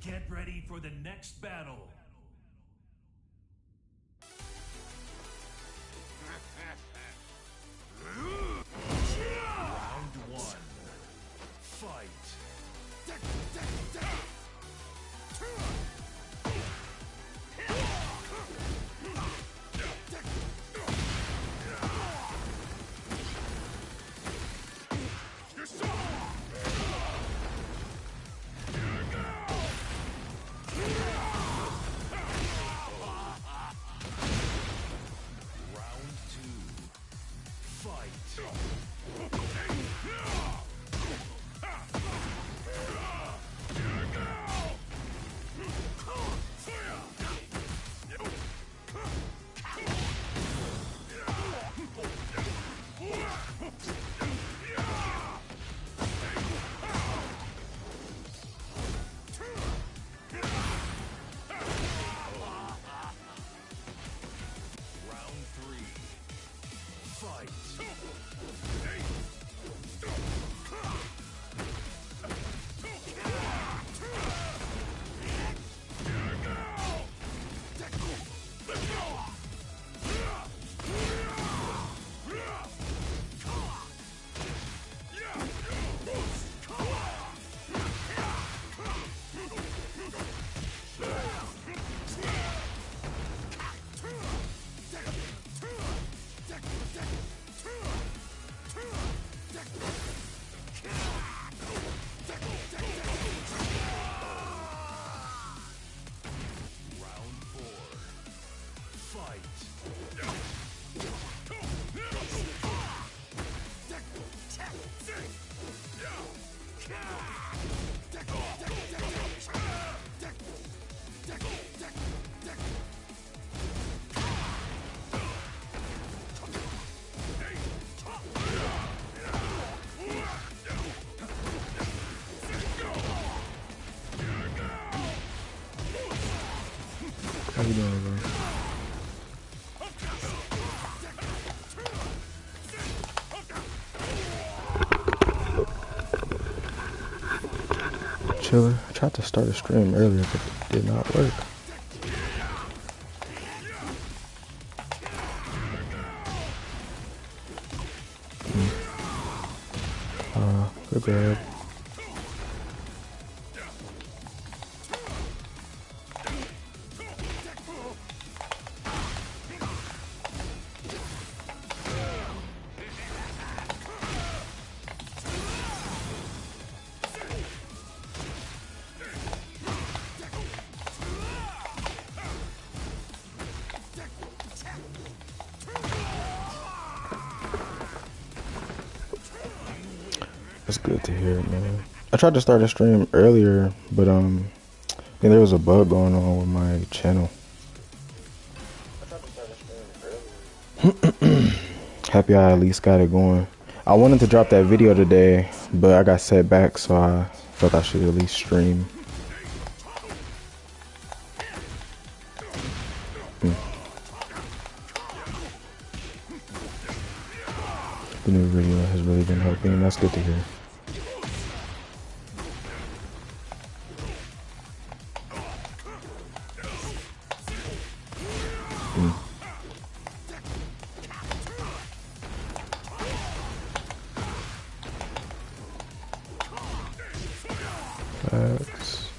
Get ready for the next battle. Round one. Fight. How you doing, bro? Chiller. I tried to start a stream earlier, but it did not work. Good grab. That's good to hear, man. I tried to start a stream earlier, but I think there was a bug going on with my channel. Happy I at least got it going. I wanted to drop that video today, but I got set back, so I felt I should at least stream. The new video has really been helping, and that's good to hear. Facts.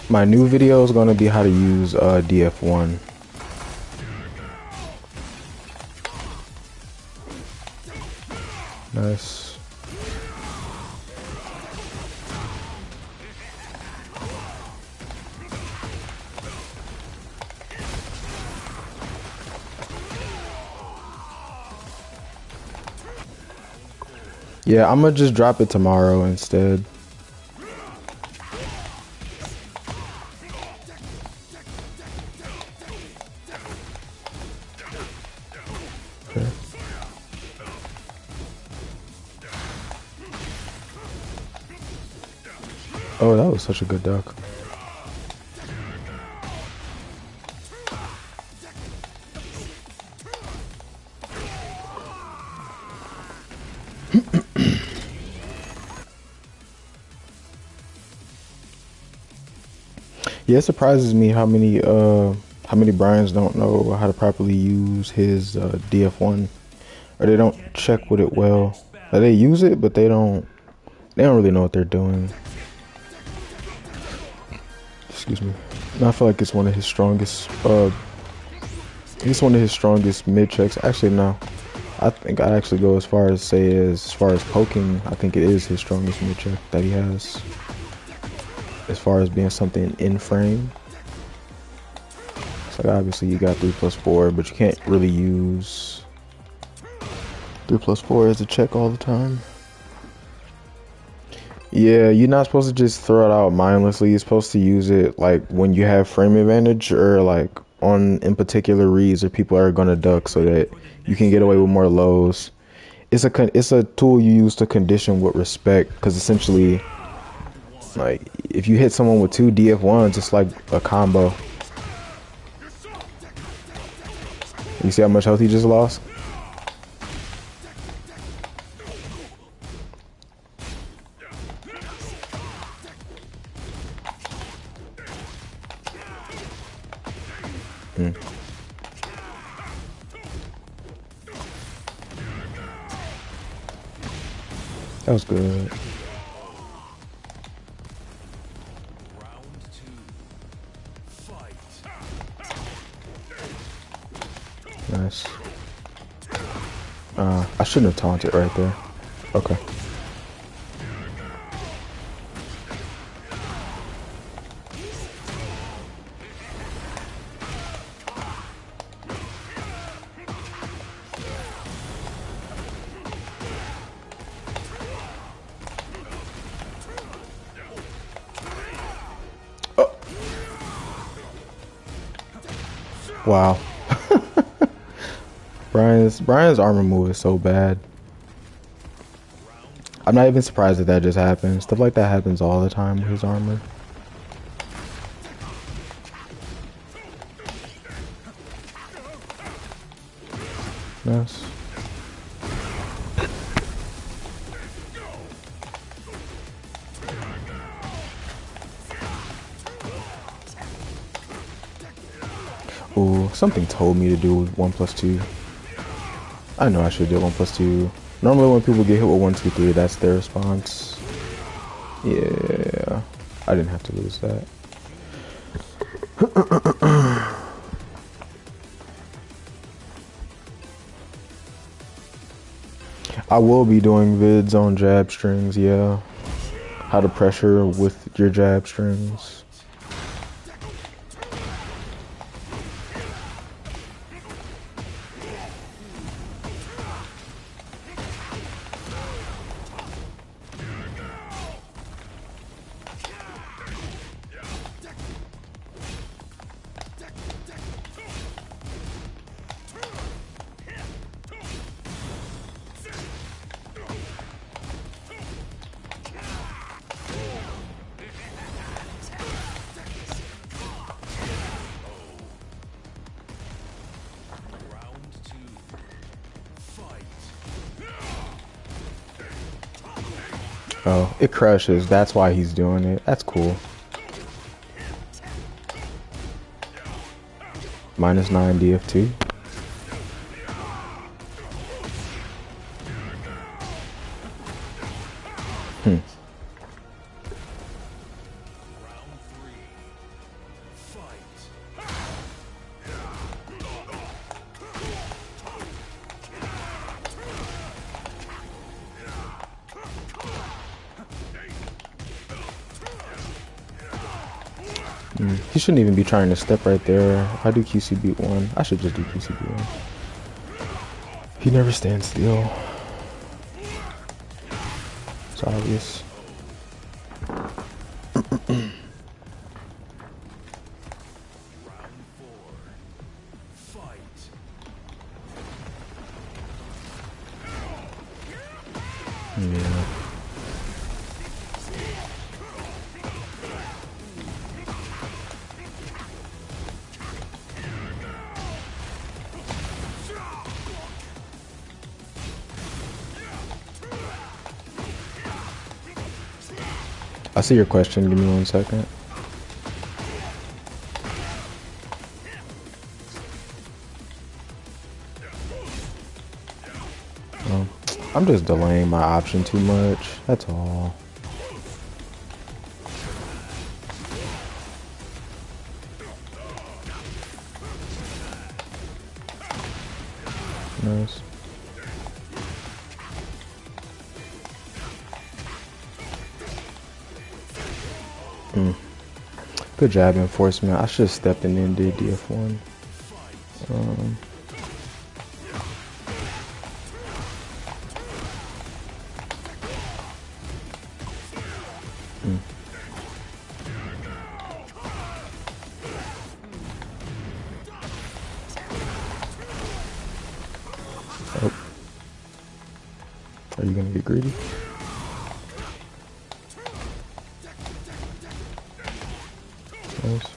My new video is going to be how to use DF1. Nice. Yeah, I'm gonna just drop it tomorrow instead. Oh, that was such a good duck. Yeah, it surprises me how many Bryans don't know how to properly use his DF1, or they don't check with it well. Like, they use it, but they don't really know what they're doing. Excuse me. And I feel like it's one of his strongest. It's one of his strongest mid checks. Actually, no. I think I'd actually go as far as say as far as poking. I think it is his strongest mid check that he has. As far as being something in frame. It's like obviously you got 3+4, but you can't really use 3+4 as a check all the time. Yeah, you're not supposed to just throw it out mindlessly. You're supposed to use it like when you have frame advantage, or like in particular reads where people are gonna duck, so that you can get away with more lows. It's a tool you use to condition with respect, because essentially, like, if you hit someone with 2 DF1s, it's like a combo. You see how much health he just lost? That was good. Nice. I shouldn't have taunted right there. Okay. Oh. Wow. Bryan's armor move is so bad. I'm not even surprised that just happened. Stuff like that happens all the time with his armor. Nice. Ooh, something told me to do 1+2. I know I should do 1+2. Normally when people get hit with 1, 2, 3, that's their response. Yeah, I didn't have to lose that. I will be doing vids on jab strings, yeah. How to pressure with your jab strings. Oh, it crushes. That's why he's doing it. That's cool. -9 DF2. He shouldn't even be trying to step right there. If I do QC beat 1, I should just do QC beat 1. He never stands still. It's obvious. Yeah. I see your question. Give me 1 second. I'm just delaying my option too much. That's all. Nice. Good job, enforcement. I should have stepped in and did DF1. Oh. Are you gonna get greedy? Nice.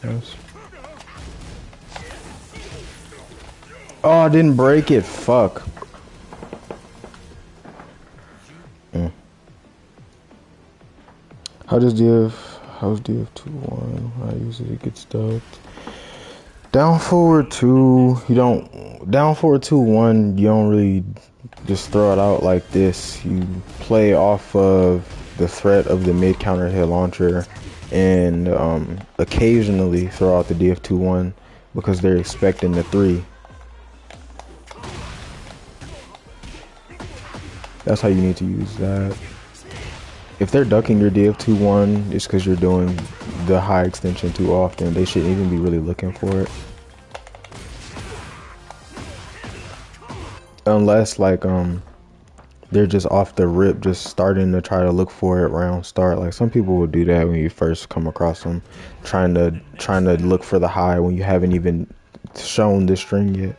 Nice. Oh, I didn't break it. Fuck. How's DF 2-1? I usually get stuck. Down forward 2, you don't. Down forward 2-1, you don't really just throw it out like this. You play off of the threat of the mid counter hit launcher and occasionally throw out the DF 2-1 because they're expecting the 3. That's how you need to use that. If they're ducking your DF 2-1, it's because you're doing the high extension too often. They shouldn't even be really looking for it. Unless like they're just off the rip, just starting to try to look for it round start. Like some people will do that when you first come across them, trying to look for the high when you haven't even shown this string yet.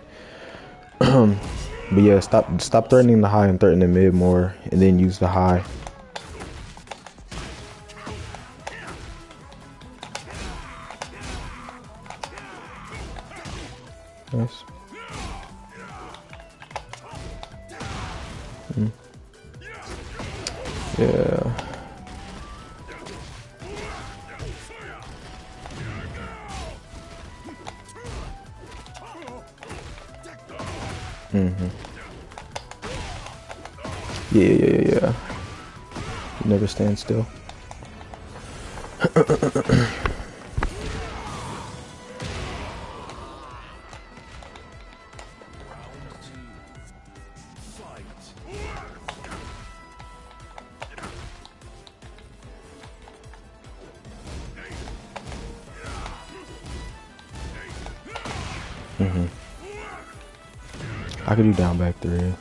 But yeah, stop threatening the high and threaten the mid more, and then use the high. Nice. Yeah. Yeah. You never stand still. I could do down back 3.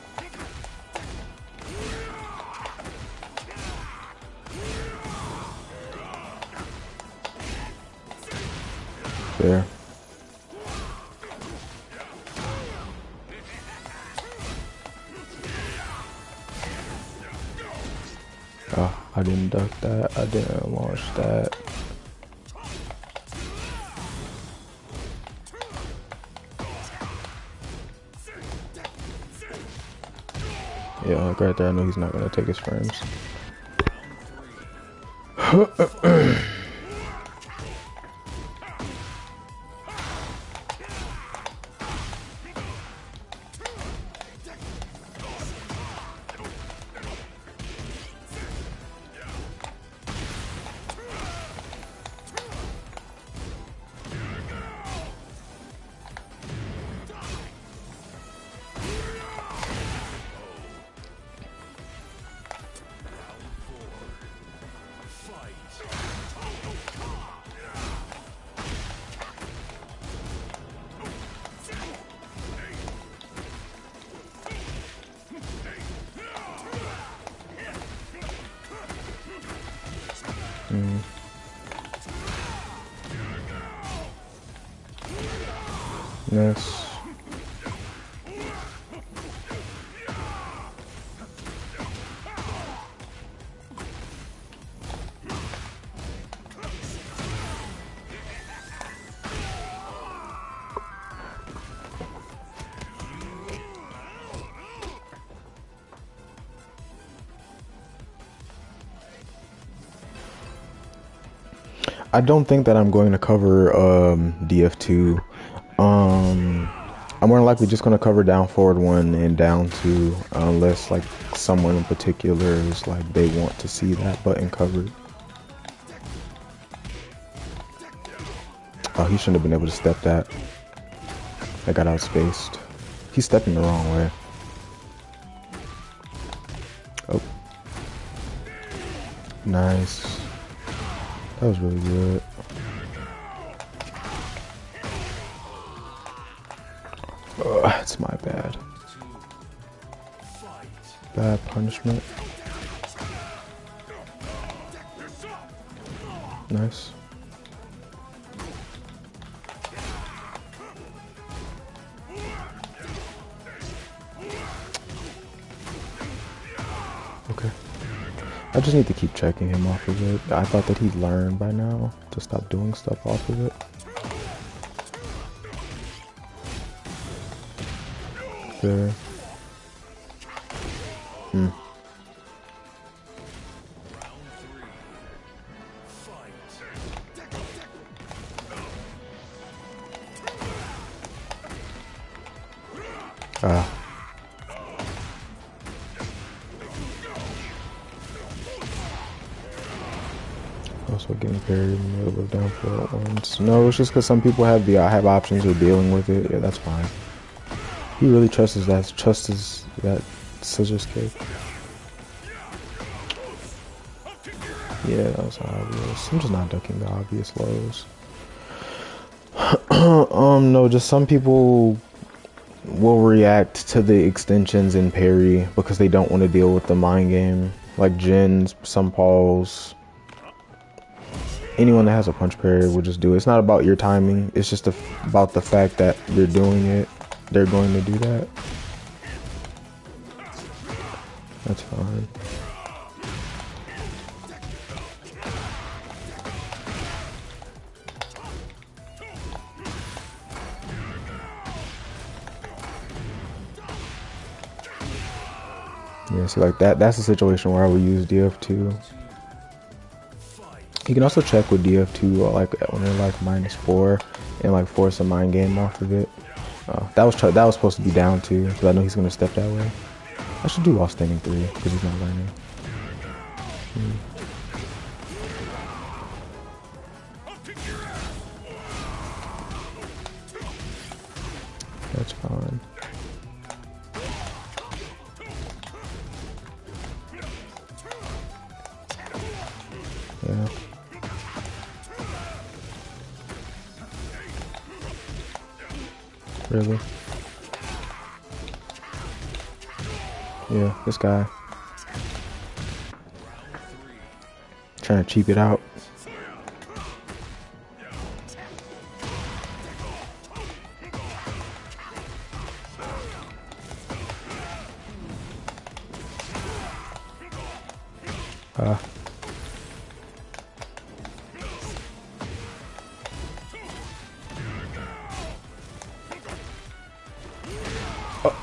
There. Oh, I didn't duck that. I didn't launch that. Yeah, like right there, I know he's not gonna take his frames. Nice. I don't think that I'm going to cover DF2. I'm more than likely just going to cover down forward 1 and down 2 unless like someone in particular is like they want to see that button covered. Oh, he shouldn't have been able to step that. I got outspaced. He's stepping the wrong way. Oh. Nice. That was really good. That's my bad. Bad punishment. Nice. Okay. I just need to keep checking him off of it. I thought that he'd learn by now to stop doing stuff off of it. There. Also getting parried in the middle of down for at once. No, it's just because some people have have options of dealing with it. Yeah, that's fine. He really trusts that scissors kick. Yeah, that was obvious. I'm just not ducking the obvious lows. No, just some people will react to the extensions in parry because they don't want to deal with the mind game. Like Jins, some Pauls. Anyone that has a punch parry will just do it. It's not about your timing. It's just about the fact that you're doing it. They're going to do that. That's fine. Yeah, see, like that's a situation where I would use DF2. You can also check with DF2 like when they're like -4 and like force a mind game off of it. That was supposed to be down 2 because I know he's gonna step that way. I should do while standing 3 because he's not learning. That's fine. Yeah. Really? Yeah, this guy. Trying to cheap it out.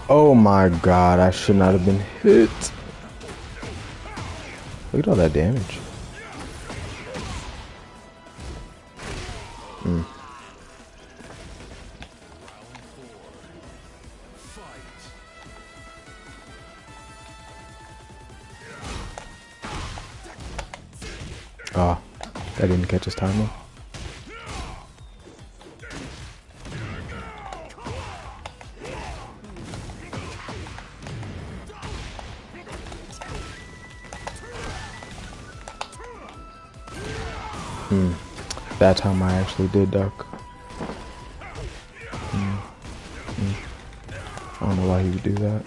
Oh my god, I should not have been hit. Look at all that damage. Oh, that didn't catch his timer. That time I actually did duck. I don't know why he would do that.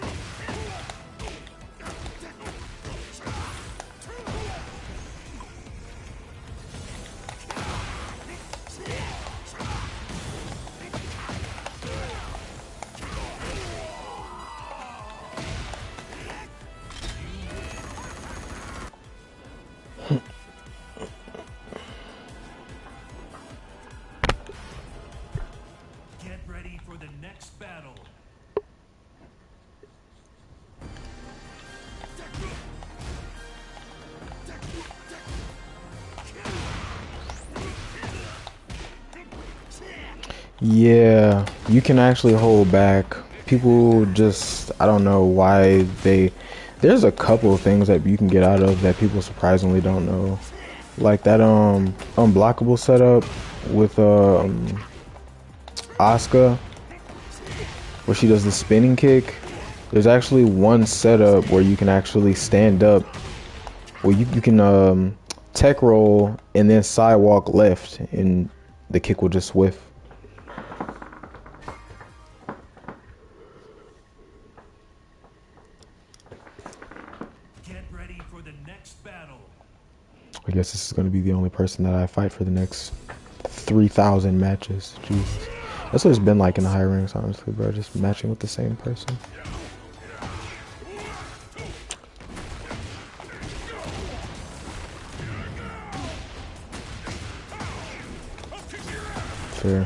Yeah, you can actually hold back. People just, I don't know why they. There's a couple of things that you can get out of that people surprisingly don't know. Like that unblockable setup with Asuka, where she does the spinning kick. There's actually one setup where you can actually stand up, where you can tech roll and then sidewalk left, and the kick will just whiff. Get ready for the next battle. I guess this is going to be the only person that I fight for the next 3,000 matches. Jesus. That's what it's been like in the high ranks, honestly, bro. Just matching with the same person. Fair.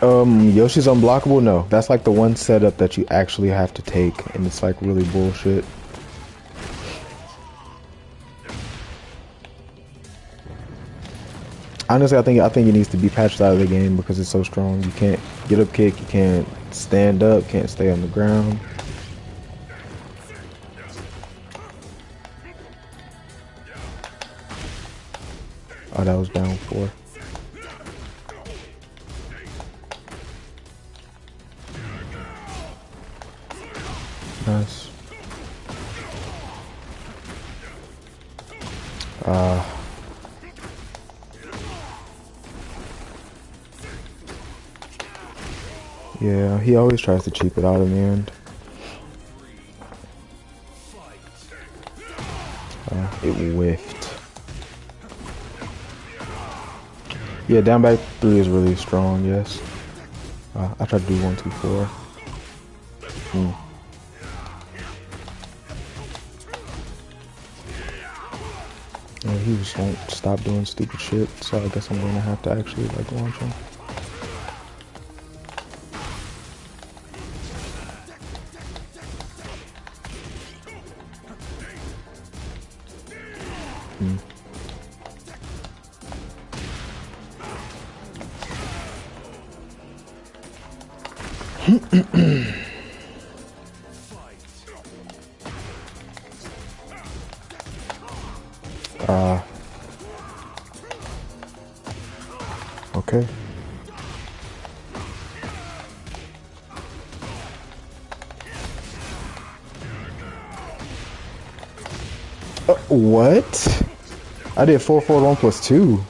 Yoshi's unblockable? No. That's like the one setup that you actually have to take, and it's like really bullshit. Honestly, I think it needs to be patched out of the game because it's so strong. You can't get up kick, you can't stand up, can't stay on the ground. Oh, that was down 4. Nice. Yeah, he always tries to cheap it out in the end. It whiffed. Yeah, down back 3 is really strong, yes. I tried to do 1, 2, 4. Yeah, he just won't stop doing stupid shit, so I guess I'm gonna have to actually like launch him. Okay. What? I did 4 forward 1 plus 2.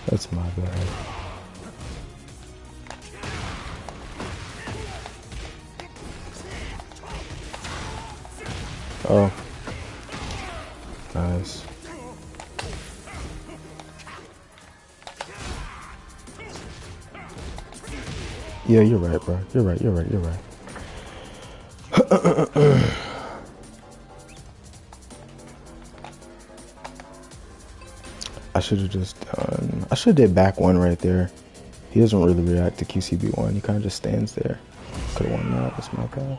That's my bad. Oh. Nice. Yeah, you're right, bro. You're right. I should have just done... I should have did back 1 right there. He doesn't really react to QCB1. He kind of just stands there. Could have won that. That's my bad.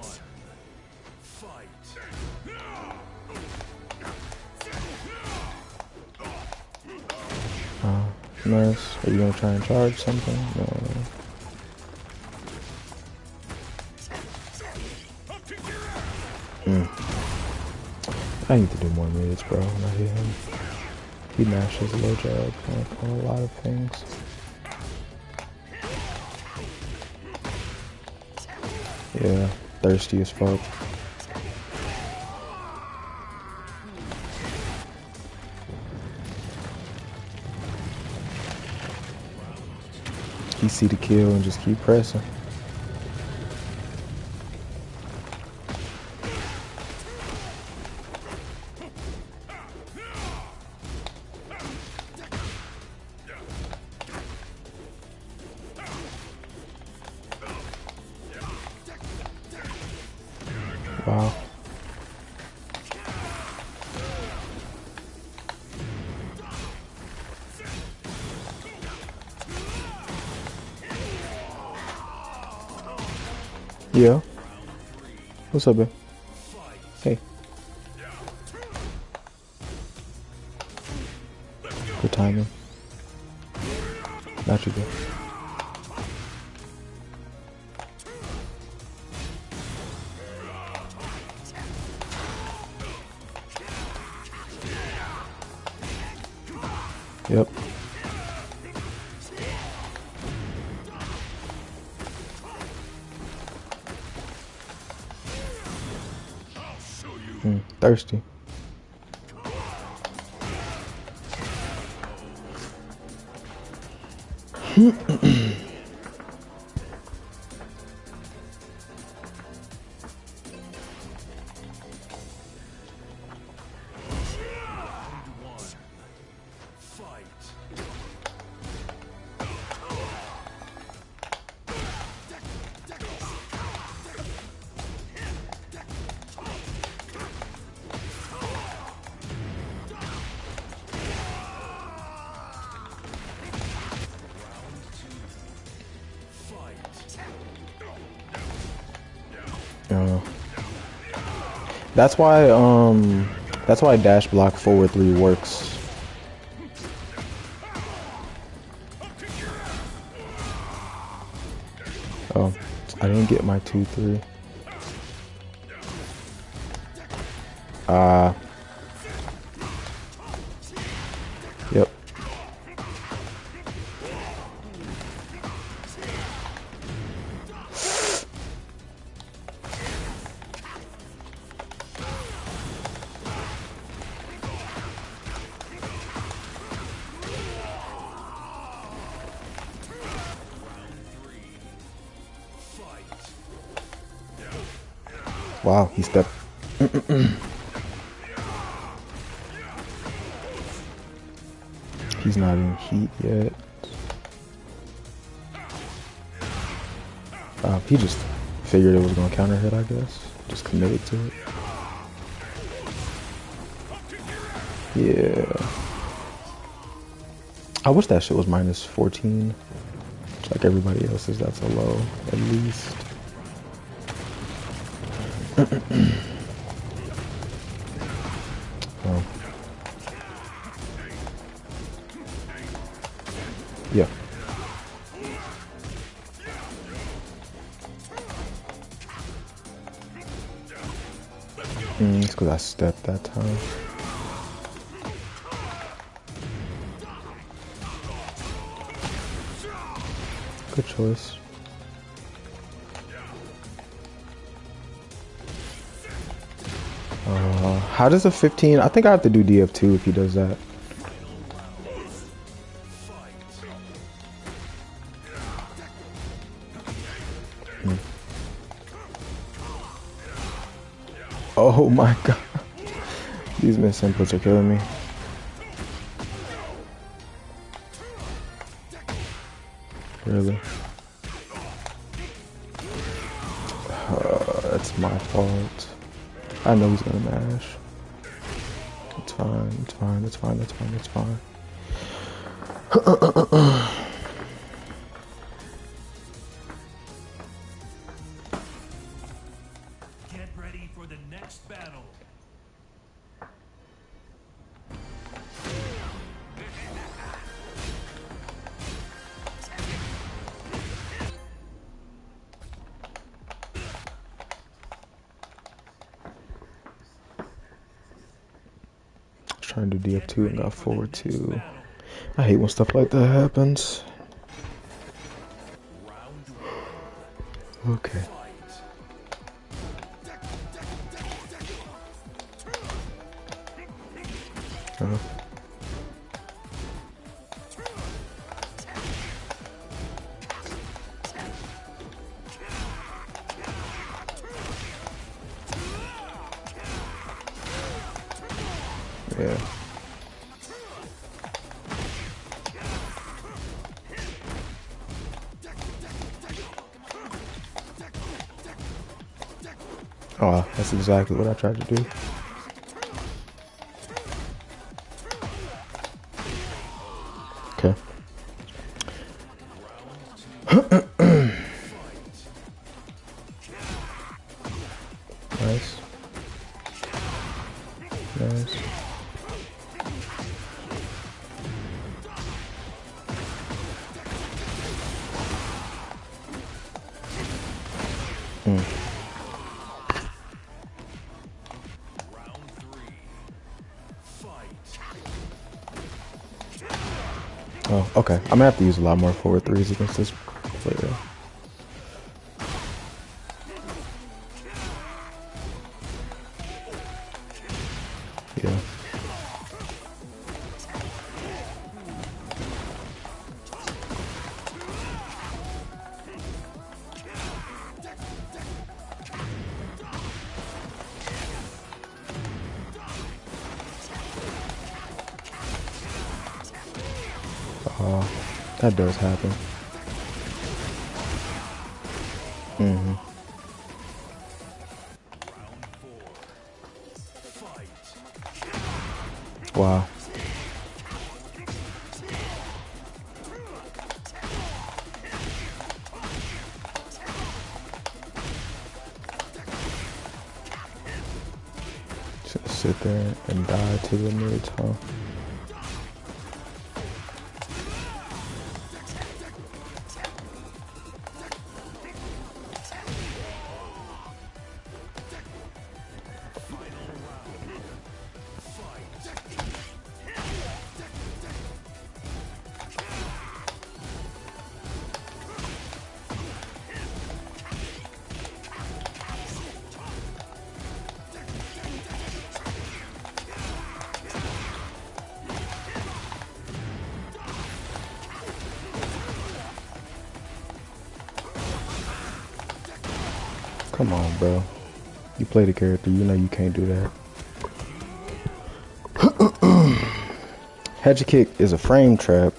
Nice. Are you gonna try and charge something? No. I need to do more mids, bro, when I hit him. He mashes low jab on a lot of things. Yeah, thirsty as fuck. He see the kill and just keep pressing. Wow. Yeah. What's up, man? Hey. Good timing. Not too good. Yep. Thirsty. That's why dash block forward 3 works. Oh, I didn't get my 2-3. Yep. Wow, he stepped. He's not in heat yet. He just figured it was gonna counter hit, I guess. Just committed to it. Yeah. I wish that shit was minus 14. Like everybody else's, that's a low, at least. Oh. Yeah. It's because I stepped that time. Good choice. How does a 15? I think I have to do DF2 if he does that. Oh my god. These miss inputs are killing me. Really? That's my fault. I know he's gonna mash. It's fine, it's fine, it's fine, it's fine, it's fine. Get ready for the next battle. Trying to do DF2 and got forward 2. I hate when stuff like that happens. Okay. Yeah. Oh, that's exactly what I tried to do. Okay. Nice. Nice. Oh, okay. I'm gonna have to use a lot more forward threes against this player. Yeah. That does happen. Mm-hmm. Wow. Just sit there and die to the mids, huh? Come on, bro. You play the character, you know you can't do that. Hedge kick is a frame trap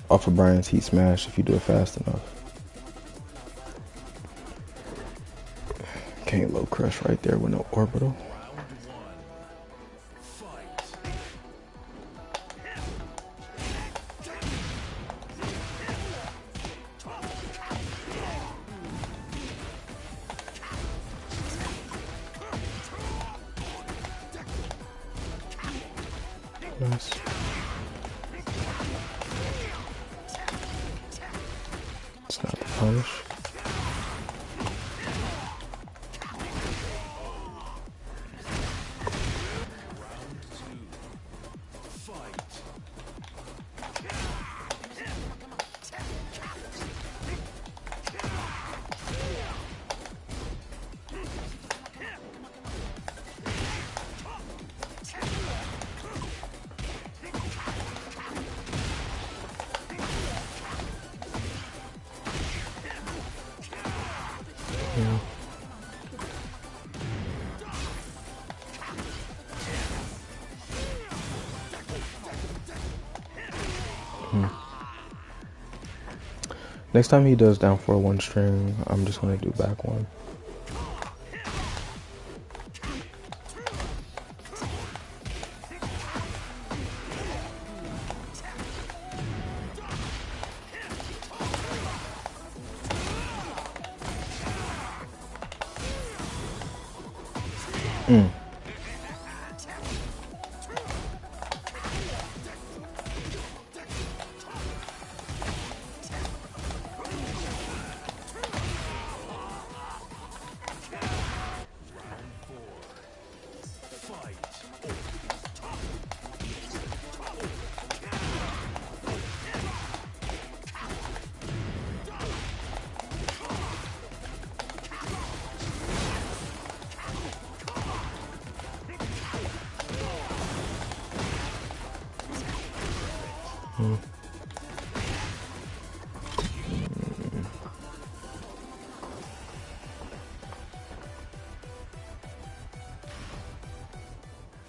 off of Bryan's heat smash if you do it fast enough. Can't low crush right there with no orbital. Nice. It's not the punish. Next time he does down for a one string, I'm just gonna do back one.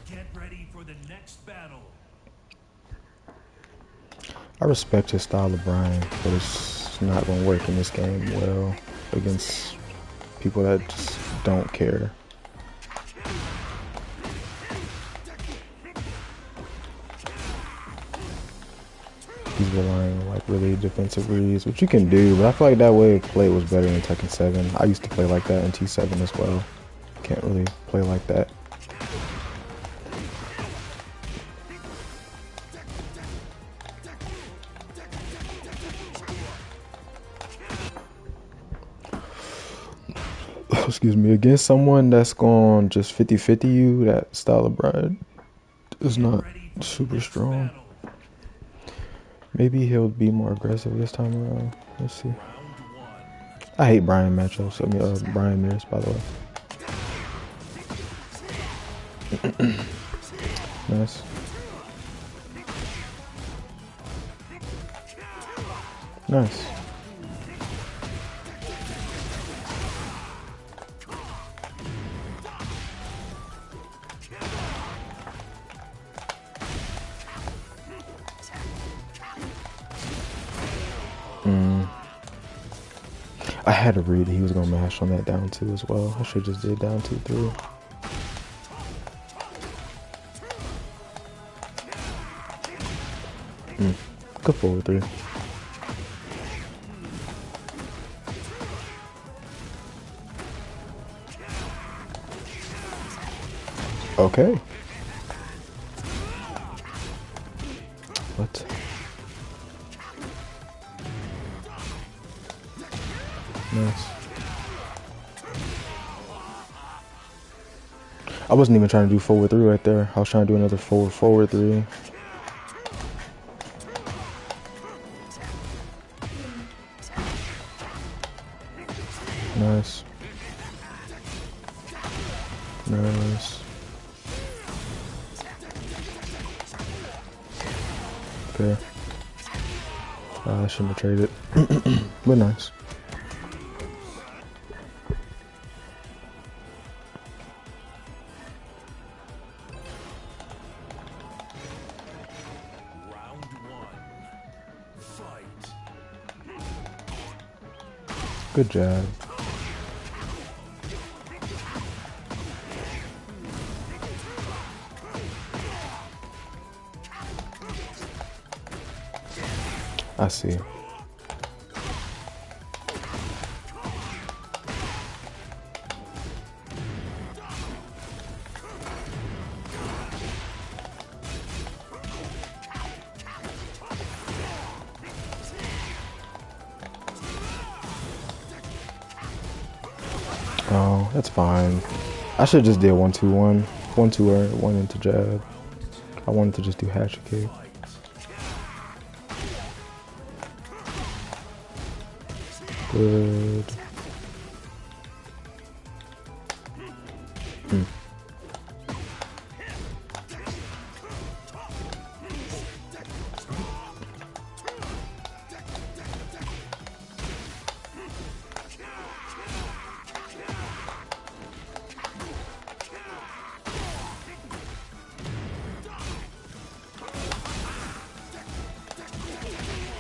Get ready for the next battle. I respect his style of Bryan, but it's not gonna work in this game well against people that just don't care. he's relying on like really defensive reads, which you can do, but I feel like that way of play was better in Tekken 7. I used to play like that in T7 as well. Can't really play like that. Excuse me, against someone that's going just 50-50 you, that style of Bryan is not super strong. Maybe he'll be more aggressive this time around. Let's see. I hate Bryan matchups. I mean, Bryan mirrors, by the way. Nice. Nice. I had to read that he was gonna mash on that down 2 as well. I should just did down 2-3. Good forward 3. Okay. What? Nice. I wasn't even trying to do forward 3 right there. I was trying to do another forward 3. Nice. Nice. Okay. I shouldn't have traded. But nice. Good job. I see. Oh, that's fine. I should just did 1-2-1. 1-2 or 1 into jab. I wanted to just do hatchet kick. Good.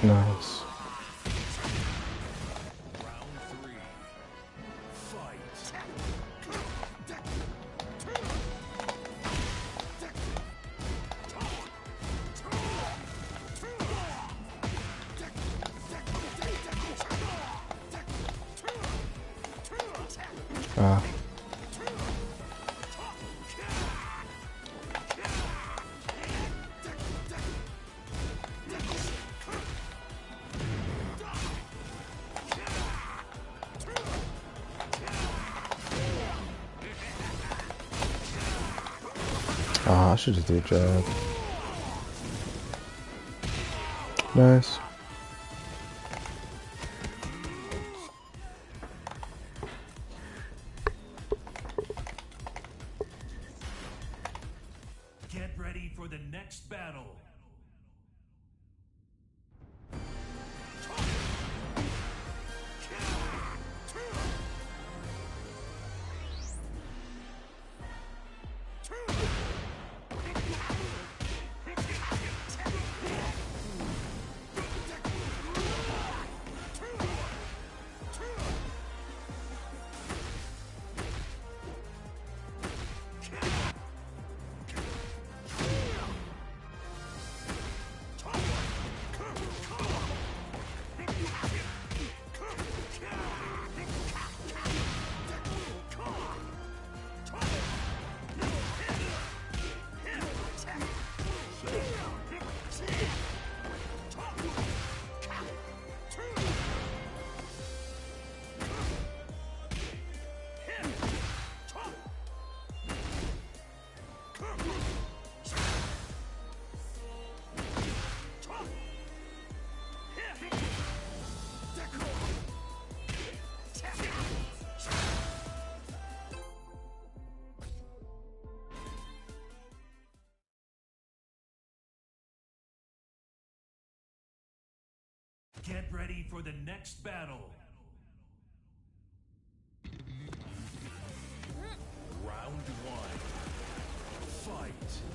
Nice. I should just do a jab. Nice. Get ready for the next battle. ready for the next battle. Round one. Fight.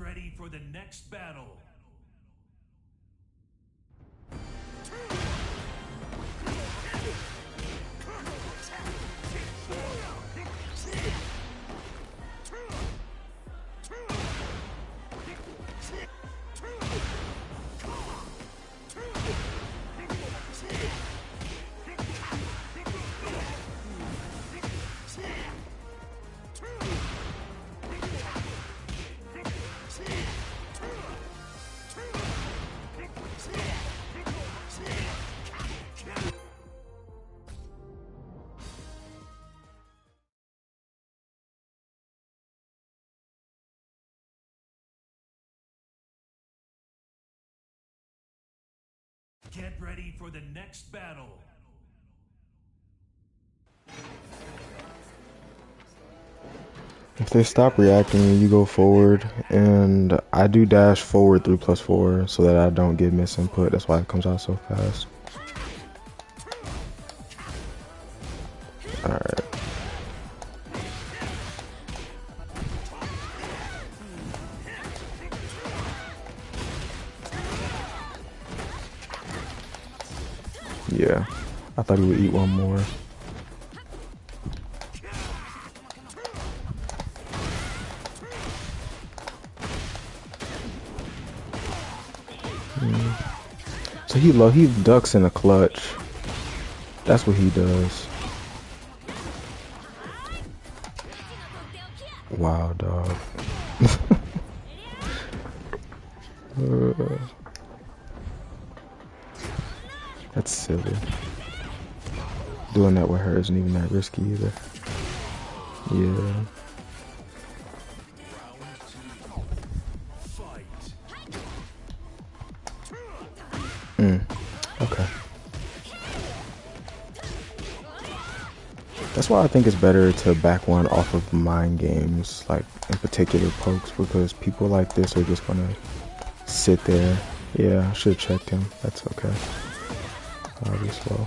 ready for the next battle. Get ready for the next battle. If they stop reacting, you go forward, and I do dash forward 3+4 so that I don't get misinput. That's why it comes out so fast. Alright. Yeah, I thought he would eat one more. So he ducks in a clutch. That's what he does. Wow, dog. That's silly. Doing that with her isn't even that risky either. Yeah. Okay. That's why I think it's better to back one off of mind games, like in particular pokes, because people like this are just gonna sit there. Yeah, I should have checked him. That's okay. I'll be slow.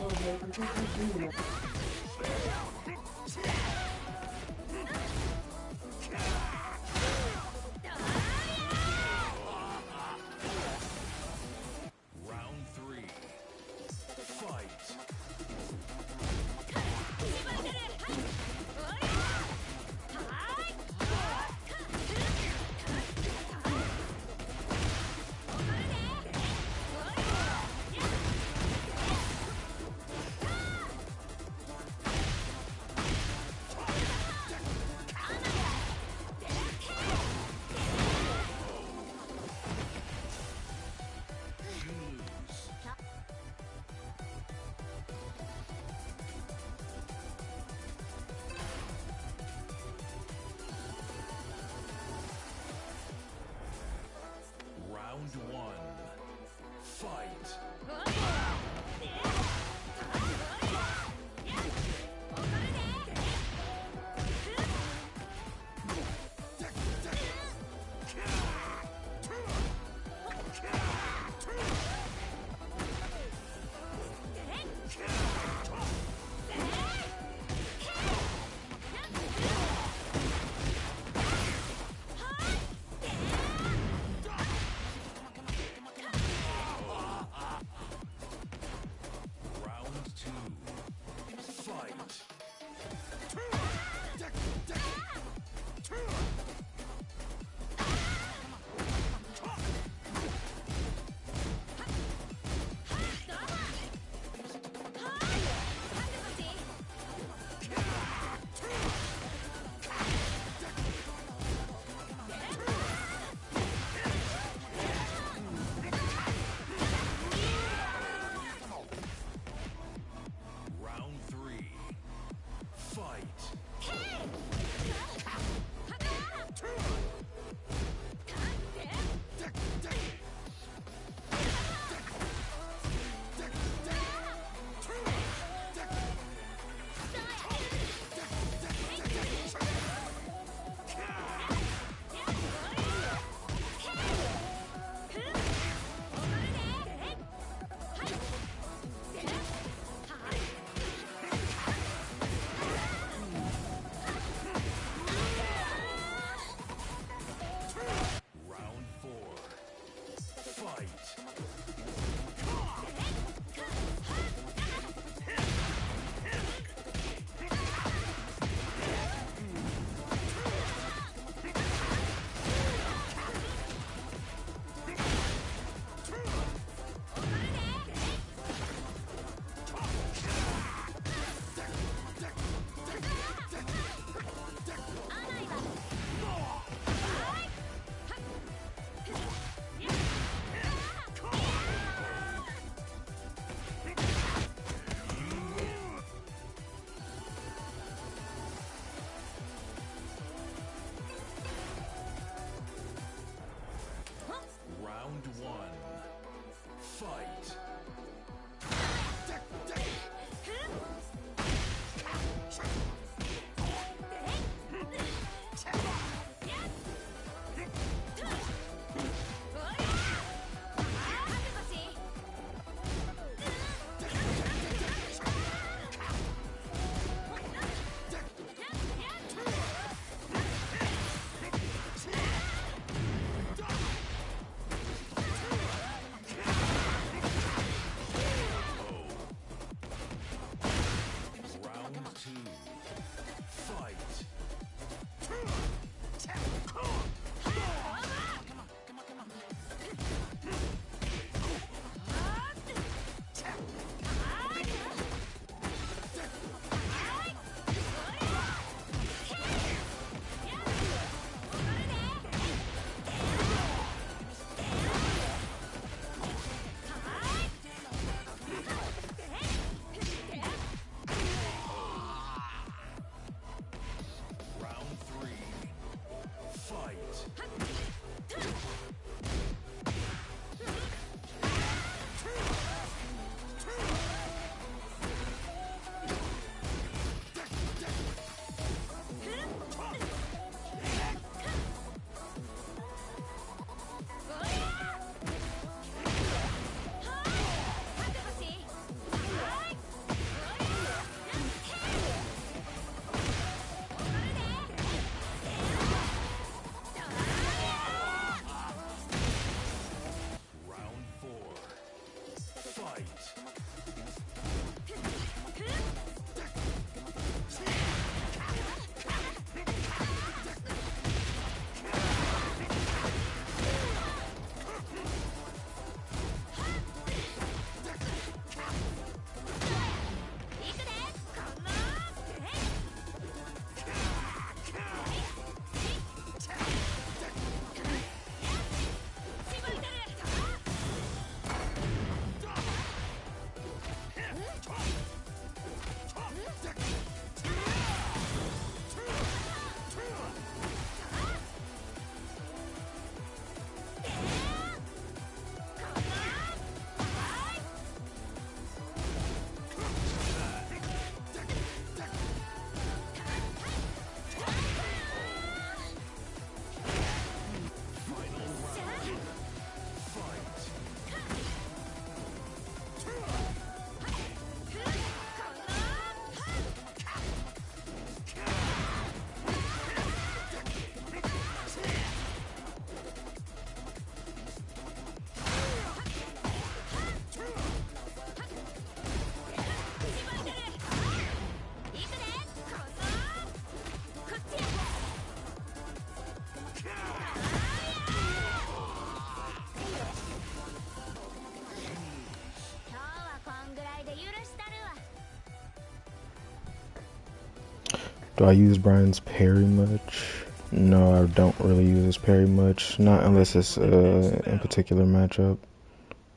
Do I use Bryan's parry much? No, I don't really use his parry much. Not unless it's in particular matchup.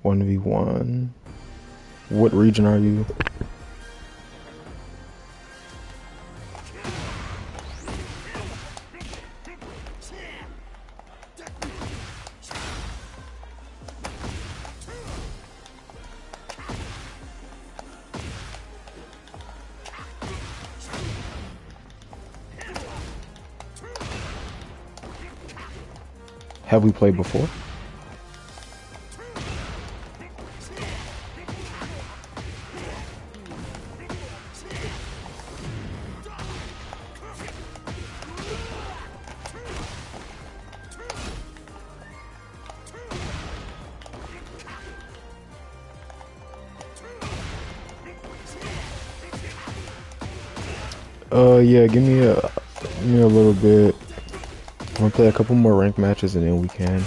1v1. What region are you? Have we played before? Yeah, give me a little bit. I'm gonna play a couple more ranked matches and then we can.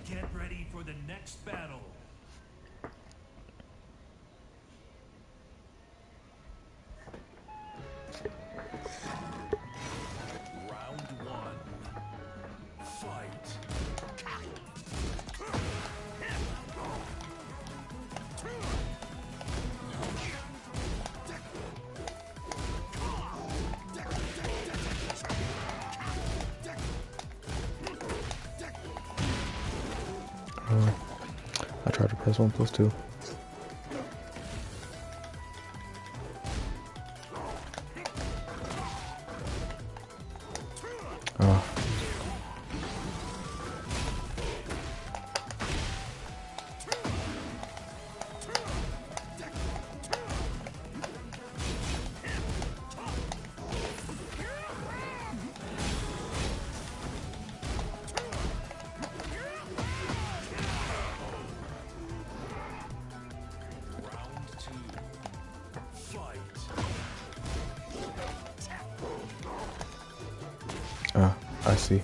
Get ready for the next battle. Round one. Fight. I tried to press 1+2. I see.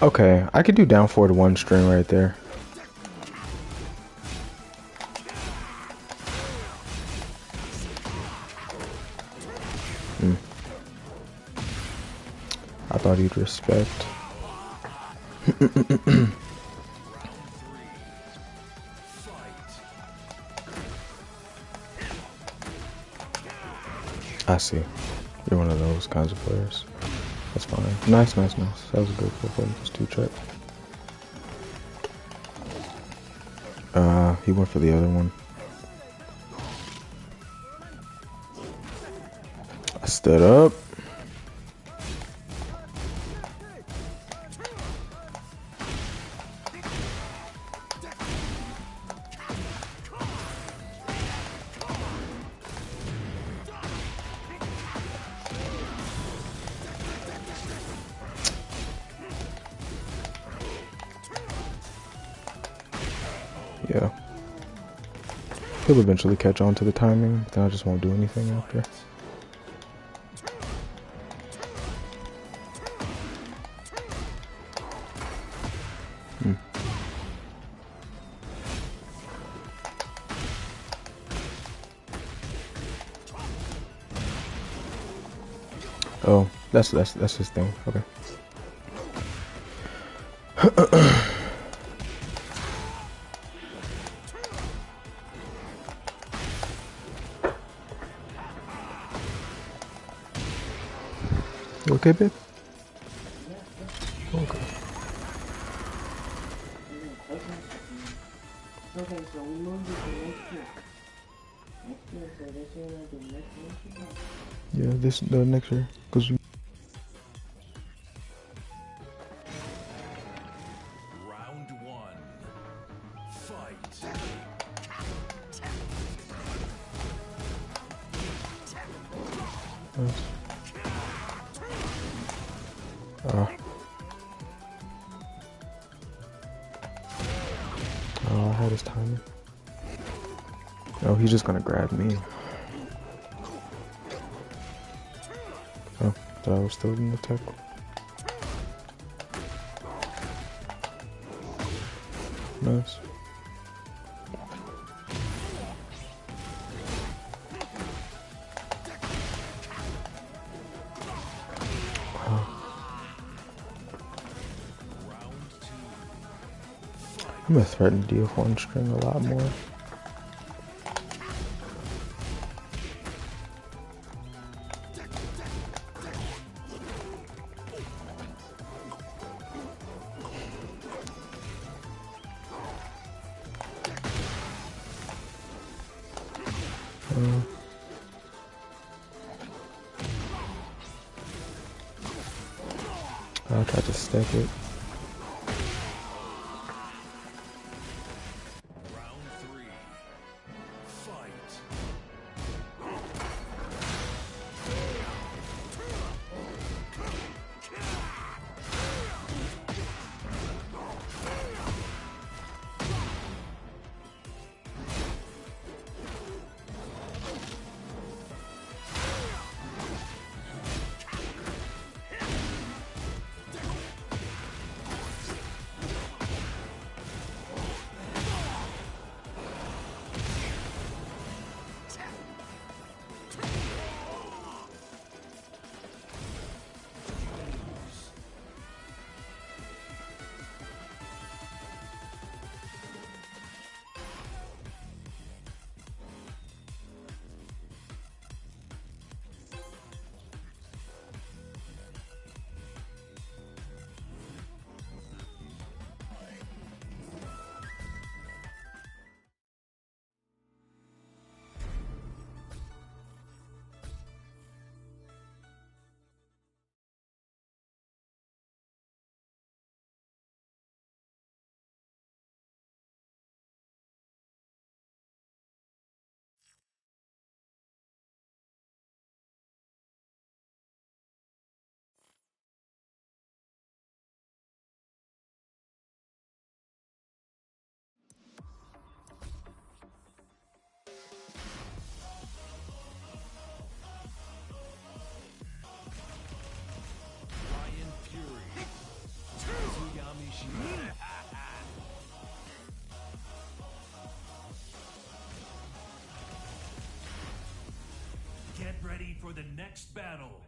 Okay, I could do down 4 to 1 string right there. I thought he'd respect. I see. You're one of those kinds of players. That's fine. Nice. That was a good 4+2 check. He went for the other one. I stood up. Yeah. He'll eventually catch on to the timing, then I just won't do anything after. Oh, that's his thing. Okay. You okay, babe? Okay. Okay, so we moved it to next year. Next year, so this year will be next year. Yeah, the next year, cause we Round one. Fight. I had his timing. Oh, he's just gonna grab me. Oh, thought I was still in the tackle. Nice. I'm gonna threaten DF1 string a lot more. I'll try to stack it. Get ready for the next battle.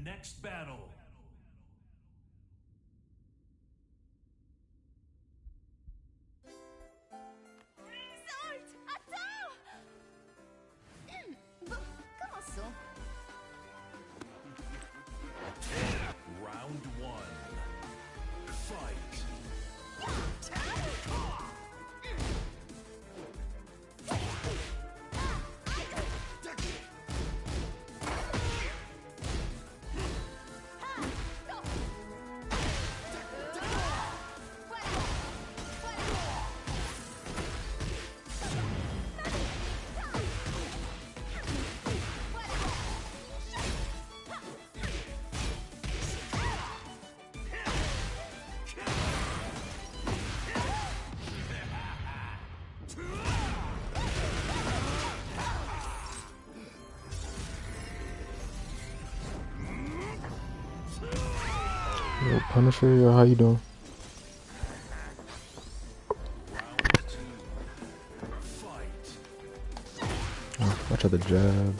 next battle. Round one. Fight. Yo, Punisher, yo, how you doing? Oh, watch out the jab.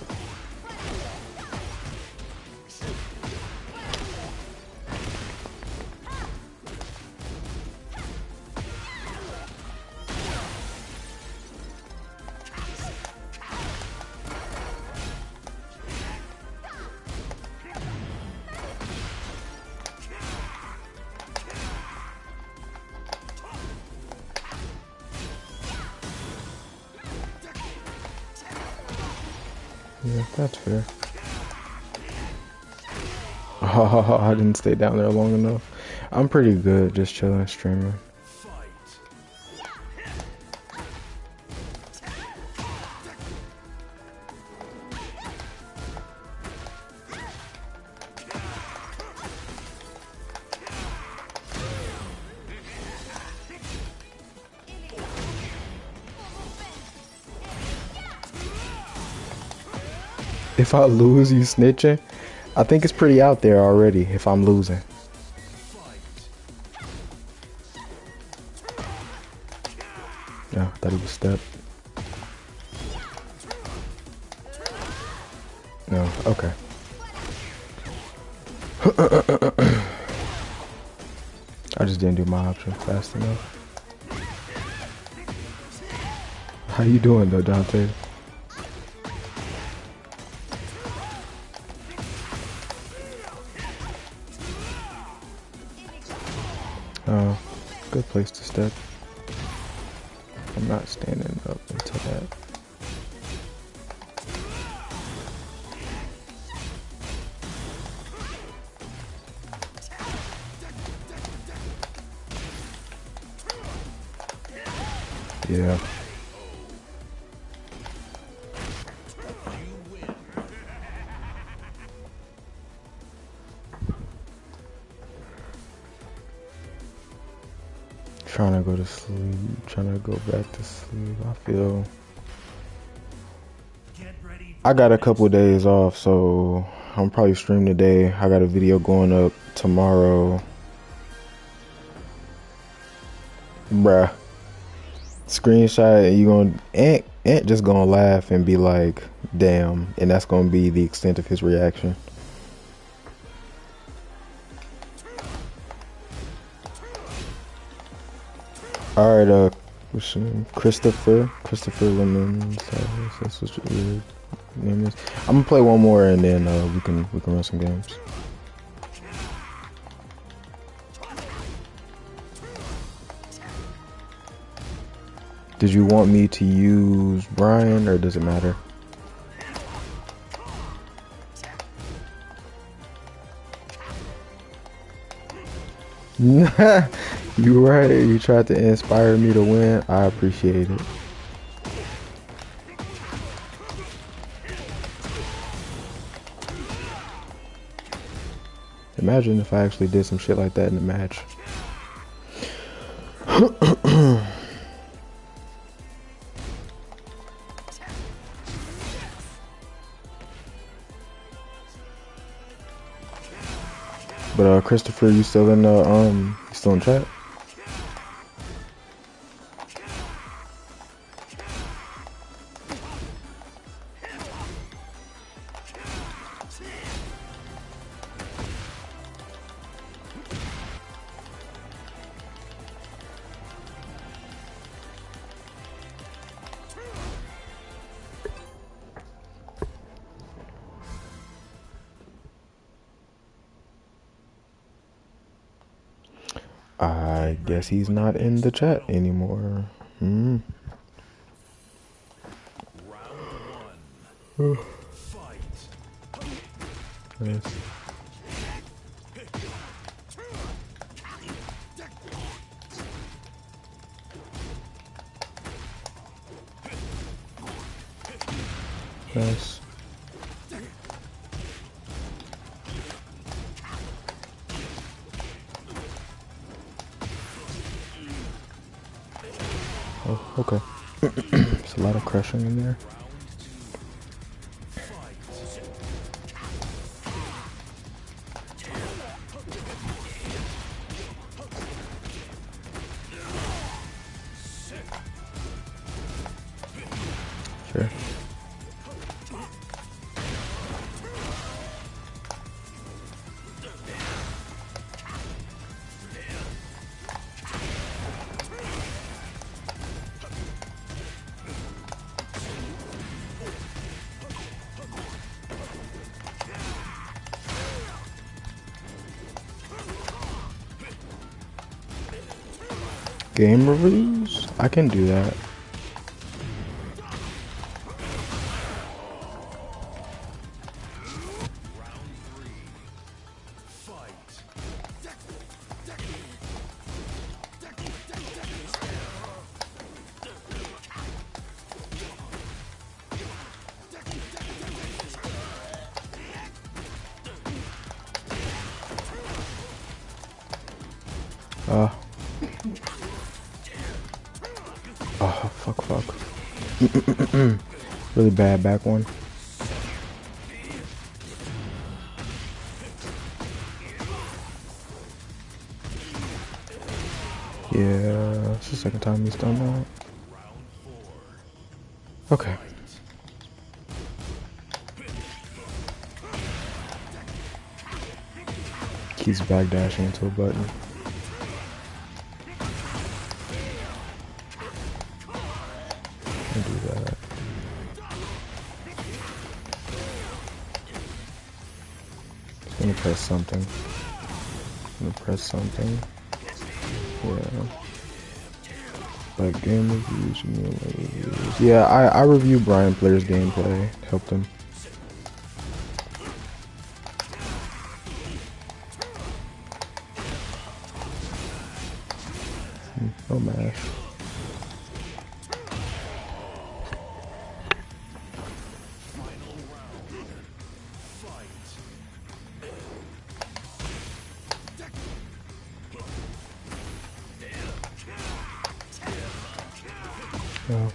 Yeah, that's fair. Oh, I didn't stay down there long enough. I'm pretty good, just chilling, streaming. If I lose, you snitching? I think it's pretty out there already if I'm losing. Yeah, I thought he was step. No, okay. I just didn't do my option fast enough. How you doing though, Dante? Good place to step. I'm not standing up into that. Yeah. Trying to go to sleep, trying to go back to sleep. I got a couple days off, so I'm probably stream today. I got a video going up tomorrow. Bruh. Screenshot and you gonna Ant just gonna laugh and be like, damn, and that's gonna be the extent of his reaction. Alright, what's your name? Christopher Lemons. That's what your name is. I'm gonna play one more and then we can run some games. Did you want me to use Bryan or does it matter? You right, you tried to inspire me to win. I appreciate it. Imagine if I actually did some shit like that in the match. But Christopher, you still in you still in chat? I guess he's not in the chat anymore. Hmm. Round one. Fight. Nice. Nice. Oh, okay. There's a lot of crushing in there. Sure. Game reviews? I can do that. Oh, fuck. Really bad back one. Yeah, it's the second time he's done that. Okay. Keeps backdashing into a button. I'll do that. I'm gonna press something. Yeah. Like game reviews, reviews. Yeah, I review Bryan Player's gameplay. Helped him. No mash. Oh.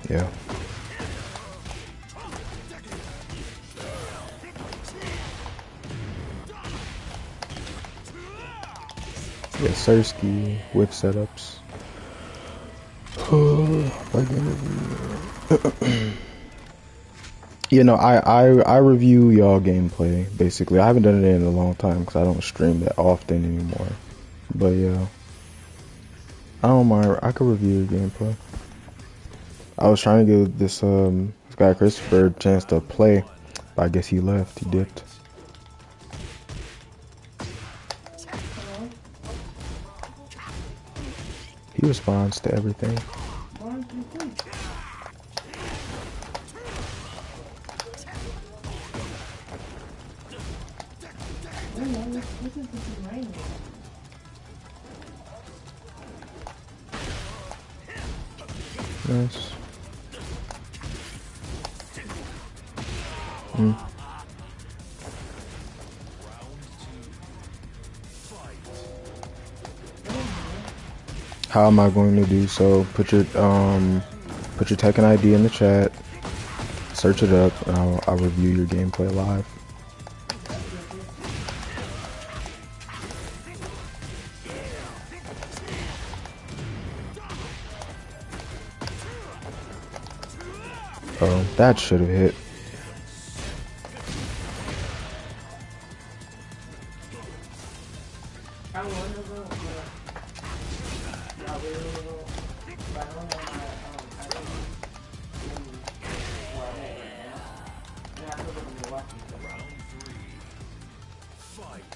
Yeah. Yeah, Sirski whip setups. You know, I review y'all gameplay basically. I haven't done it in a long time because I don't stream that often anymore. But yeah, I don't mind. I could review your gameplay. I was trying to give this guy Christopher a chance to play, but I guess he left. He dipped. He responds to everything. Nice. How am I going to do so? Put your Tekken ID in the chat. Search it up, and I'll review your gameplay live. Oh, that should have hit. I want to go, but I really want to go. But I don't have my ID. Well, I have it right now. And I still live in Milwaukee. So. Round 3. Fight.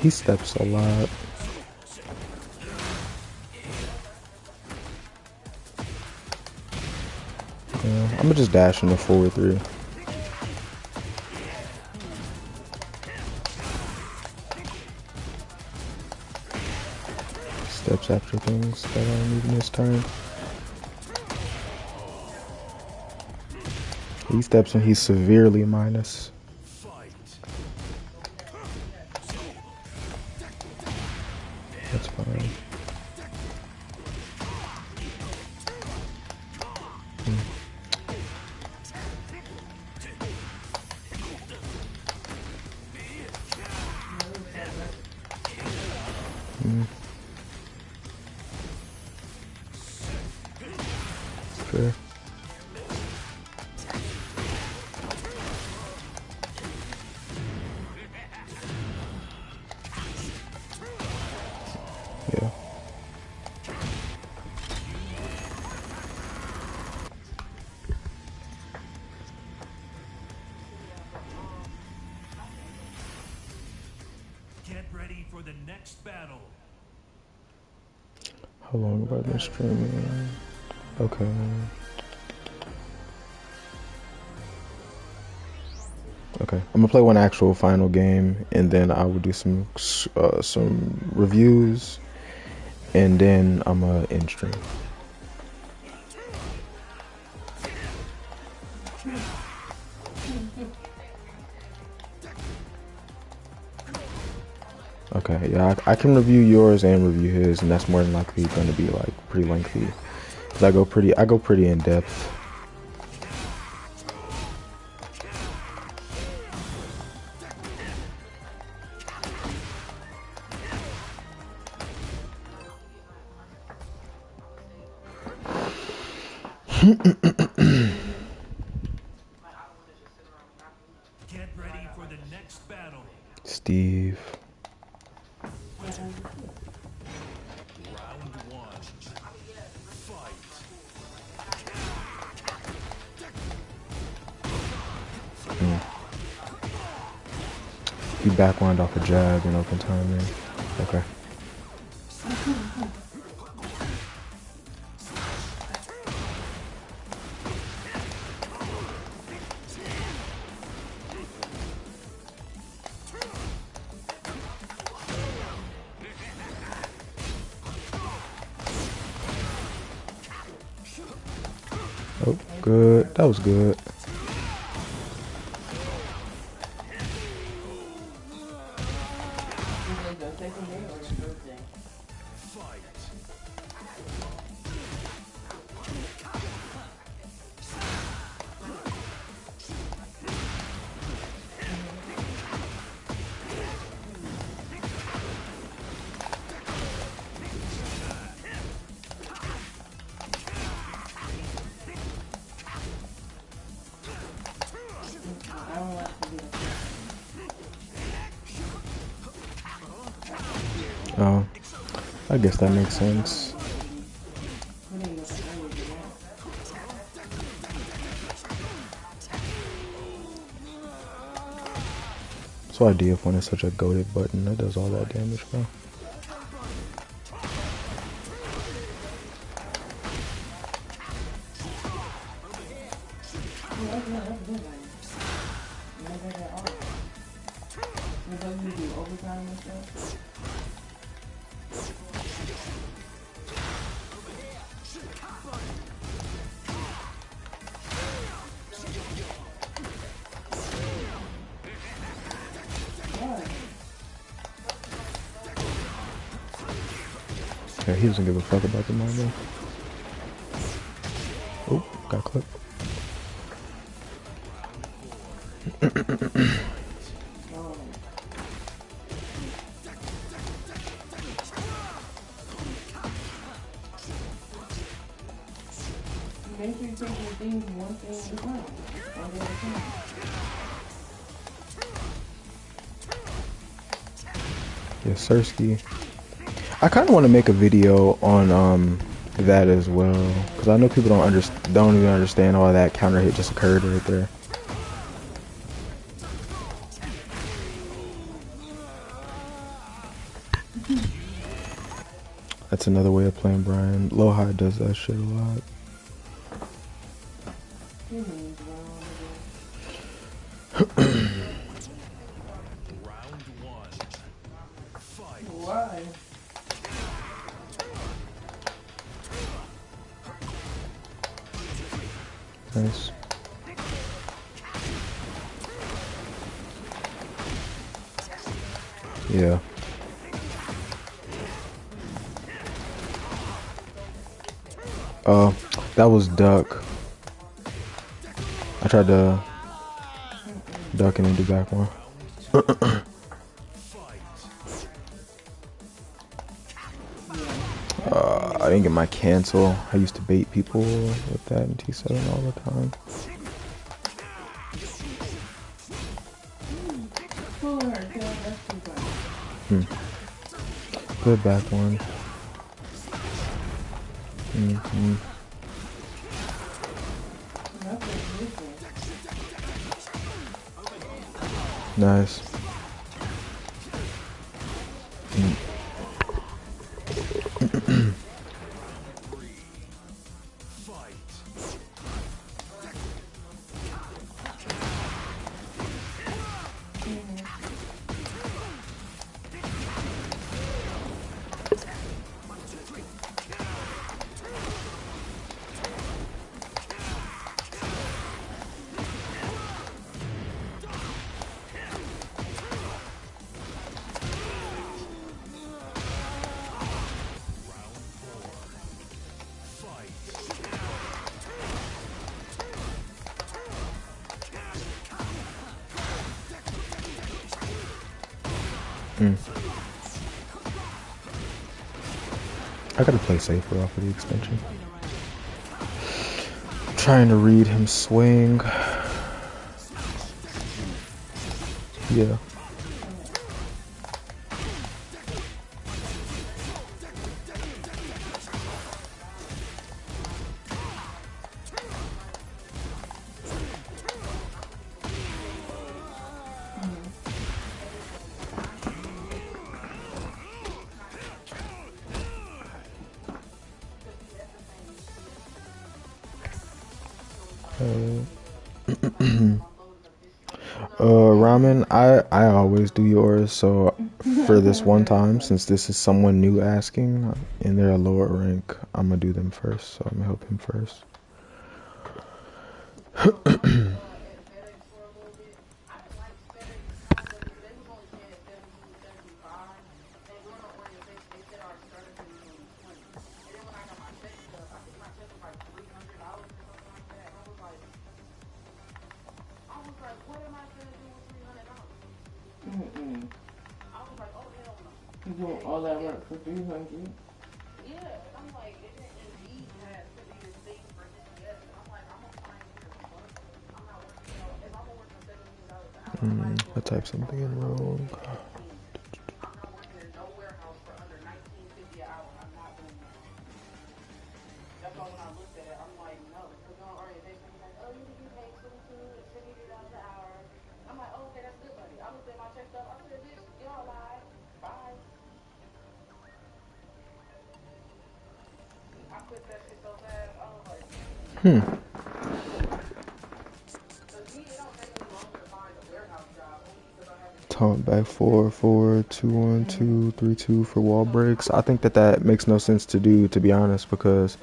He steps a lot. Yeah, I'm gonna just dash in the forward 3. Steps after things that aren't even his turn. He steps and he's severely minus. That's fine. Fair. Yeah. Get ready for the next battle. How long have I been streaming? Okay. Okay, I'm gonna play one actual final game, and then I will do some reviews, and then I'm gonna end stream. Okay, yeah, I can review yours and review his, and that's more than likely going to be like pretty lengthy, cause I go pretty in depth. Get ready for the next battle. Steve. Round 1. Fight. You backwind off a jab in open timing. Okay. Oh, good. That was good. Oh, I guess that makes sense. So I DF one is such a goated button that does all that damage, bro. Yeah, he doesn't give a fuck about the money. Oh, got clipped. Make sure you take your things one thing at a time. Yeah, Sersky. I kind of want to make a video on that as well, because I know people don't even understand why that counter hit just occurred right there. That's another way of playing Bryan. Low high does that shit a lot. Round one. Fight. Why? Nice. Yeah. That was duck. I tried to duck and then do back one. I didn't get my cancel. I used to bait people with that in T7 all the time. Good back one. Nice. I gotta play safer off of the extension. I'm trying to read him swing. Yeah. Ramen, I always do yours, so for this one time, since this is someone new asking and they're a lower rank, I'm gonna do them first, so I'm gonna help him first. You doing all that work for 300? I typed something in wrong. Taunt back 4-4, 2-1-2, 3-2 for wall breaks. I think that makes no sense to do, to be honest, because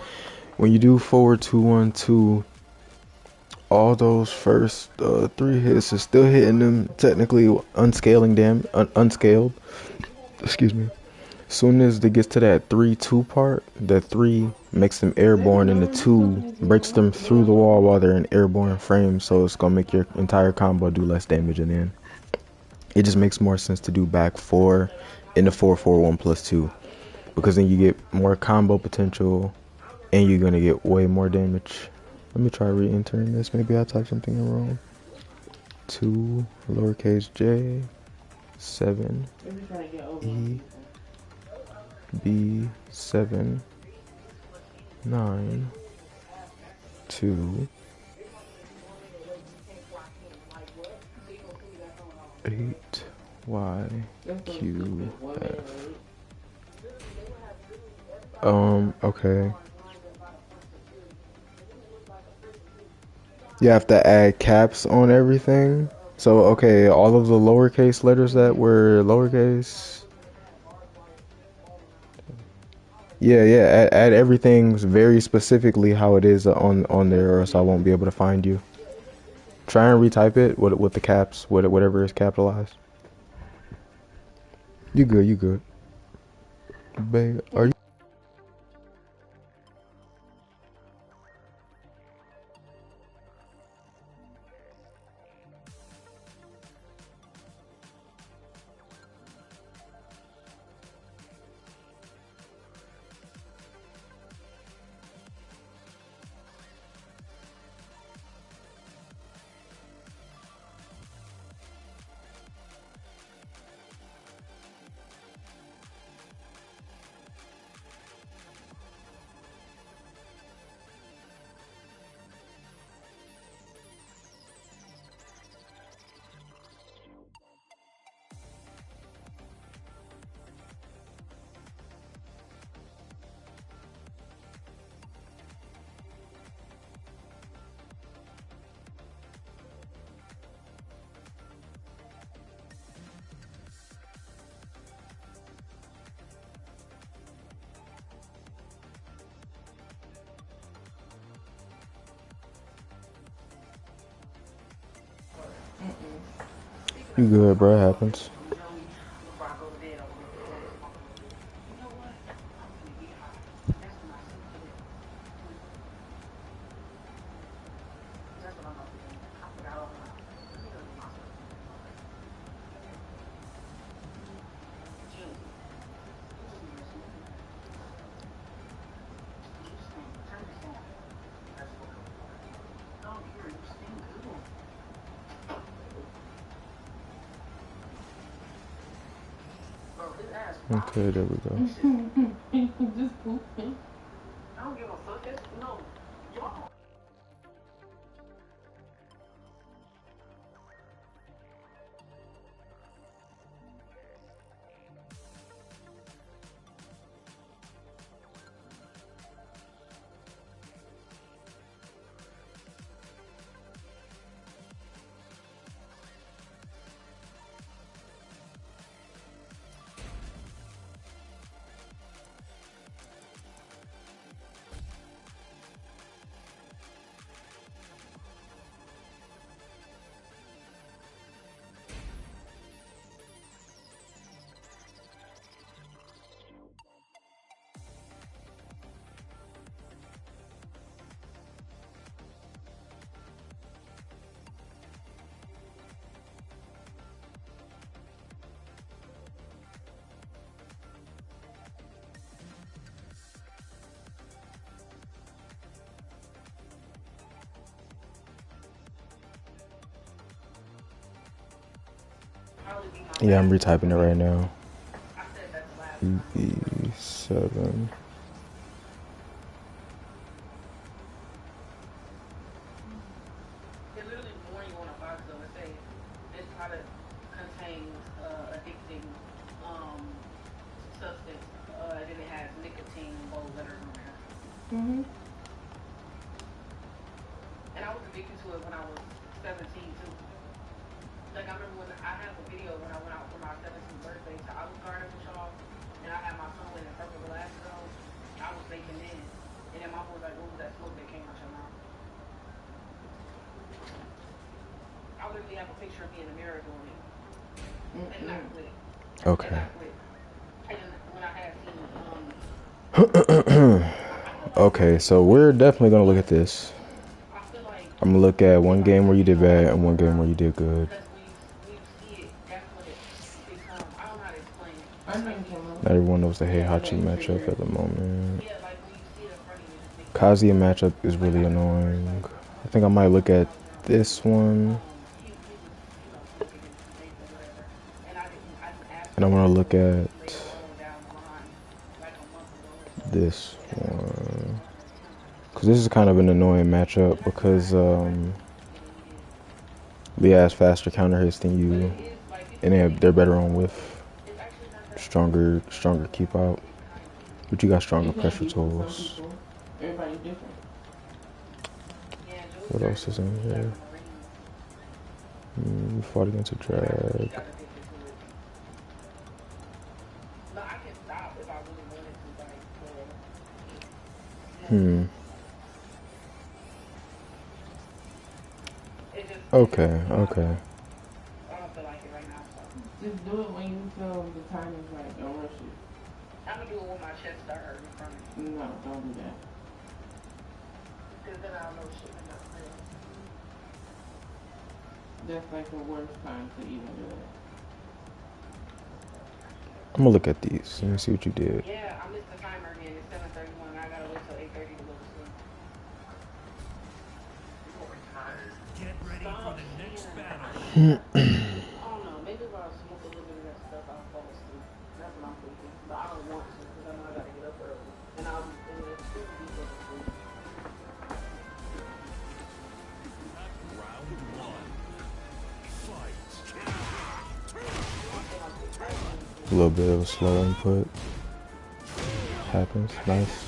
when you do forward 2-1-2, all those first 3 hits is still hitting them, technically unscaling them, unscaled. Excuse me. As soon as it gets to that 3-2 part, the 3 makes them airborne and the 2 breaks them through the wall while they're in airborne frame, so it's gonna make your entire combo do less damage in the end. It just makes more sense to do back 4 in the 4-4-1+2, because then you get more combo potential and you're gonna get way more damage. Let me try re-entering this. Maybe I typed something wrong. 2 lowercase j. 7 Let me try to get over on E people. B 7 9 2 8 Y That's so Q stupid. 1 minute F. late. Okay. You have to add caps on everything. So, okay, all of the lowercase letters that were lowercase. Yeah. Add everything very specifically how it is on there, or else I won't be able to find you. Try and retype it with the caps, whatever is capitalized. You good? You good? Babe, are you? You good, bro? It happens. Okay, there we go. Just pooping. Yeah, I'm retyping it right now. EB7. Mm-hmm. Okay. Okay, so we're definitely gonna look at this. I'm gonna look at one game where you did bad and one game where you did good. Not everyone knows the Heihachi matchup at the moment. Kazuya matchup is really annoying. I think I might look at this one. And I want to look at this one. Because this is kind of an annoying matchup because Leah has faster counter hits than you. And they're better on whiff. Stronger keep out. But you got stronger pressure tools. Everybody's different. What else is in here? We fought against a drag. Okay. Just do it when you feel the time is right. Don't rush it. I'm gonna do it when my chest start hurting from it. No, don't do that. Because then I'll know shit enough. That's like the worst time to even do it. I'm gonna look at these. Let me see what you did. Yeah, I missed the timer again. It's 7:31. I gotta wait till 8:30 to go to sleep. Get ready for the next battle. I don't know. Maybe if I smoke a little bit of that stuff, I'll fall asleep. That's what I'm thinking. But I don't want to because I know I gotta get up early. And I'll be in the stupid deep of sleep. Round one. Fight. A little bit of a slow input. Happens. Nice.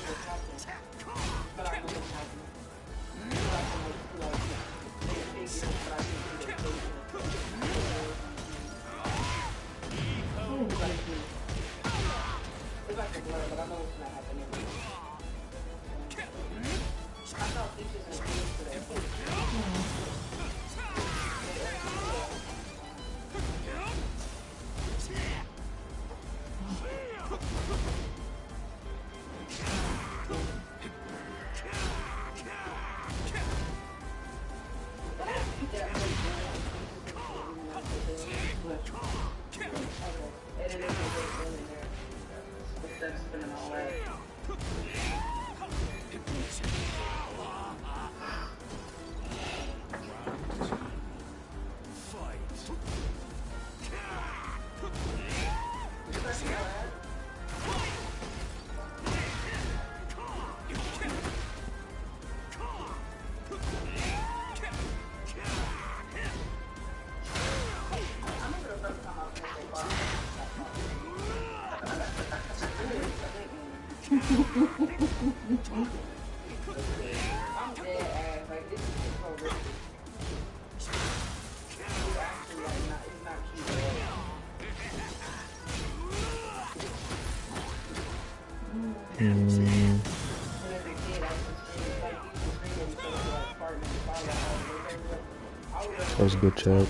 That was a good check.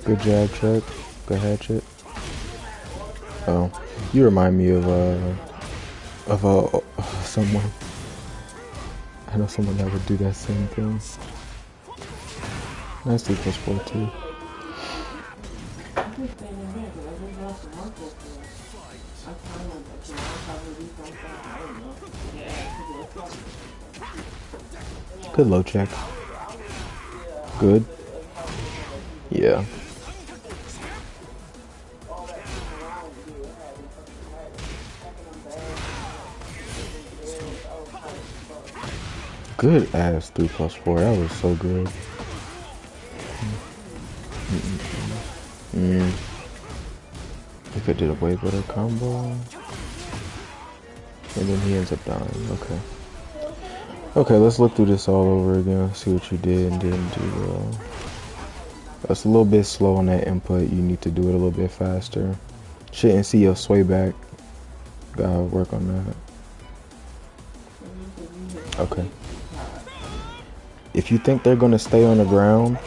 Good jab check. Good hatchet. Oh, you remind me of someone. I know someone that would do that same thing. Nice 3+4 too. Good low check. Good. Yeah. Good ass 3+4. That was so good. I could did a way better combo. And then he ends up dying. Okay. Okay, let's look through this all over again. See what you did and didn't do well. That's a little bit slow on that input. You need to do it a little bit faster. Shouldn't see your sway back. Gotta work on that. Okay. If you think they're gonna stay on the ground,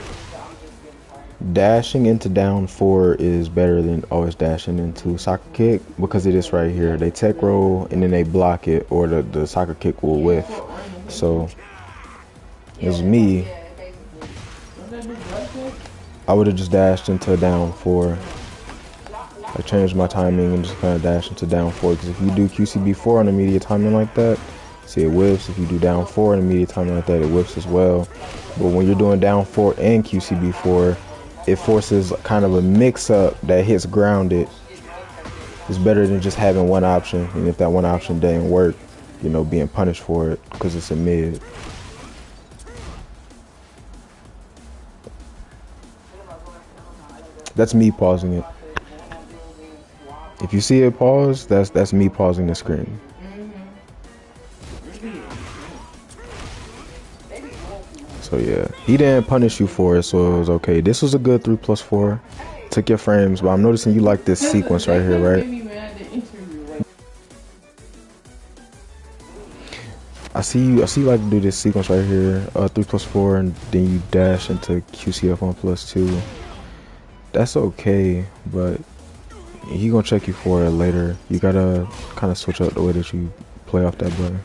dashing into down 4 is better than always dashing into soccer kick because it is right here. They tech roll and then they block it, or the soccer kick will whiff. So, as me, I would have just dashed into down 4 I changed my timing and just kind of dash into down 4. Because if you do QCB4 on immediate timing like that, see, it whiffs. If you do down 4 on immediate timing like that, it whiffs as well. But when you're doing down 4 and QCB4, it forces kind of a mix-up that hits grounded. It's better than just having one option, and if that one option didn't work, you know, being punished for it because it's a mid. That's me pausing it. If you see it pause, that's me pausing the screen. So yeah, he didn't punish you for it, so it was okay. This was a good 3+4. Took your frames, but I'm noticing you like this sequence right here, right? I see you like to do this sequence right here, 3+4, and then you dash into QCF 1+2. That's okay, but he gonna check you for it later. You gotta kind of switch up the way that you play off that button.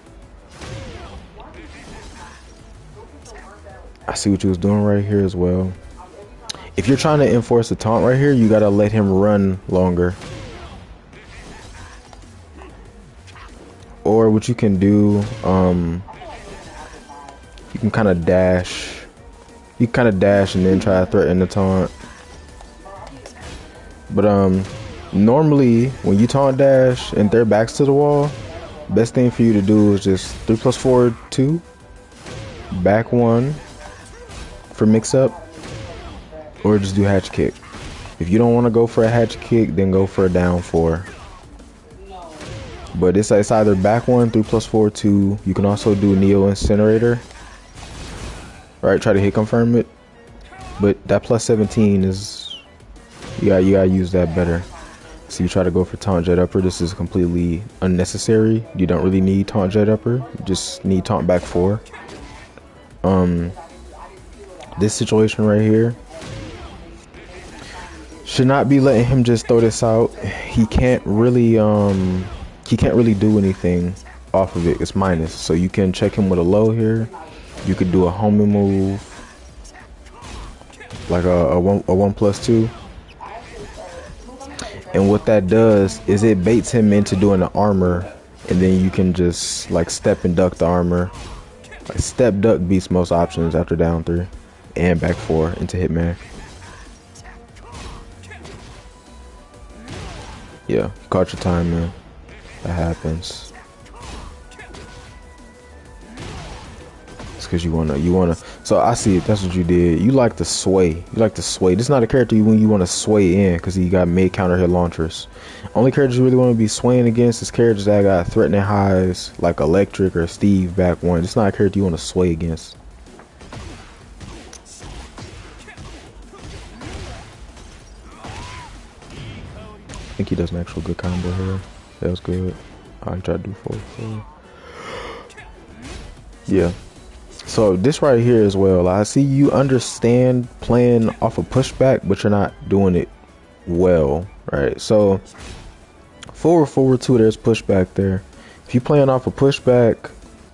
I see what you was doing right here as well. If you're trying to enforce a taunt right here, you gotta let him run longer. Or what you can do, you can kind of dash. You kind of dash and then try to threaten the taunt. But normally when you taunt dash and their backs to the wall, best thing for you to do is just 3+4 2, back 1 for mix up, or just do hatch kick. If you don't want to go for a hatch kick, then go for a down 4. But it's either back 1, 3+4 2. You can also do Neo Incinerator. Right, try to hit confirm it. But that +17 is, you gotta use that better. So you try to go for taunt jet upper. This is completely unnecessary. You don't really need taunt jet upper. You just need taunt back 4. This situation right here should not be letting him just throw this out. He can't really do anything off of it. It's minus, so you can check him with a low here. You could do a homing move like a 1+2. And what that does is it baits him into doing the armor, and then you can just like step and duck the armor. Like step duck beats most options after down 3 and back 4 into Hitman. Yeah, caught your time, man. That happens. It's because you wanna. So I see it. That's what you did. You like to sway. You like to sway. This is not a character when you want to sway in, because he got mid counter hit launchers. Only characters you really want to be swaying against is characters that got threatening highs, like Electric or Steve back 1. It's not a character you want to sway against. I think he does an actual good combo here. That was good. I tried to do 4-4. Yeah. So this right here as well, I see you understand playing off a pushback, but you're not doing it well, right? So forward 2, there's pushback there. If you're playing off a pushback,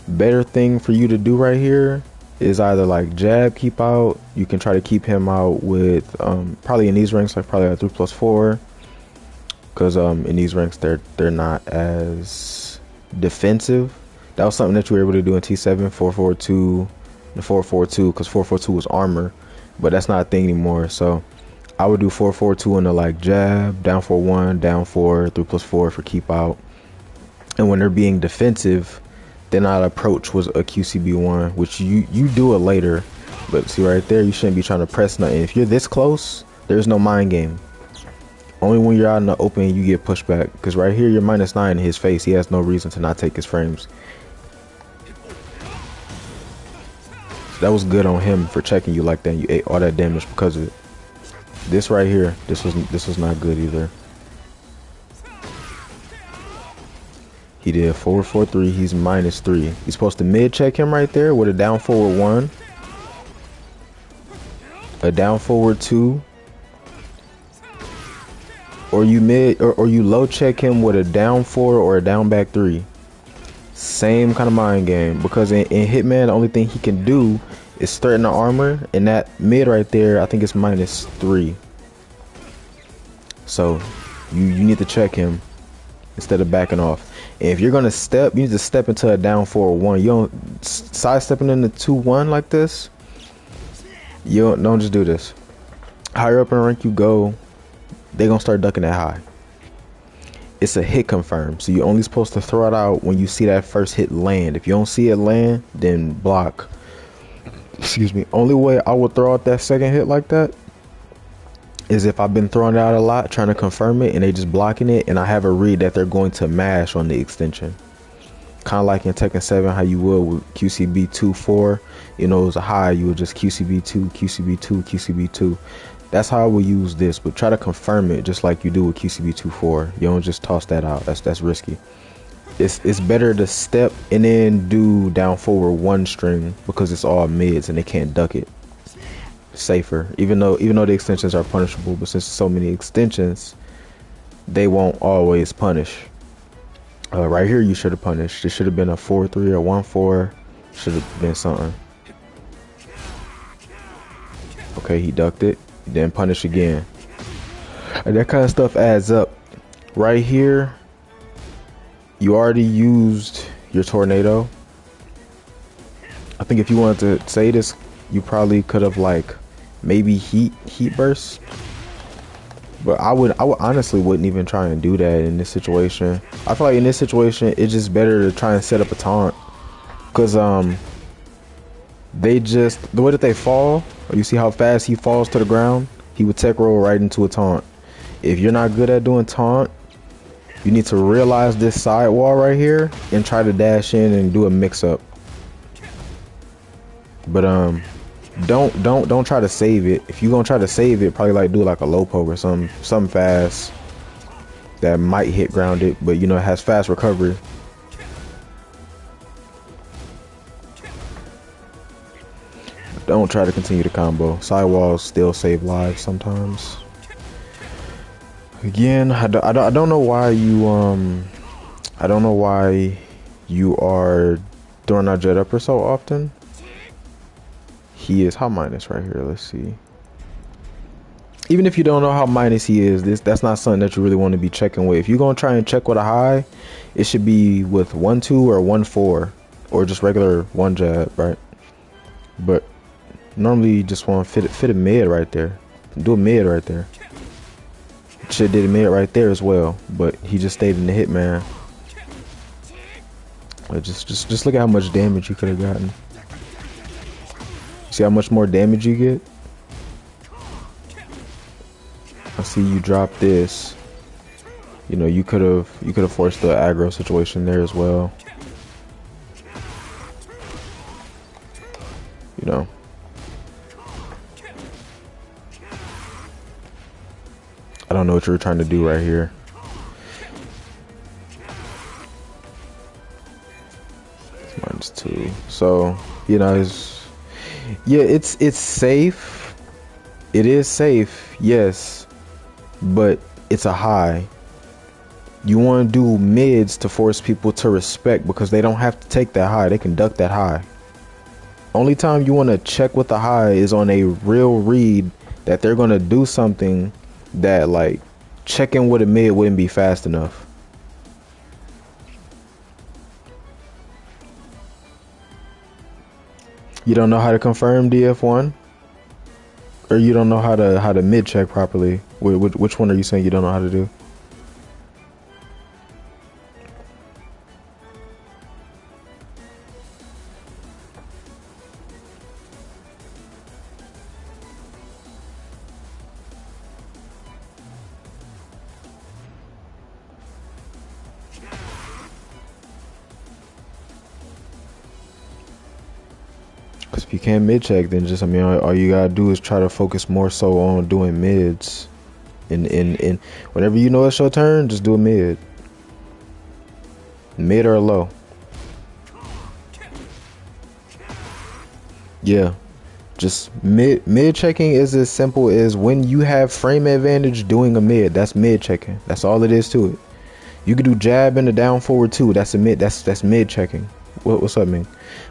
better thing for you to do right here is either like jab, keep out. You can try to keep him out with probably in these ranks, like probably a 3+4, because in these ranks they're not as defensive. That was something that you were able to do in T7, 4-4-2, the 4-4-2, because 4-4-2 was armor, but that's not a thing anymore. So I would do 4-4-2 in the like jab, down 4-1, down 4, 3+4 for keep out. And when they're being defensive, then our approach was a QCB1, which you do it later. But see right there, you shouldn't be trying to press nothing. If you're this close, there's no mind game. Only when you're out in the open you get pushed back, because right here you're -9 in his face. He has no reason to not take his frames. So that was good on him for checking you like that. You ate all that damage because of it. This right here, this was not good either. He did 4-4-3. He's -3. He's supposed to mid check him right there with a down forward 1, a down forward 2, or you mid or you low check him with a down 4 or a down back 3. Same kind of mind game, because in Hitman the only thing he can do is threaten the armor, and that mid right there I think it's -3. So You need to check him instead of backing off. And if you're gonna step, you need to step into a down forward 1. You don't sidestepping into 2-1 like this. You don't just do this. Higher up in rank you go, they gonna start ducking that high. It's a hit confirm, so you're only supposed to throw it out when you see that first hit land. If you don't see it land, then block. Excuse me. Only way I would throw out that second hit like that is if I've been throwing it out a lot, trying to confirm it, and they just blocking it, and I have a read that they're going to mash on the extension. Kind of like in Tekken 7, how you would with QCB 2-4. You know, it was a high, you would just QCB 2, QCB 2, QCB 2. That's how I would use this, but try to confirm it just like you do with QCB 2-4. You don't just toss that out. That's risky. It's better to step and then do down forward 1 string because it's all mids and they can't duck it. Safer, even though the extensions are punishable, but since so many extensions, they won't always punish. Right here, you should have punished. It should have been a 4-3 or 1-4. Should have been something. Okay, he ducked it. Then punish again. And that kind of stuff adds up. Right here, you already used your tornado. I think if you wanted to say this, you probably could have like maybe heat burst. But I would honestly wouldn't even try and do that in this situation. I feel like in this situation, it's just better to try and set up a taunt. Cause they just, the way that they fall, or you see how fast he falls to the ground, he would tech roll right into a taunt. If you're not good at doing taunt, you need to realize this side wall right here and try to dash in and do a mix up. But don't try to save it. If you're gonna try to save it, probably like do like a low poke or something fast that might hit grounded, but you know it has fast recovery. Don't try to continue the combo. Sidewalls still save lives sometimes. Again, I don't know why you are throwing out jet upper so often. He is how minus right here. Let's see. Even if you don't know how minus he is, that's not something that you really want to be checking with. If you're gonna try and check with a high, it should be with 1-2 or 1-4 or just regular 1 jab, right? But normally you just want to fit a mid right there. Do a mid right there. Should did a mid right there as well, but he just stayed in the hitman. Just look at how much damage you could have gotten. See how much more damage you get? I see you drop this. You know, you could have forced the aggro situation there as well. You know. I don't know what you were trying to do right here. It's -2. So, you know, it's safe. It is safe, yes. But it's a high. You want to do mids to force people to respect because they don't have to take that high. They can duck that high. Only time you want to check with the high is on a real read that they're going to do something that like checking with a mid wouldn't be fast enough. You don't know how to confirm DF1? Or you don't know how to mid check properly? Which one are you saying you don't know how to do? Because if you can't mid check, then just, I mean, all you gotta do is try to focus more so on doing mids. And whenever you know it's your turn, just do a mid. Mid or low. Yeah. Just mid checking is as simple as when you have frame advantage doing a mid. That's mid checking. That's all it is to it. You can do jab and a down forward too. That's a mid. That's mid checking. What's up, man?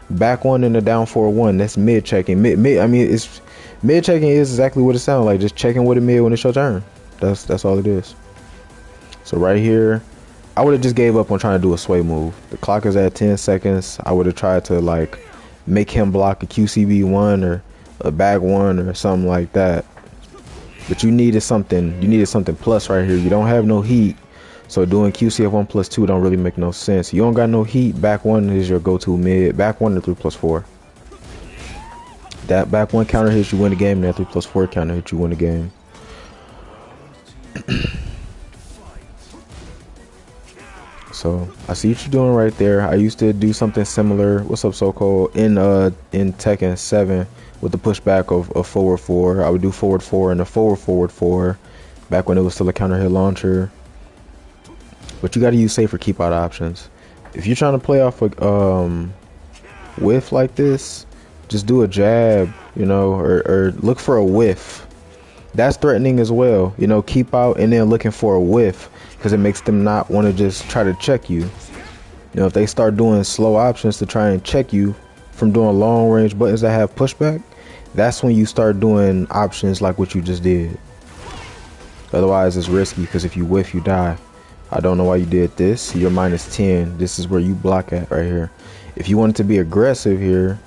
Back one and a down forward 1. That's mid checking. Mid. I mean, it's mid checking is exactly what it sounds like. Just checking with a mid when it's your turn. That's all it is. So right here, I would have just gave up on trying to do a sway move. The clock is at 10 seconds. I would have tried to like make him block a QCB1 or a bag 1 or something like that. But you needed something plus right here. You don't have no heat. So doing QCF1 plus 2 don't really make no sense. You don't got no heat. Back 1 is your go-to mid. Back 1 to 3 plus 4. That back 1 counter hits you win the game, and that 3 plus 4 counter hits you win the game. So I see what you're doing right there. I used to do something similar. What's up, so-called in Tekken 7 with the pushback of forward 4. I would do forward 4 and a forward 4 back when it was still a counter hit launcher. But you got to use safer keep out options. If you're trying to play off a whiff like this, just do a jab, you know, or look for a whiff. That's threatening as well, you know, keep out and then looking for a whiff, because it makes them not want to just try to check you. You know, if they start doing slow options to try and check you from doing long range buttons that have pushback, that's when you start doing options like what you just did. Otherwise it's risky, because if you whiff, you die. I don't know why you did this. You're -10. This is where you block at right here. If you wanted to be aggressive here,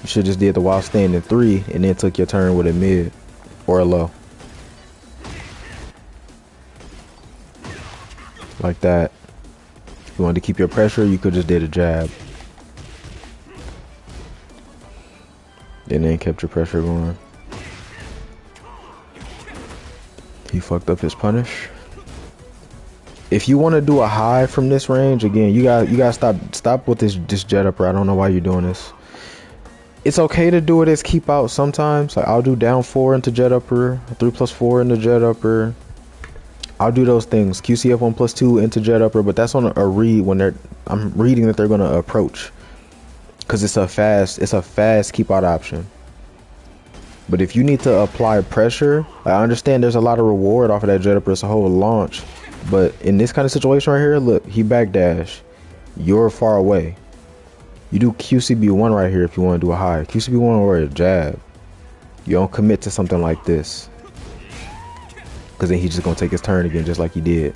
you should just did the while standing 3 and then took your turn with a mid or a low. Like that. If you wanted to keep your pressure, you could just did a jab. And then kept your pressure going. He fucked up his punish. If you want to do a high from this range, again, you gotta stop with this jet upper. I don't know why you're doing this. It's okay to do it as keep out sometimes. Like I'll do down 4 into jet upper, 3 plus 4 into jet upper. I'll do those things. QCF1 plus 2 into jet upper, but that's on a read when I'm reading that they're gonna approach, because it's a fast keep out option. But if you need to apply pressure, I understand there's a lot of reward off of that jet upper. It's a whole launch. But in this kind of situation right here, look, he backdash. You're far away. You do QCB1 right here if you want to do a high. QCB1 or a jab. You don't commit to something like this, because then he's just going to take his turn again just like he did.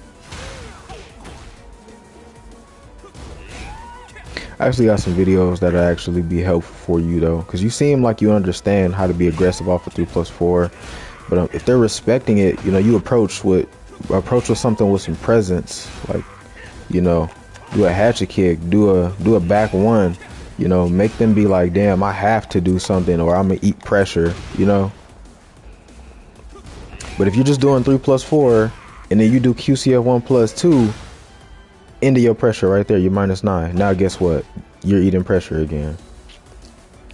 I actually got some videos that'll actually be helpful for you though, because you seem like you understand how to be aggressive off of 3 plus 4. But if they're respecting it, you know, you approach with something with some presence, like, you know, do a hatchet kick, do a back 1, you know, make them be like, damn, I have to do something or I'm gonna eat pressure, you know. But if you're just doing 3 plus 4 and then you do QCF1 plus 2 into your pressure right there, you're -9. Now guess what? You're eating pressure again.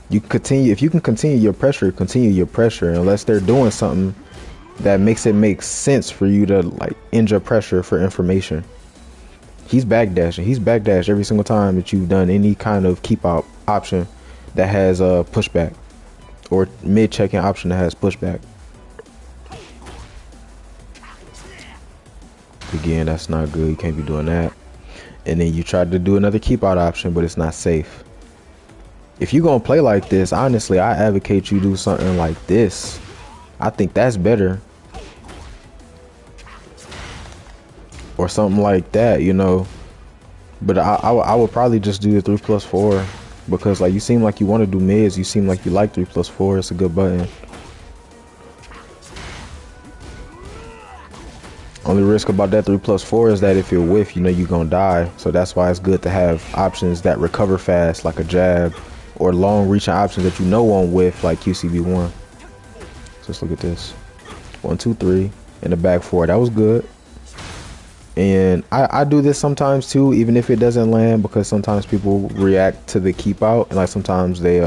You continue, if you can continue your pressure unless they're doing something that makes it make sense for you to like end your pressure for information. He's backdashing. He's backdashed every single time that you've done any kind of keep out option that has a pushback, or mid checking option that has pushback. Again, that's not good. You can't be doing that. And then you tried to do another keep out option, but it's not safe. If you're gonna play like this, honestly, I advocate you do something like this. I think that's better. Or something like that, you know. But I would probably just do the 3 plus 4, because like you seem like you want to do mids. You seem like you like 3 plus 4. It's a good button. Only risk about that 3 plus 4 is that if you whiff, you know you're gonna die. So that's why it's good to have options that recover fast, like a jab, or long reaching options that you know won't whiff, like QCB1. So let's look at this. 1, 2, 3 in the back 4. That was good. And I do this sometimes too, even if it doesn't land, because sometimes people react to the keep out, and like sometimes they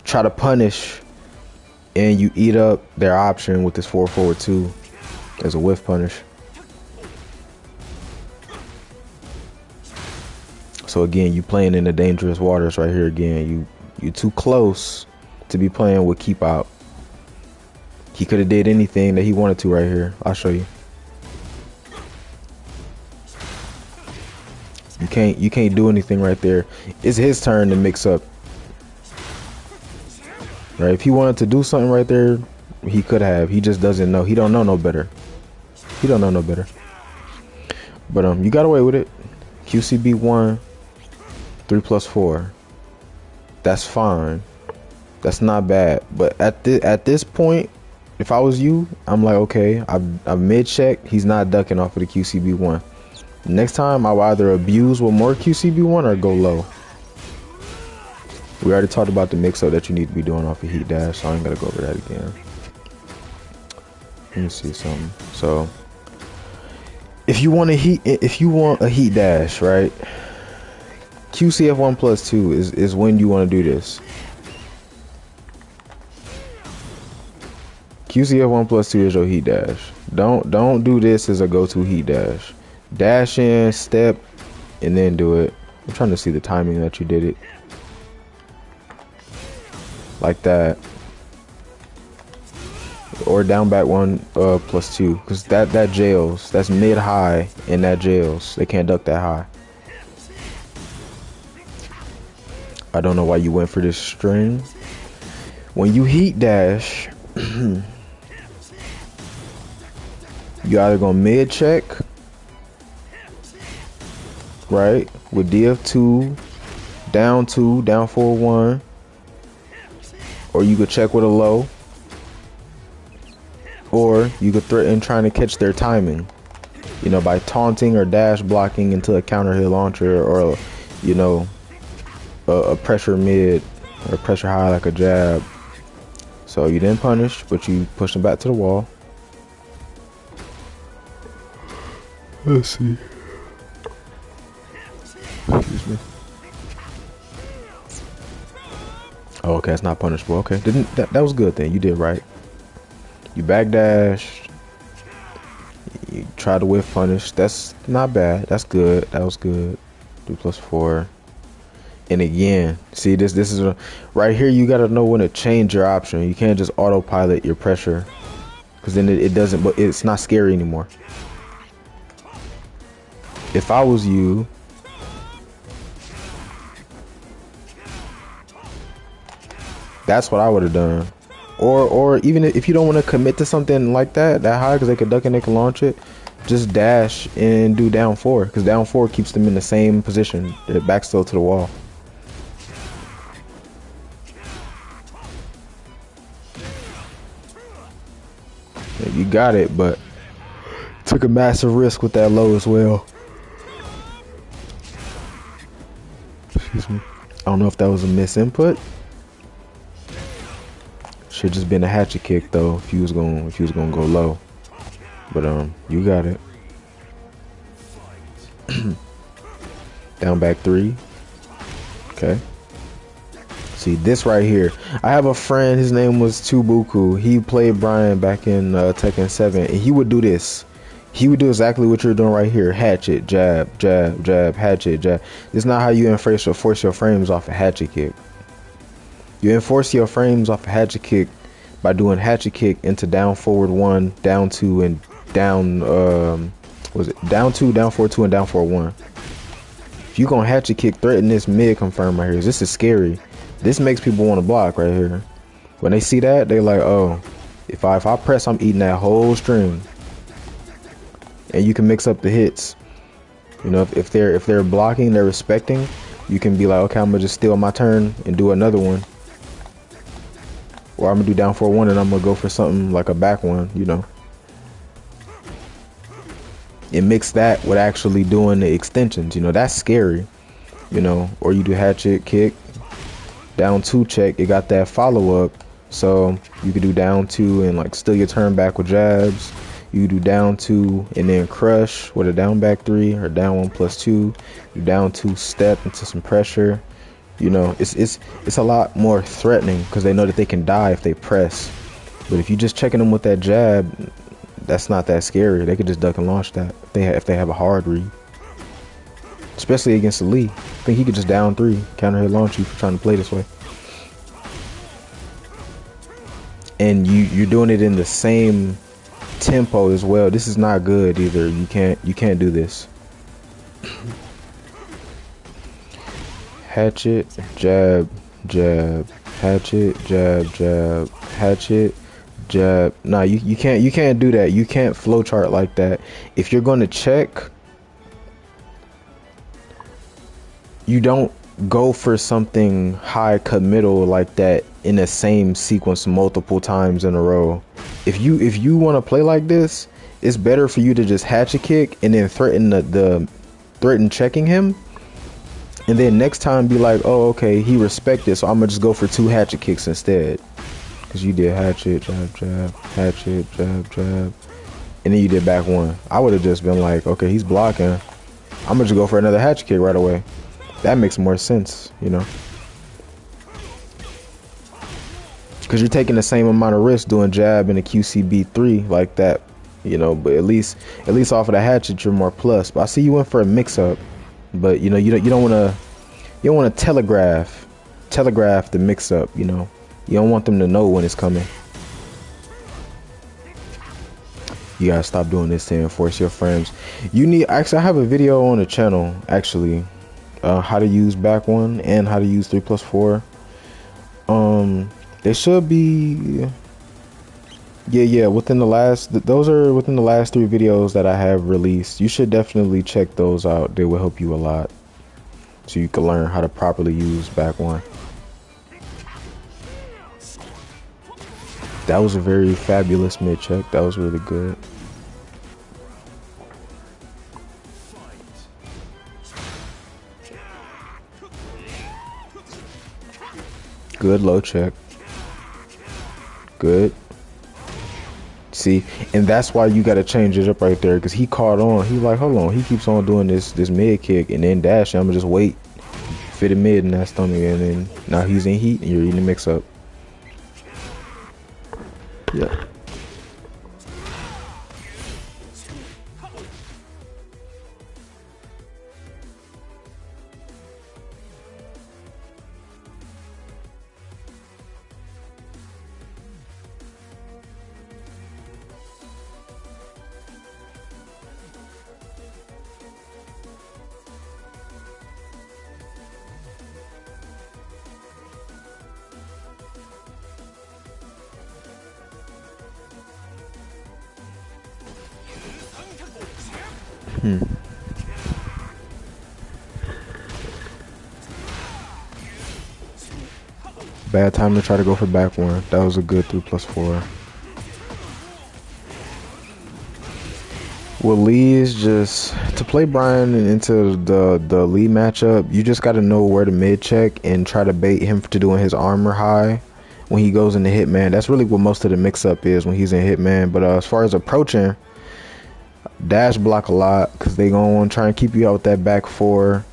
try to punish and you eat up their option with this 4 forward 2 as a whiff punish. So again, you playing in the dangerous waters right here. Again, you too close to be playing with keep out. He could have did anything that he wanted to right here. I'll show you. You can't do anything right there. It's his turn to mix up. Right? If he wanted to do something right there, he could have. He just doesn't know. He don't know no better. He don't know no better. But you got away with it. QCB 1, 3 plus 4. That's fine. That's not bad. But at this point, if I was you, I'm like, okay, I mid check. He's not ducking off of the QCB 1. Next time, I'll either abuse with more QCB 1 or go low. We already talked about the mix-up that you need to be doing off of heat dash, so I ain't gotta go over that again. Let me see something. So, if you want a heat dash, right? QCF 1 plus 2 is when you want to do this. QCF 1 plus 2 is your heat dash. Don't do this as a go-to heat dash. Dash in, step, and then do it. I'm trying to see the timing that you did it. Like that. Or down back 1 plus 2. Because that jails. That's mid-high and that jails. They can't duck that high. I don't know why you went for this string. When you heat dash, you either gonna mid check, right, with DF2, down 4-1, or you could check with a low, or you could threaten trying to catch their timing, you know, by taunting or dash blocking into a counter hit launcher, or, you know, a pressure mid or pressure high like a jab. So you didn't punish, but you pushed them back to the wall. Let's see. Excuse me. Oh, okay, it's not punishable. Okay, that was good then. You did right. You backdashed. You tried to whiff punish. That's not bad. That's good. That was good. 3 plus 4. And again, see this is right here. You gotta know when to change your option. You can't just autopilot your pressure, because then it doesn't. But it's not scary anymore. If I was you, that's what I would have done. Or even if you don't want to commit to something like that high, because they could duck and they can launch it, just dash and do down 4, because down 4 keeps them in the same position. They're back still to the wall. You got it, but took a massive risk with that low as well. Excuse me. I don't know if that was a misinput. Should just been a hatchet kick though if you was gonna go low. But you got it. Down back 3. Okay. See this right here. I have a friend, his name was Tubuku. He played Bryan back in Tekken 7, and he would do this. He would do exactly what you're doing right here. Hatchet, jab, jab, jab, hatchet, jab. This is not how you force your frames off a hatchet kick. You enforce your frames off a hatchet kick by doing hatchet kick into down forward 1, down 2, and down was it down 2, down 4-2, and down 4-1. If you gonna hatchet kick, threaten this mid confirm right here. This is scary. This makes people want to block right here. When they see that, they like, oh, if I press, I'm eating that whole string. And you can mix up the hits. You know, if they're blocking, they're respecting, you can be like, okay, I'm gonna just steal my turn and do another one. Or I'm gonna do down 4-1 and I'm gonna go for something like a back one, you know. And mix that with actually doing the extensions, you know, that's scary. You know, or you do hatchet kick, down 2 check, it got that follow up, so you could do down 2 and like steal your turn back with jabs. You do down 2 and then crush with a down back 3 or down 1 plus 2. You down 2 step into some pressure. You know, it's a lot more threatening because they know that they can die if they press. But if you just checking them with that jab, that's not that scary. They could just duck and launch that if they have a hard read. Especially against Lee. I think he could just down 3, counter hit launch you for trying to play this way. And you're doing it in the same tempo as well. This is not good either. You can't do this. Hatchet, jab, jab, hatchet, jab, jab, hatchet, jab. Nah, you can't do that. You can't flowchart like that. If you're going to check, you don't go for something high cut middle like that in the same sequence multiple times in a row. If you want to play like this, it's better for you to just hatchet kick and then threaten the threaten checking him, and then next time be like, oh okay, he respected, so I'm gonna just go for 2 hatchet kicks instead. Cause you did hatchet, jab, jab, hatchet, jab, jab, and then you did back 1. I would have just been like, okay, he's blocking, I'm gonna just go for another hatchet kick right away. That makes more sense, you know, because you're taking the same amount of risk doing jab and a QCB3 like that, you know. But at least off of the hatchet, you're more plus. But I see you went for a mix-up, but you know, you don't want to telegraph the mix-up, you know. You don't want them to know when it's coming. You gotta stop doing this to enforce your frames. You need, actually, I have a video on the channel actually, how to use back 1 and how to use 3+4. They should be, yeah, within the last, those are within the last 3 videos that I have released. You should definitely check those out. They will help you a lot, so you can learn how to properly use back 1. That was a very fabulous mid check. That was really good. Good low check. Good. See, and that's why you got to change it up right there, because he caught on. He like, hold on, he keeps on doing this mid kick and then dash. I'm gonna just wait, fit a mid in that stomach, and then now he's in heat and you're eating a mix up. Yeah. Bad time to try to go for back 1. That was a good 3+4. Well, Lee is just, to play Bryan into the Lee matchup, you just got to know where to mid check and try to bait him to doing his armor high when he goes into Hitman. That's really what most of the mix up is when he's in Hitman. But as far as approaching, dash block a lot, because they gonna want to try and keep you out with that back 4.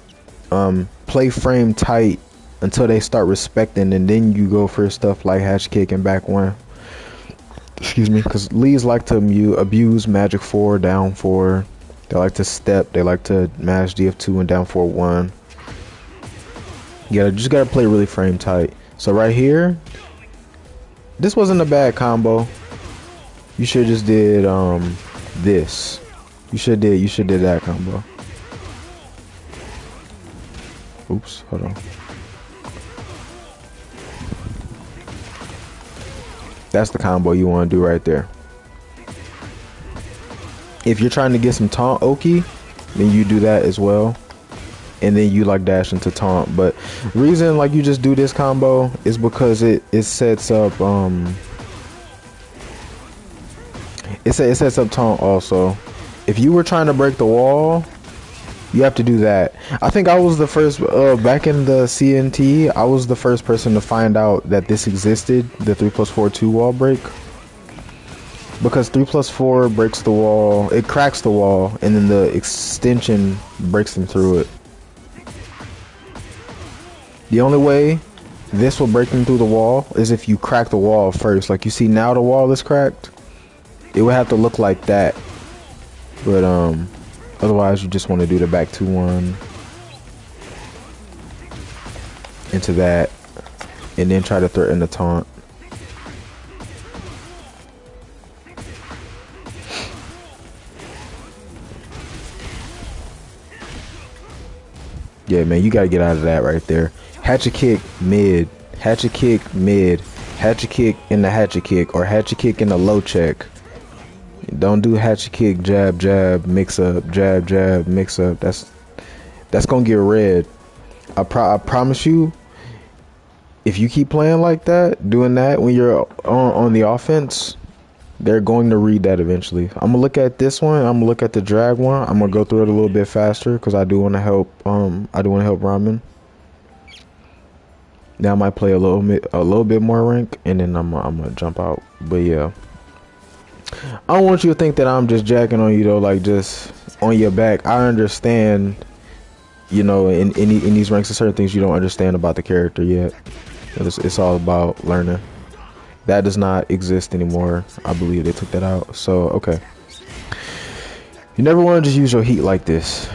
Play frame tight until they start respecting, and then you go for stuff like hatch kick and back 1. Excuse me, because Lees like to abuse magic 4, down 4. They like to step, they like to mash DF2 and down 4-1. You just gotta play really frame tight. So right here, this wasn't a bad combo. You should just did this. You should did that combo. Oops, hold on. That's the combo you want to do right there. If you're trying to get some taunt Oki, then you do that as well, and then you like dash into taunt. But the reason like you just do this combo is because it sets up it sets up taunt also. If you were trying to break the wall, you have to do that. I think I was the first, back in the CNT, I was the first person to find out that this existed, the 3+4 2 wall break. Because 3+4 breaks the wall, it cracks the wall, and then the extension breaks them through it. The only way this will break them through the wall is if you crack the wall first. Like you see now the wall is cracked. It would have to look like that. But otherwise, you just want to do the back 2-1 into that, and then try to threaten the taunt. Yeah, man, you gotta get out of that right there. Hatchet kick mid, hatchet kick mid, hatchet kick in the hatchet kick, or hatchet kick in the low check. Don't do hatchet kick, jab, jab, mix up, jab, jab, mix up. That's gonna get red. I promise you, if you keep playing like that, doing that when you're on the offense, they're going to read that eventually. I'm gonna look at this one. I'm gonna look at the drag one. I'm gonna go through it a little bit faster because I do want to help. I do want to help Ramen. Now I might play a little bit more rank, and then I'm gonna jump out. But yeah, I don't want you to think that I'm just jacking on you though, like just on your back. I understand, you know, in these ranks, there's certain things you don't understand about the character yet. It's all about learning. That does not exist anymore. I believe they took that out. So okay, you never want to just use your heat like this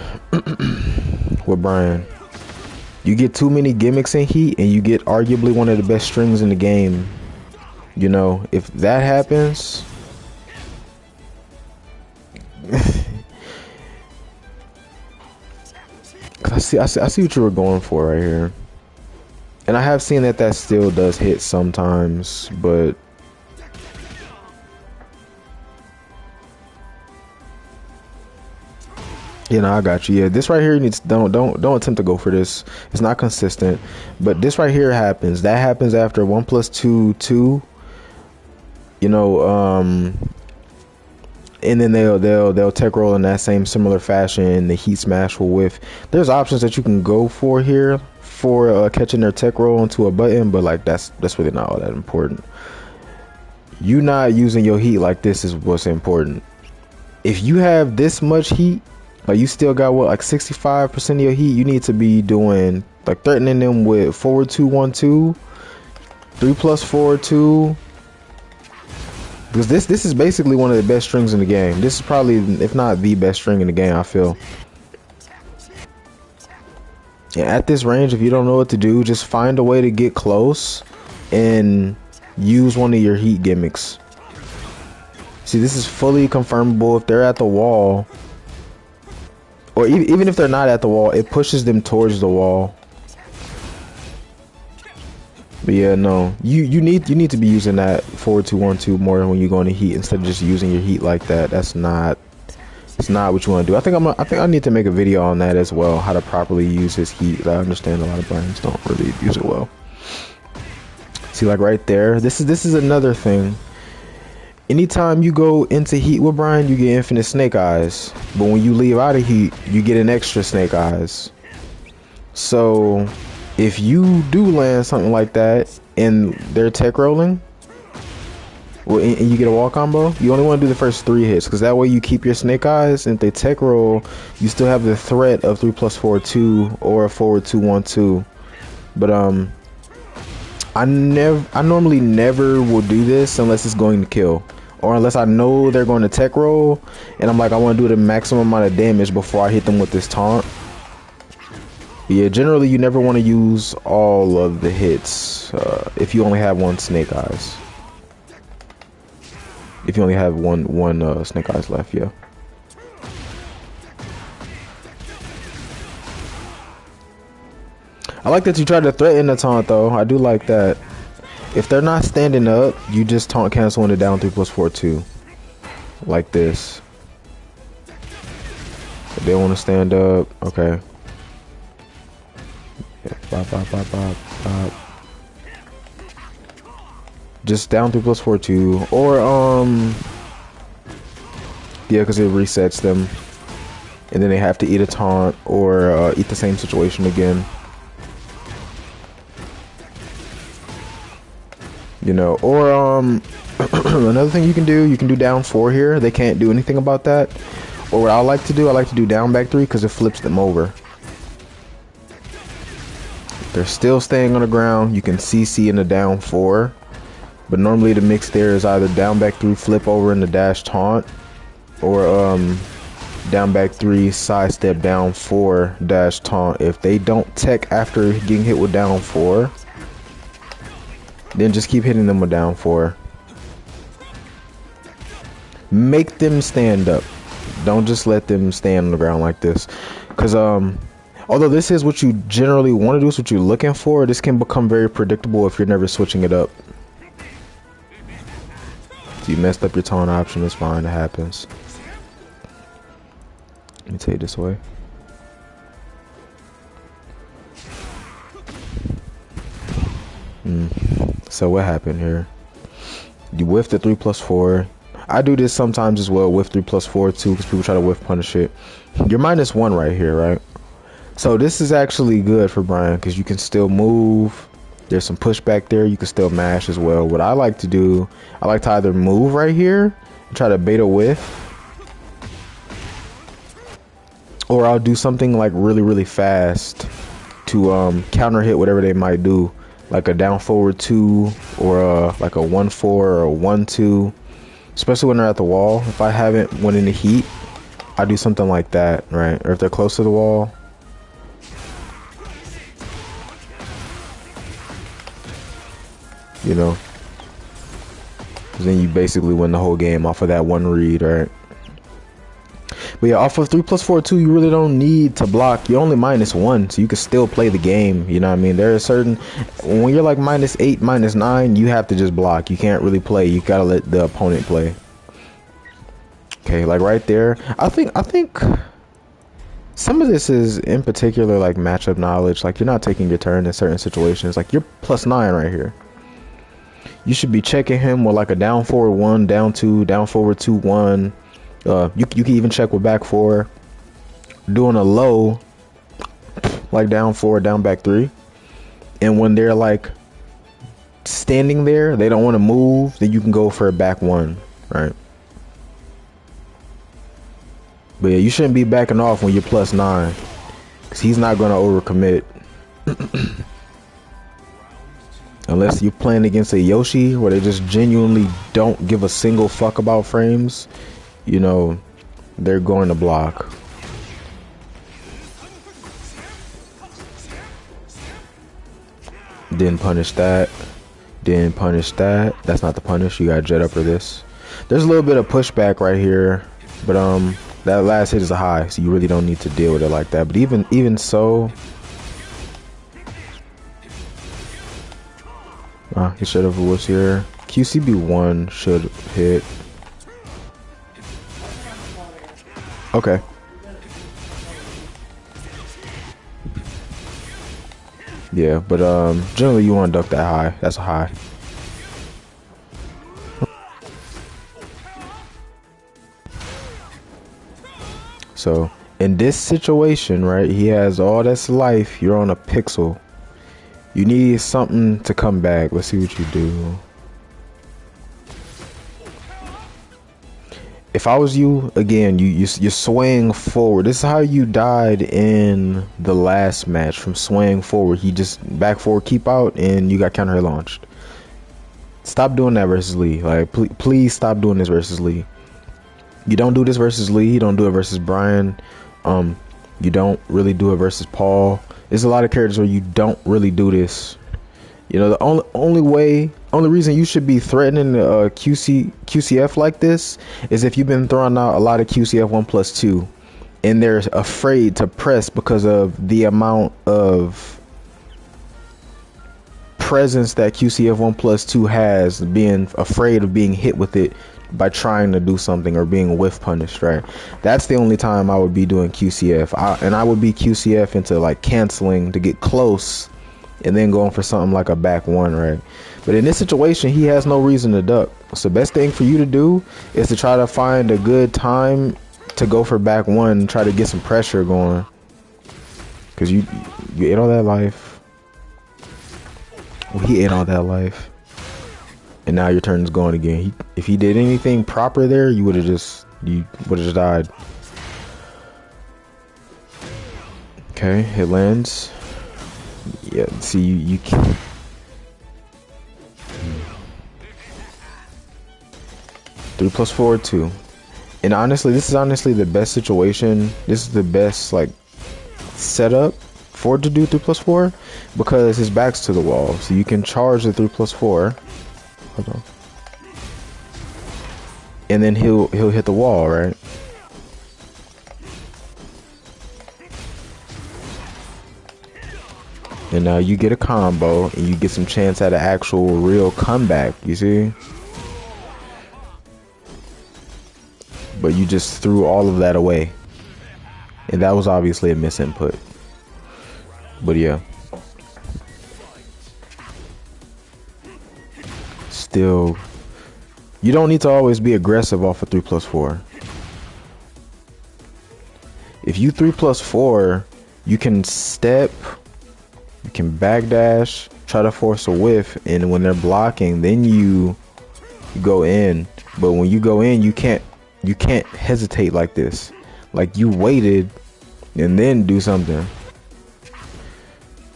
with Bryan. You get too many gimmicks in heat, and you get arguably one of the best strings in the game. You know, if that happens, I see what you were going for right here, and I have seen that still does hit sometimes, but you know, I got you. Yeah, this right here needs don't attempt to go for this. It's not consistent, but this right here happens. That happens after 1 + 2 2. You know, and then they'll tech roll in that same similar fashion. The heat smash will whiff. There's options that you can go for here for catching their tech roll into a button, but like that's really not all that important. You not using your heat like this is what's important. If you have this much heat, like you still got what, like 65% of your heat, you need to be doing like threatening them with forward 2 1 2, 3 + 4 2. Because this is basically one of the best strings in the game. This is probably, if not the best string in the game, I feel. And at this range, if you don't know what to do, just find a way to get close and use one of your heat gimmicks. See, this is fully confirmable. If they're at the wall, or even if they're not at the wall, it pushes them towards the wall. But yeah, no, you need to be using that forward 2 1 2 more when you go into heat instead of just using your heat like that. It's not what you want to do. I think I need to make a video on that as well, how to properly use his heat. I understand a lot of Bryans don't really use it well. See, like right there, this is another thing. Anytime you go into heat with Bryan, you get infinite snake eyes, but when you leave out of heat, you get an extra snake eyes. So if you do land something like that and they're tech rolling, well, and you get a wall combo, you only want to do the first 3 hits, because that way you keep your snake eyes, and if they tech roll, you still have the threat of 3 + 4 2 or a forward 2 1 2. But I normally never will do this unless it's going to kill, or unless I know they're going to tech roll and I'm like, I want to do the maximum amount of damage before I hit them with this taunt. Yeah, generally you never want to use all of the hits if you only have 1 snake eyes. If you only have one snake eyes left, yeah. I like that you try to threaten the taunt though. I do like that. If they're not standing up, you just taunt cancel into down 3 + 4 2. Like this. If they want to stand up, okay. Yeah, bop, bop, bop, bop, bop. Just down 3 + 4 2. Or yeah, because it resets them. And then they have to eat a taunt or eat the same situation again. You know, or another thing you can do down 4 here. They can't do anything about that. Or what I like to do down back 3 because it flips them over. They're still staying on the ground. You can CC in the down 4. But normally the mix there is either down back 3, flip over in the dash taunt, or down back 3, sidestep down 4, dash taunt. If they don't tech after getting hit with down 4, then just keep hitting them with down 4. Make them stand up. Don't just let them stand on the ground like this. Because although this is what you generally want to do, it's what you're looking for, this can become very predictable if you're never switching it up. So you messed up your taunt option, it's fine, it happens. Let me take this away. So what happened here? You whiff the 3+4. I do this sometimes as well, whiff 3+4 too, because people try to whiff punish it. You're -1 right here, right? So this is actually good for Bryan because you can still move. There's some pushback there. You can still mash as well. What I like to do, I like to either move right here and try to bait a whiff, or I'll do something like really fast to counter hit whatever they might do, like a down forward 2 or like a 1-4 or a 1-2, especially when they're at the wall. If I haven't went in the heat, I do something like that, right? Or if they're close to the wall. You know, then you basically win the whole game off of that one read, right? But yeah, off of 3+4 2, you really don't need to block. You're only -1, so you can still play the game. You know what I mean? There are certain, when you're like -8, -9, you have to just block. You can't really play. You gotta let the opponent play. Okay, like right there. I think some of this is in particular like matchup knowledge. Like you're not taking your turn in certain situations. Like you're +9 right here. You should be checking him with like a down forward 1, down 2, down forward 2, 1. You can even check with back 4. Doing a low, like down 4, down back 3. And when they're like standing there, they don't want to move, then you can go for a back 1, right? But yeah, you shouldn't be backing off when you're +9, because he's not going to overcommit. Unless you're playing against a Yoshi where they just genuinely don't give a single fuck about frames, you know, they're going to block. Didn't punish that. Didn't punish that. That's not the punish. You got jet up for this. There's a little bit of pushback right here, but that last hit is a high, so you really don't need to deal with it like that. But even so, he should have was here. QCB1 should hit. Okay. Yeah, but generally you want to duck that high. That's a high. So in this situation, right, he has all this life. You're on a pixel. You need something to come back. Let's see what you do. If I was you, again, you're swaying forward. This is how you died in the last match, from swaying forward. He just back forward, keep out, and you got counter hit launched. Stop doing that versus Lee. Like, please stop doing this versus Lee. You don't do this versus Lee. You don't do it versus Bryan. You don't really do it versus Paul. There's a lot of characters where you don't really do this. You know, the only reason you should be threatening QCF like this is if you've been throwing out a lot of QCF 1+2 and they're afraid to press because of the amount of presence that QCF 1+2 has, being afraid of being hit with it by trying to do something or being whiff punished, right? That's the only time I would be doing QCF. I would be QCF into like canceling to get close and then going for something like a back 1, right? But in this situation, he has no reason to duck. So the best thing for you to do is to try to find a good time to go for back 1 and try to get some pressure going, because you ate all that life. Well, he ate all that life, and now your turn is going again. If he did anything proper there, you would have just died. Okay, it lands. Yeah, see, you can't. 3+4 2, and honestly, this is honestly the best situation. This is the best like setup for to do 3+4 because his back's to the wall, so you can charge the 3+4. Hold on, and then he'll hit the wall, right? And now you get a combo and you get some chance at an actual real comeback, you see? But you just threw all of that away. And that was obviously a misinput. But yeah. still, you don't need to always be aggressive off of 3+4. If you 3+4, you can step, you can backdash, try to force a whiff, and when they're blocking, then you go in. But when you go in, you can't hesitate like this. Like you waited and then do something.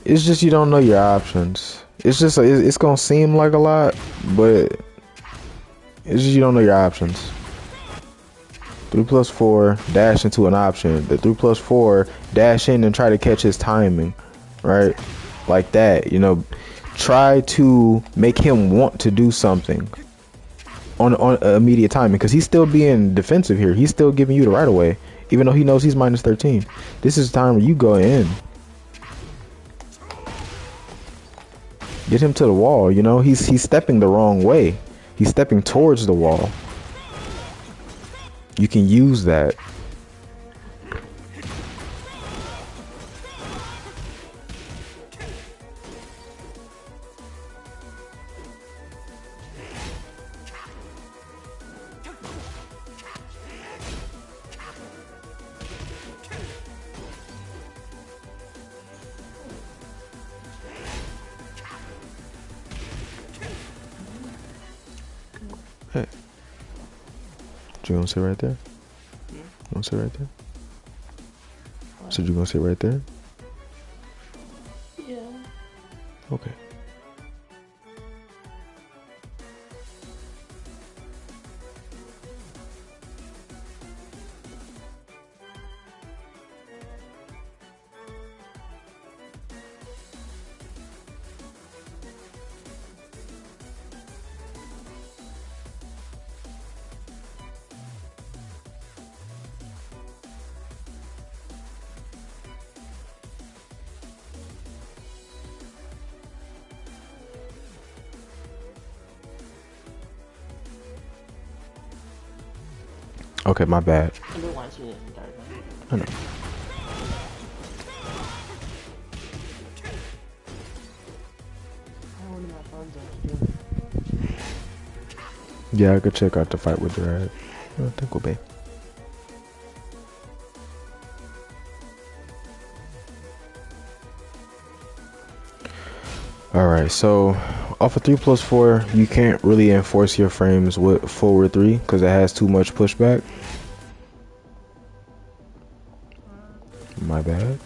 It's just you don't know your options. It's just it's gonna seem like a lot, but it's just you don't know your options. 3+4 dash into an option. The 3+4 dash in and try to catch his timing, right? Like that, you know. Try to make him want to do something on immediate timing, because he's still being defensive here. He's still giving you the right of way, even though he knows he's -13. This is the time where you go in. Get him to the wall, you know. He's stepping the wrong way. He's stepping towards the wall. You can use that. Hey. You gonna sit right there? You gonna sit right there? So you gonna sit right there? Yeah. Okay. Okay, my bad. I've been watching it. I know. Yeah, I could check out the fight with Dread. I think we'll be. Alright, so off of 3+4, you can't really enforce your frames with forward 3 because it has too much pushback. My bad.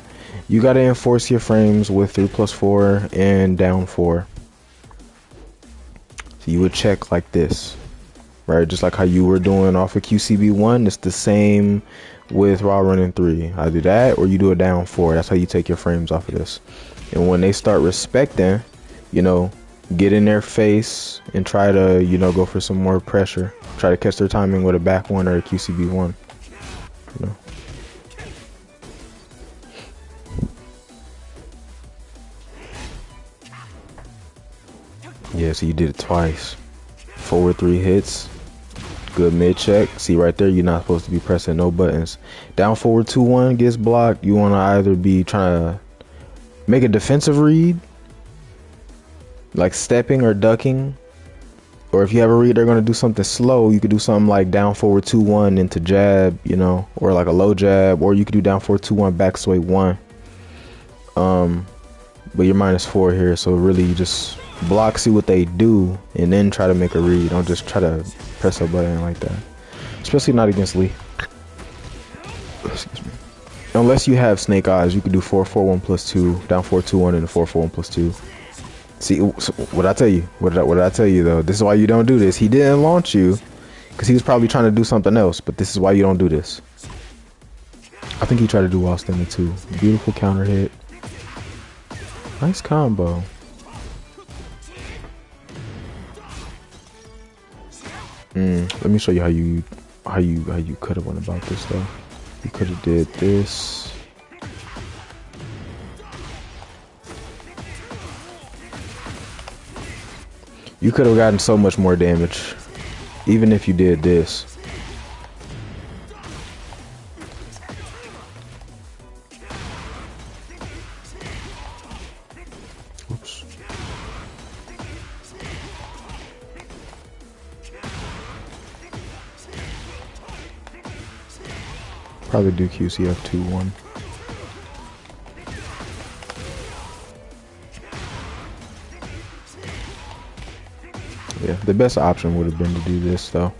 You gotta enforce your frames with 3+4 and down 4. So you would check like this, right? Just like how you were doing off of QCB1, it's the same with raw running 3. Either that or you do a down 4. That's how you take your frames off of this. And when they start respecting, you know, get in their face and try to, you know, go for some more pressure. Try to catch their timing with a back 1 or a QCB1. You know. Yeah, so you did it twice. Forward 3 hits. Good mid check. See right there, you're not supposed to be pressing no buttons. Down forward 2-1 gets blocked. You want to either be trying to make a defensive read, like stepping or ducking. Or if you have a read they're going to do something slow, you could do something like down forward 2-1 into jab, you know, or like a low jab. Or you could do down forward 2-1 back sway 1. But you're -4 here, so really you just block, see what they do, and then try to make a read. Don't just try to press a button like that, especially not against Lee. Excuse me. Unless you have snake eyes, you could do 4-4-1+2, down 4-2-1 and 4-4-1+2. See what I tell you? What did I tell you though? This is why you don't do this. He didn't launch you because he was probably trying to do something else, but this is why you don't do this. I think he tried to do wall standing too. Beautiful counter hit. Nice combo. Let me show you how you could have went about this though. You could have did this. You could have gotten so much more damage, even if you did this. Oops. Probably do QCF 2-1. Yeah, the best option would have been to do this though.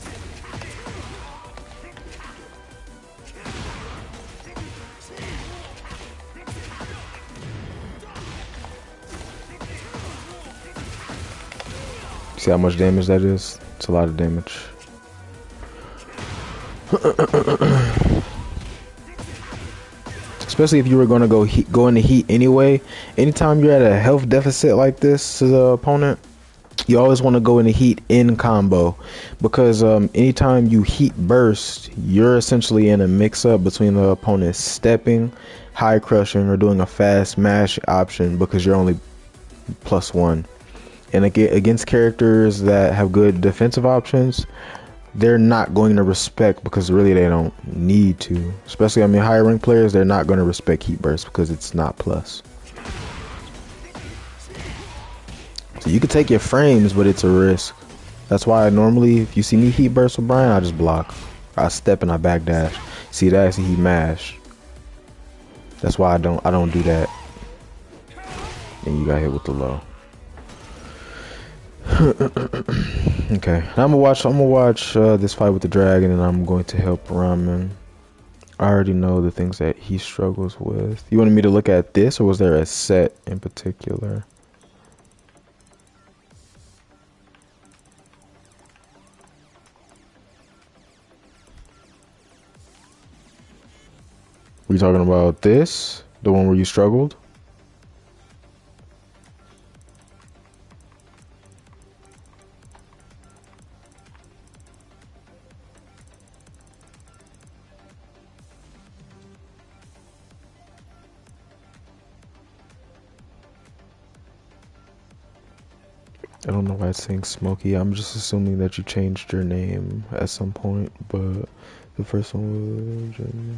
See how much damage that is? It's a lot of damage. Especially if you were gonna go into heat anyway. Anytime you're at a health deficit like this to the opponent, you always want to go into heat in combo, because anytime you heat burst, you're essentially in a mix-up between the opponent stepping, high crushing, or doing a fast mash option because you're only +1. And against characters that have good defensive options, they're not going to respect, because really they don't need to. Especially, I mean, higher rank players, they're not going to respect heat burst because it's not plus. So you can take your frames, but it's a risk. That's why normally, if you see me heat burst with Bryan, I just block. I step and I backdash. See that? See he mash. That's why I don't do that. And you got hit with the low. Okay, I'm gonna watch this fight with the dragon, and I'm going to help Ramen. I already know the things that he struggles with. You wanted me to look at this, or was there a set in particular? Were you talking about this? The one where you struggled? I don't know why it's saying Smokey. I'm just assuming that you changed your name at some point, but the first one was Jimmy.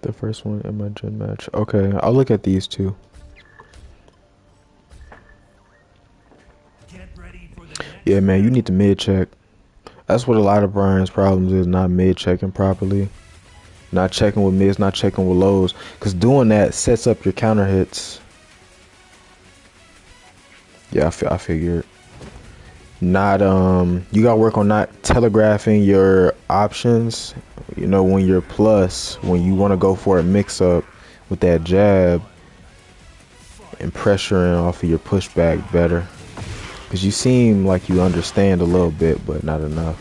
The first one in my gym match. Okay, I'll look at these two. Get ready for the next Yeah, man, you need to mid check. That's what a lot of Bryan's problems is, not mid checking properly. Not checking with mids, not checking with lows. Because doing that sets up your counter hits. Yeah, I figured. Not, you gotta work on not telegraphing your options. You know, when you're plus, when you want to go for a mix up with that jab and pressuring off of your pushback better. Because you seem like you understand a little bit, but not enough.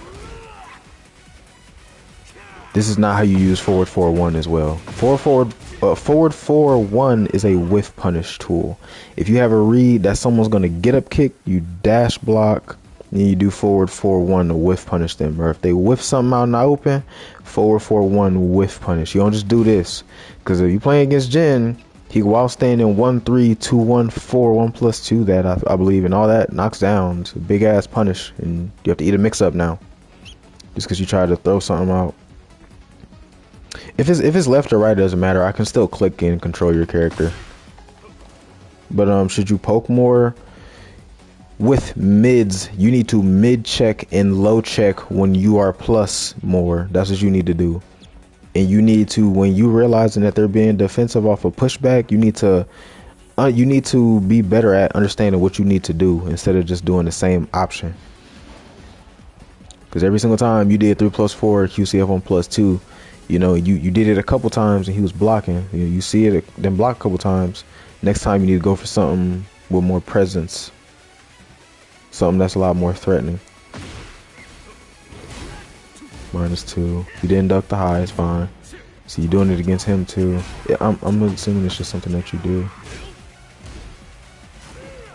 This is not how you use forward 4-1 as well. Forward 4-1 is a whiff punish tool. If you have a read that someone's going to get up kick, you dash block, and you do forward 4-1 to whiff punish them. Or if they whiff something out in the open, forward 4-1 whiff punish. You don't just do this. Because if you're playing against Jin, he while standing 1-3, 2-1, 4, 1+2 that I believe, and all that knocks down. It's a big ass punish, and you have to eat a mix up now. Just because you try to throw something out. If it's left or right, it doesn't matter. I can still click and control your character. But should you poke more with mids, you need to mid check and low check when you are plus more. That's what you need to do. And you need to, when you realizing that they're being defensive off a pushback, you need to be better at understanding what you need to do instead of just doing the same option. Because every single time you did 3+4 QCF 1+2, you know, you did it a couple times and he was blocking. You see it, then block a couple times. Next time you need to go for something with more presence. Something that's a lot more threatening. -2. You didn't duck the high, it's fine. So you're doing it against him too. Yeah, I'm assuming it's just something that you do.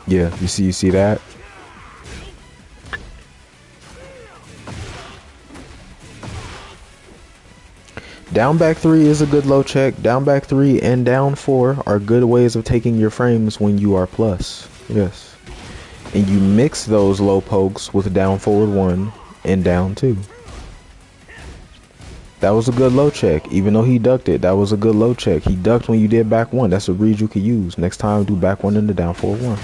Yeah, you see that? Down back 3 is a good low check. Down back 3 and down 4 are good ways of taking your frames when you are plus. Yes. And you mix those low pokes with down forward 1 and down 2. That was a good low check. Even though he ducked it, that was a good low check. He ducked when you did back 1. That's a read you could use. Next time, do back 1 into down forward 1.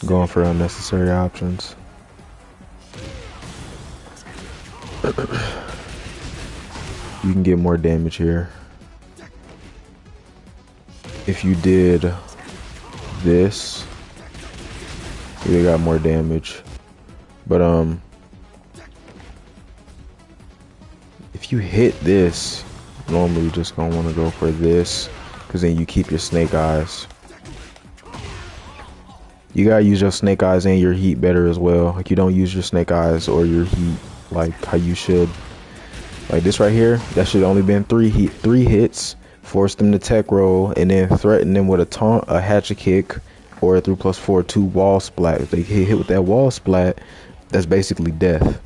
Going for unnecessary options. You can get more damage here. If you did this, you got more damage. But if you hit this, normally you're just gonna want to go for this, because then you keep your snake eyes. You gotta use your snake eyes and your heat better as well. Like, you don't use your snake eyes or your heat like how you should. Like this right here, that should only been three hits. Force them to tech roll and then threaten them with a taunt, a hatchet kick, or a 3+4 2 wall splat. If they get hit with that wall splat, that's basically death.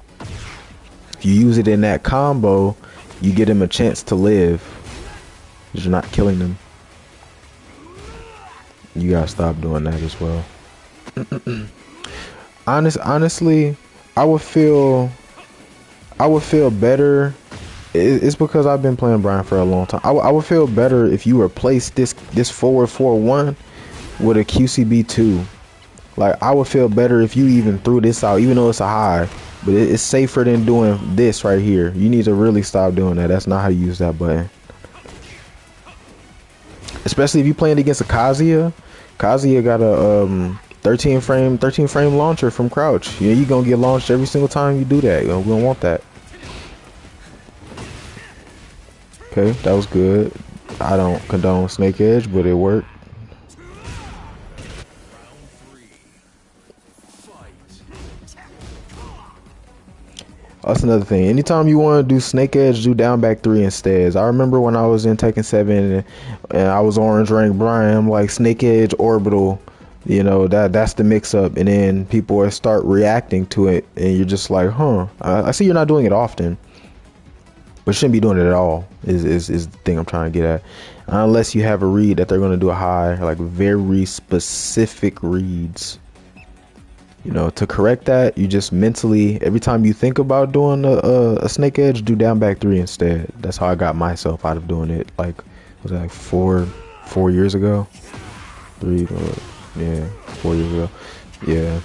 If you use it in that combo, you get them a chance to live, because you're not killing them. You gotta stop doing that as well. Honestly, I would feel better. It's because I've been playing Bryan for a long time. I would feel better if you replace this forward 4-1 with a QCB2. Like, I would feel better if you even threw this out, even though it's a high. But it's safer than doing this right here. You need to really stop doing that. That's not how you use that button. Especially if you're playing against a Kazuya. Kazuya got a 13 frame launcher from crouch. Yeah, you're gonna get launched every single time you do that. We don't want that. Okay, that was good. I don't condone snake edge, but it worked. That's another thing. Anytime you want to do snake edge, do down back 3 instead. I remember when I was in Tekken 7 and I was orange rank Bryan, I'm like, snake edge orbital, you know, that's the mix up, and then people start reacting to it and you're just like, huh, I see you're not doing it often, but shouldn't be doing it at all is the thing I'm trying to get at. Unless you have a read that they're going to do a high, like very specific reads. You know, to correct that, you just mentally, every time you think about doing a snake edge, do down back 3 instead. That's how I got myself out of doing it. Like, was that like four years ago? 3, yeah, 4 years ago. Yeah.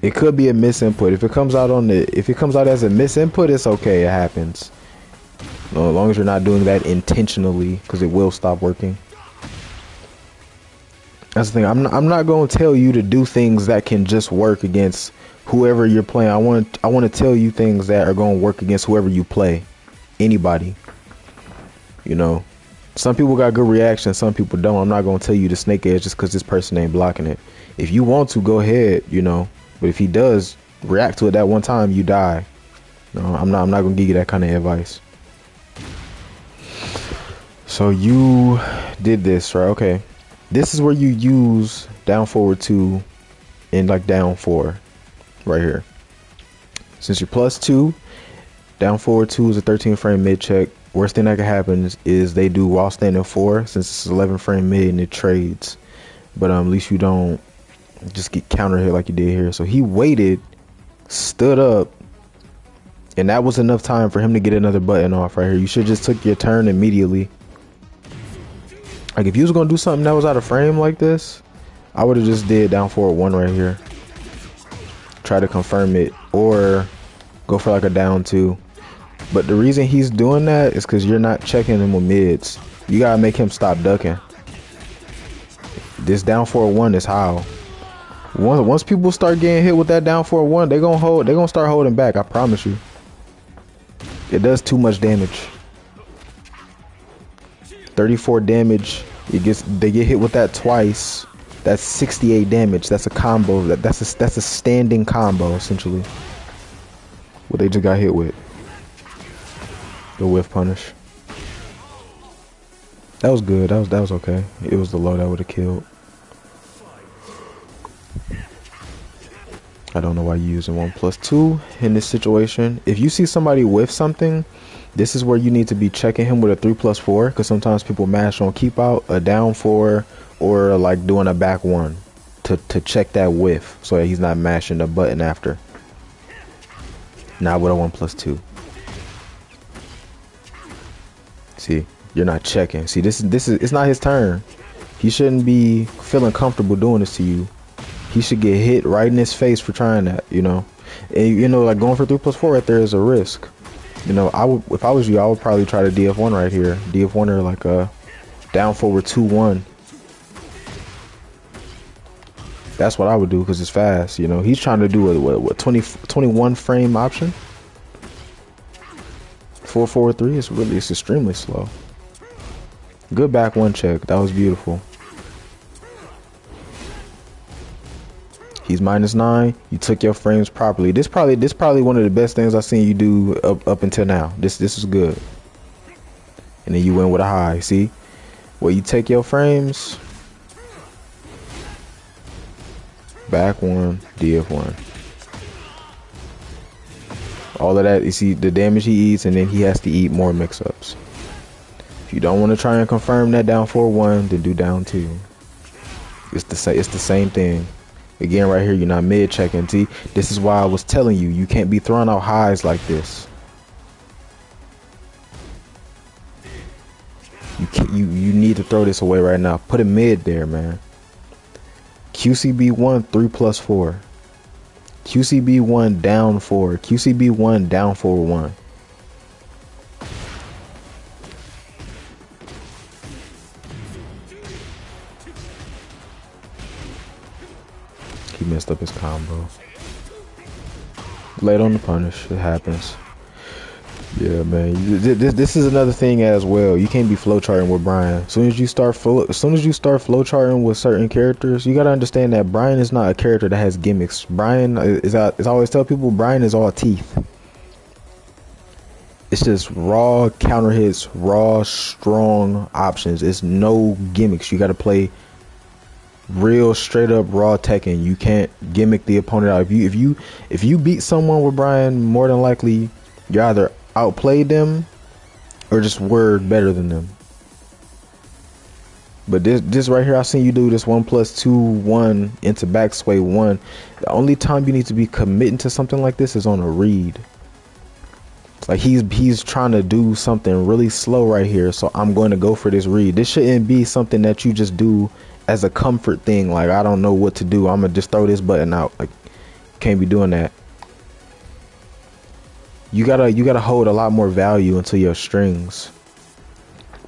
It could be a misinput. If it comes out as a misinput, it's okay. It happens. You know, as long as you're not doing that intentionally, because it will stop working. That's the thing. I'm not going to tell you to do things that can just work against whoever you're playing. I want to tell you things that are going to work against whoever you play. Anybody. You know, some people got good reactions, some people don't. I'm not going to tell you to snake edge just because this person ain't blocking it. If you want to, go ahead, you know. But if he does react to it that one time, you die. No, I'm not going to give you that kind of advice. So you did this, right? Okay. This is where you use down forward 2 and like down 4 right here. Since you're +2, down forward 2 is a 13 frame mid check. Worst thing that can happen is they do while standing 4, since it's 11 frame mid and it trades. But at least you don't just get counter hit like you did here. So he waited, stood up, and that was enough time for him to get another button off right here. You should just took your turn immediately. Like, if you was gonna do something that was out of frame like this, I would have just did down forward 1 right here. Try to confirm it, or go for like a down 2. But the reason he's doing that is because you're not checking him with mids. You gotta make him stop ducking. This down forward 1 is how. Once people start getting hit with that down forward 1, they're gonna start holding back. I promise you. It does too much damage. 34 damage. They get hit with that twice. That's 68 damage. That's a combo. That's a standing combo essentially. What they just got hit with. The whiff punish. That was good. That was okay. It was the low that would have killed. I don't know why you're using 1+2 in this situation. If you see somebody whiff something, this is where you need to be checking him with a 3+4, because sometimes people mash on keep out, a down 4, or like doing a back 1 to check that whiff so that he's not mashing the button after. Not with a 1+2. See, you're not checking. See, this is it's not his turn. He shouldn't be feeling comfortable doing this to you. He should get hit right in his face for trying that, you know. And you know, like going for 3+4 right there is a risk. You know, I would, if I was you, I would probably try to DF1 right here. DF1 or like a down forward 2-1. That's what I would do because it's fast. You know, he's trying to do a 21 frame option. 4-4-3 is really, it's extremely slow. Good back one check. That was beautiful. He's -9. You took your frames properly. This probably one of the best things I've seen you do up until now. This is good. And then you went with a high. See, where you take your frames. Back one, DF1. All of that, you see the damage he eats, and then he has to eat more mix-ups. If you don't want to try and confirm that down 4-1, then do down 2. It's the same thing. Again, right here, you're not mid-checking. See, this is why I was telling you, you can't be throwing out highs like this. You need to throw this away right now. Put a mid there, man. QCB1 3+4. QCB1 down 4. QCB1 down 4-1. He messed up his combo. Late on the punish. It happens. Yeah, man. This is another thing as well. You can't be flowcharting with Bryan. As soon as you start flowcharting with certain characters, you gotta understand that Bryan is not a character that has gimmicks. Bryan is, as I always tell people, Bryan is all teeth. It's just raw counter hits, raw strong options. It's no gimmicks. You gotta play real straight up raw Tekken. You can't gimmick the opponent out. If you beat someone with Bryan, more than likely you either outplayed them or just were better than them. But this right here, I seen you do this 1+2-1 into back sway 1. The only time you need to be committing to something like this is on a read. Like he's trying to do something really slow right here, so I'm going to go for this read. This shouldn't be something that you just do as a comfort thing. Like, I don't know what to do, I'm gonna just throw this button out. Like, can't be doing that. You gotta hold a lot more value into your strings.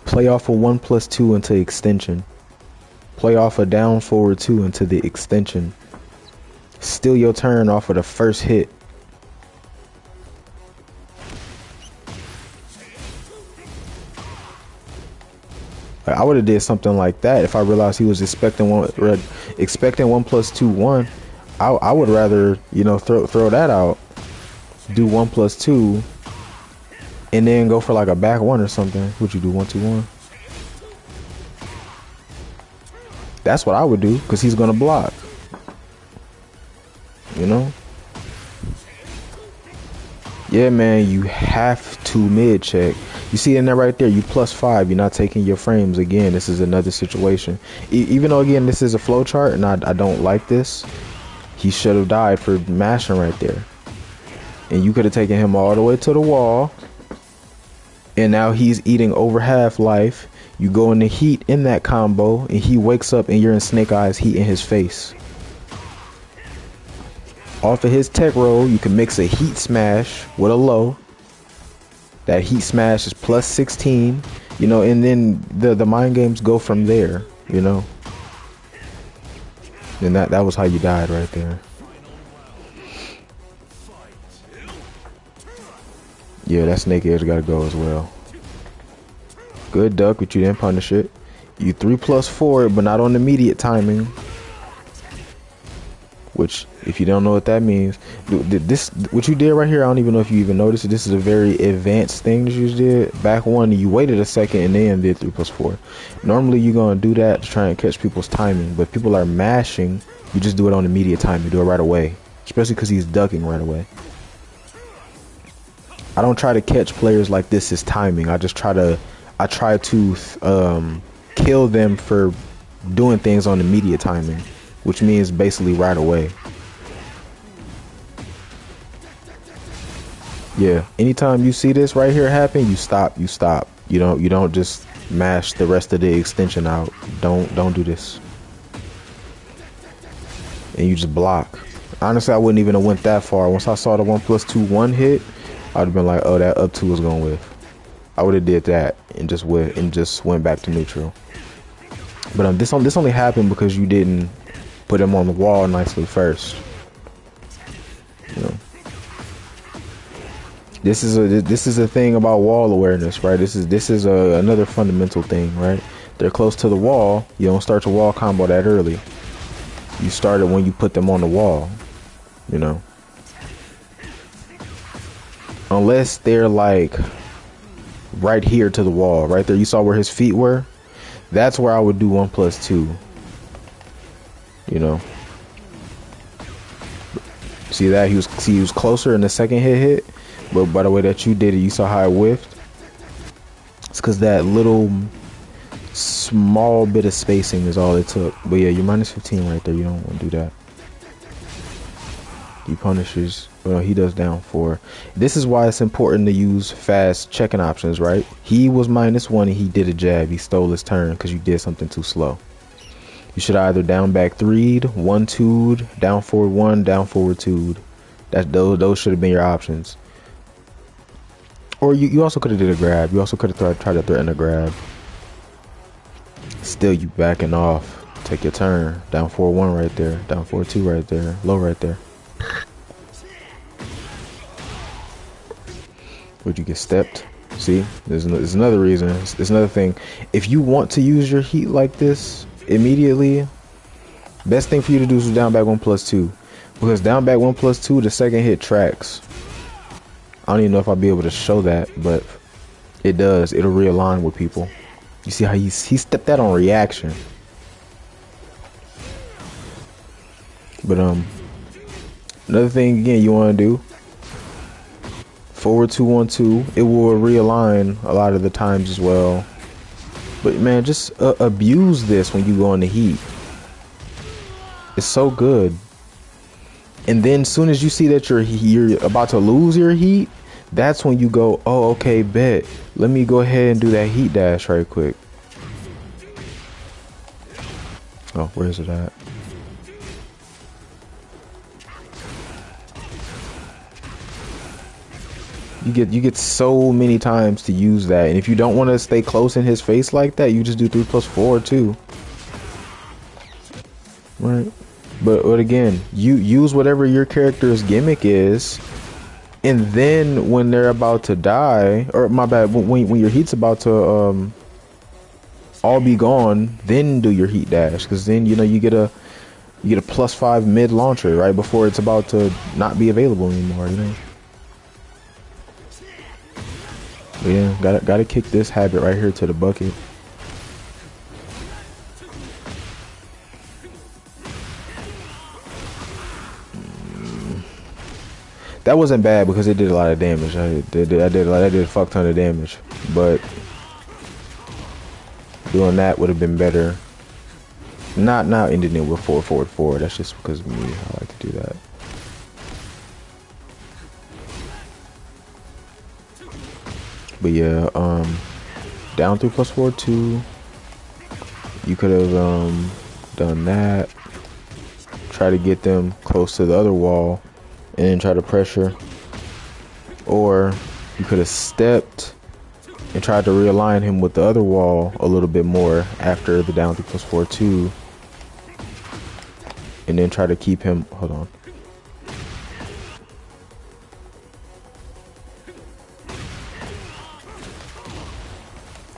Play off a 1+2 into extension. Play off a down forward 2 into the extension. Steal your turn off of the first hit. Like, I would have did something like that if I realized he was expecting 1+2-1. I would rather, you know, throw that out. Do 1+2 and then go for like a back 1 or something. Would you do 1-2-1? That's what I would do, because he's gonna block, you know. Yeah, man, you have to mid check. You see in there right there, you +5. You're not taking your frames. Again, this is another situation. Even though, again, this is a flow chart and I don't like this, he should have died for mashing right there. And you could have taken him all the way to the wall. And now he's eating over half life. You go in the heat in that combo, and he wakes up and you're in Snake Eyes heat in his face. Off of his tech roll, you can mix a heat smash with a low. That heat smash is +16, you know, and then the mind games go from there, you know. And that was how you died right there. Yeah, that snake edge gotta go as well. Good duck, but you didn't punish it. You 3+4, but not on immediate timing. Which, if you don't know what that means, this what you did right here, I don't even know if you even noticed it. This is a very advanced thing that you just did. Back 1, you waited a second and then did 3+4. Normally you're gonna do that to try and catch people's timing, but people are mashing. You just do it on immediate time. You do it right away, especially because he's ducking right away. I don't try to catch players like this as timing. I try to kill them for doing things on immediate timing, which means basically right away. Yeah, anytime you see this right here happen, you stop. You don't just mash the rest of the extension out. Don't do this. and you just block. Honestly, I wouldn't even have went that far. Once I saw the 1+2 one hit, I'd have been like, oh, that up 2 is going with. I would have did that and just went back to neutral. But this only happened because you didn't put him on the wall nicely first. You know. This is a thing about wall awareness, right? This is another fundamental thing, right? They're close to the wall. You don't start your wall combo that early. You start it when you put them on the wall. You know, unless they're like right here to the wall, right there. You saw where his feet were. That's where I would do 1+2. You know, see that he was closer in the second hit, but by the way that you did it, you saw how it whiffed. It's because that little small bit of spacing is all it took. But yeah, you're -15 right there. You don't want to do that. He punishes. Well, he does down 4. This is why it's important to use fast checking options, right? He was -1 and he did a jab. He stole his turn because you did something too slow. You should either down back 3'd, 1-2'd, down forward 1, down forward 2'd. Those should have been your options. Or you also could have did a grab. You also could have tried to threaten a grab. Still, you backing off. Take your turn. Down 4-1 right there. Down 4-2 right there. Low right there. Would you get stepped? See, there's another reason. It's another thing. If you want to use your heat like this immediately, best thing for you to do is down back 1+2, because down back 1+2, the second hit tracks. I don't even know if I'll be able to show that, but it does. It'll realign with people. You see how he stepped that on reaction. But another thing again you want to do. Forward 2-1-2. It will realign a lot of the times as well. But man, just abuse this when you go in the heat. It's so good. And then as soon as you see that you're about to lose your heat, that's when you go, oh, okay, bet. Let me go ahead and do that heat dash right quick. Oh, where's it at? You get so many times to use that, and if you don't want to stay close in his face like that, you just do 3+4 too. Right? But again, you use whatever your character's gimmick is, and then when they're about to die, or my bad, when your heat's about to all be gone, then do your heat dash, because then you get a +5 mid launcher right before it's about to not be available anymore. You know. But yeah, gotta kick this habit right here to the bucket. That wasn't bad because it did a lot of damage. I did a fuck ton of damage, but doing that would have been better. Not ending it with 4-4-4. That's just because of me. I like to do that. But yeah, down 3+4-2. You could have done that. Try to get them close to the other wall, and then try to pressure. Or you could have stepped and tried to realign him with the other wall a little bit more after the down 3+4-2, and then try to keep him. Hold on.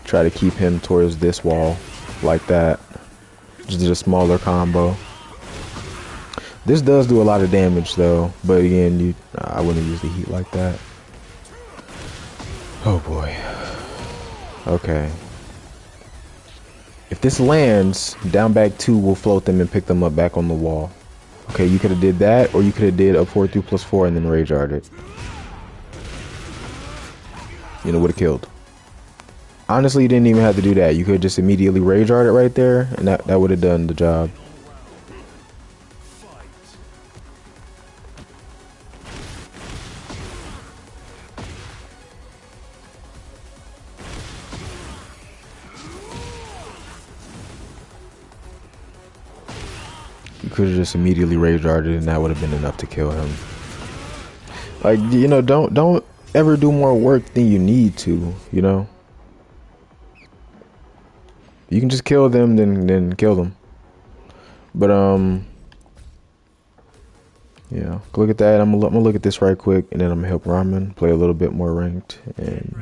Try to keep him towards this wall like that. Just did a smaller combo. This does do a lot of damage though, but again, I wouldn't use the heat like that. Oh boy. Okay. If this lands, down back 2 will float them and pick them up back on the wall. Okay, you could have did that, or you could have did up 4-3+4 and then rage art it. You know, would have killed. Honestly, you didn't even have to do that. You could just immediately rage art it right there, and that would have done the job. You could have just immediately rage darted and that would have been enough to kill him. Like, you know, don't ever do more work than you need to, you know? You can just kill them, then kill them. But yeah, look at that. I'm gonna look at this right quick, and then I'm gonna help Ramen play a little bit more ranked, and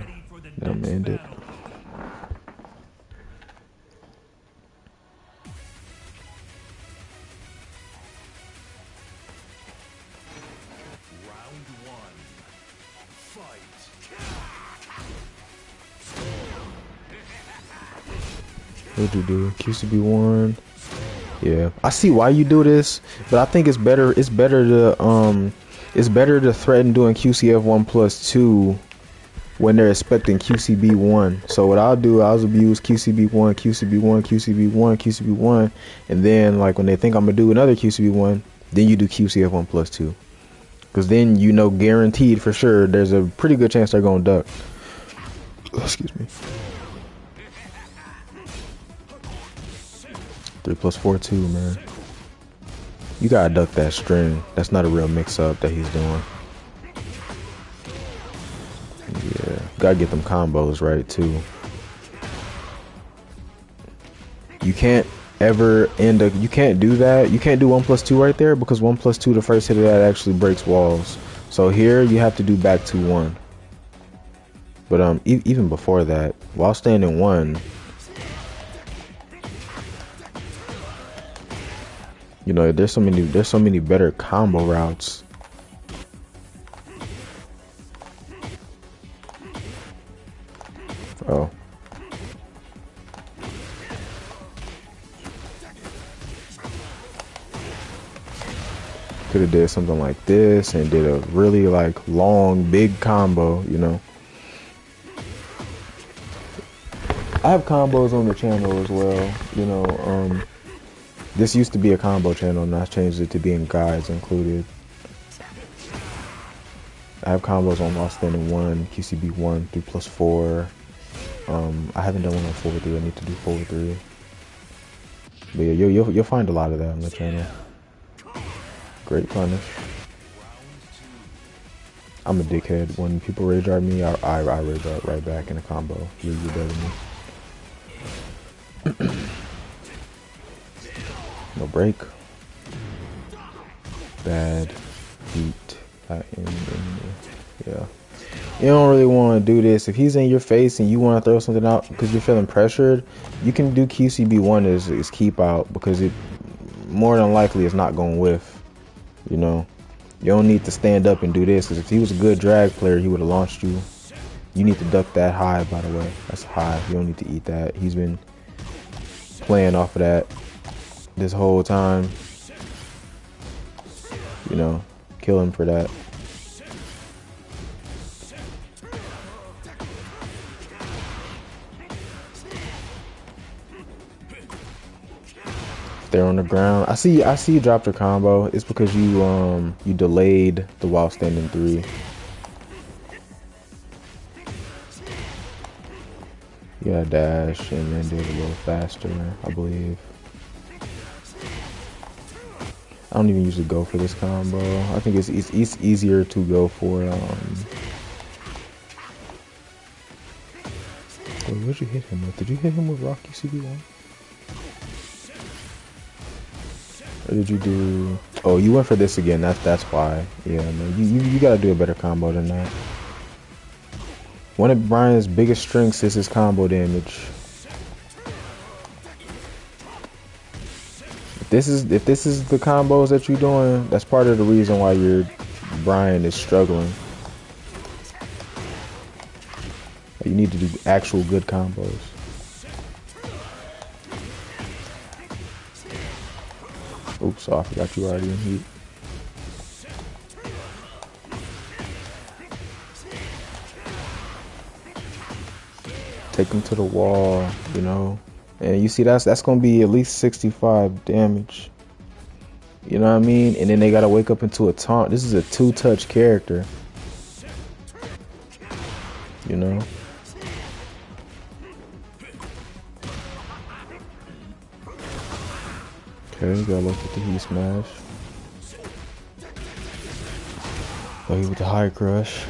then I'm gonna end it. What'd you do? QCB1. Yeah, I see why you do this, but I think it's better. It's better to threaten doing QCF1+2 when they're expecting QCB1. So what I'll do, I'll abuse QCB1, QCB1, QCB1, QCB1, and then like when they think I'm gonna do another QCB1, then you do QCF1+2, because then you know guaranteed for sure there's a pretty good chance they're gonna duck. Excuse me. 3+4 too, man. You gotta duck that string. That's not a real mix-up that he's doing. Yeah, gotta get them combos right too. You can't ever end up. You can't do that. You can't do 1+2 right there, because 1+2, the first hit of that actually breaks walls. So here you have to do back 2-1. But even before that, while standing 1. You know, there's so many better combo routes. Oh. Could have did something like this and did a really like long, big combo, you know. I have combos on the channel as well, you know. This used to be a combo channel, and I changed it to being guides included. I have combos on Lost Standing 1, QCB1, 3+4. I haven't done one on 4-3. I need to do 4-3. But yeah, you'll find a lot of that on the channel. Great punish. I'm a dickhead. When people rage at me, I rage out right back in a combo. You're better than me. No break. Bad beat. Yeah. You don't really want to do this. If he's in your face and you want to throw something out because you're feeling pressured, you can do QCB1 as keep out, because it more than likely is not going to whiff. You know, you don't need to stand up and do this, because if he was a good drag player, he would have launched you. You need to duck that high, by the way. That's high. You don't need to eat that. He's been playing off of that this whole time. You know, kill him for that. If they're on the ground, I see you dropped a combo. It's because you delayed the while standing 3. You gotta dash and then do it a little faster, I believe. I don't even usually go for this combo. I think it's easier to go for what'd you hit him with? Did you hit him with Rocky CB1? Or did you do? Oh, you went for this again. That's why. Yeah, man. You gotta do a better combo than that. One of Bryan's biggest strengths is his combo damage. If this is the combos that you're doing, that's part of the reason why Bryan is struggling. You need to do actual good combos. Oops, oh, I forgot you already in heat. Take him to the wall, you know. And you see that's gonna be at least 65 damage. You know what I mean? And then they gotta wake up into a taunt. This is a 2-touch character. You know? Okay. Okay, got lucky with the heat smash. Lucky with the high crush.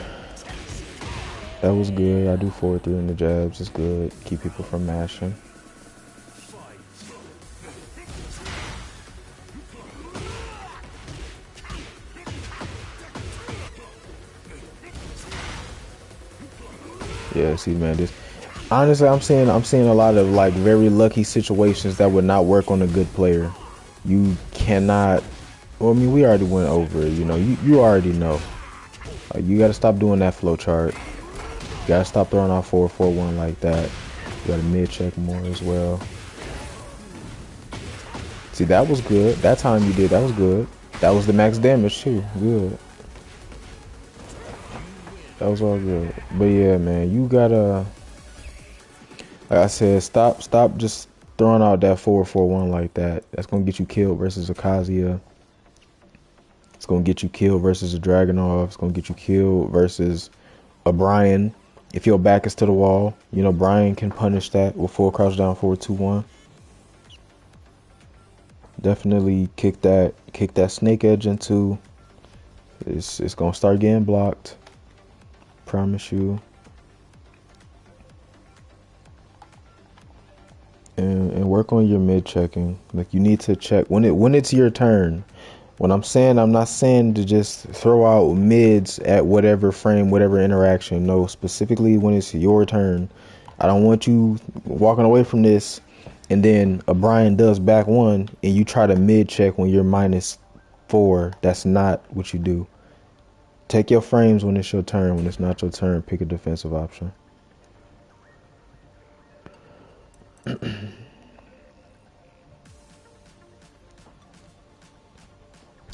That was good. I do forward 3 in the jabs. It's good. Keep people from mashing. Yeah, see, man, this honestly, I'm seeing a lot of like very lucky situations that would not work on a good player. You cannot. Well, I mean, we already went over it. You know, you already know. You got to stop doing that flow chart. You got to stop throwing out 4-4-1 like that. You got to mid check more as well. See, that was good. That time you did, that was good. That was the max damage too. Good. That was all good. But yeah, man, you gotta, like I said, stop just throwing out that 4-4-1 like that. That's gonna get you killed versus a Kazuya. It's gonna get you killed versus a Dragunov. It's gonna get you killed versus a Bryan. If your back is to the wall, you know Bryan can punish that with full crouch down 4-2-1. Definitely kick that snake edge into. It's gonna start getting blocked. Promise you. And work on your mid checking. Like you need to check when it's your turn. When I'm not saying to just throw out mids at whatever frame, whatever interaction. No, specifically when it's your turn. I don't want you walking away from this and then a Bryan does back 1 and you try to mid check when you're -4. That's not what you do. Take your frames when it's your turn. When it's not your turn, pick a defensive option.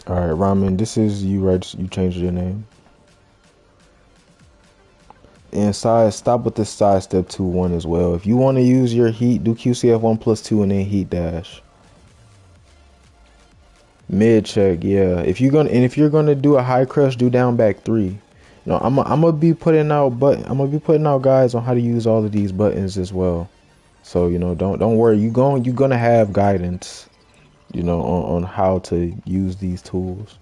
Alright, Ramen, this is you, right? You changed your name. And stop with this side step 2-1 as well. If you want to use your heat, do QCF 1+2 and then heat dash. Mid check, yeah. If you're gonna do a high crush, do down back 3. No, I'm gonna be putting out guides on how to use all of these buttons as well. So you know, don't worry. You're gonna have guidance, you know, on how to use these tools.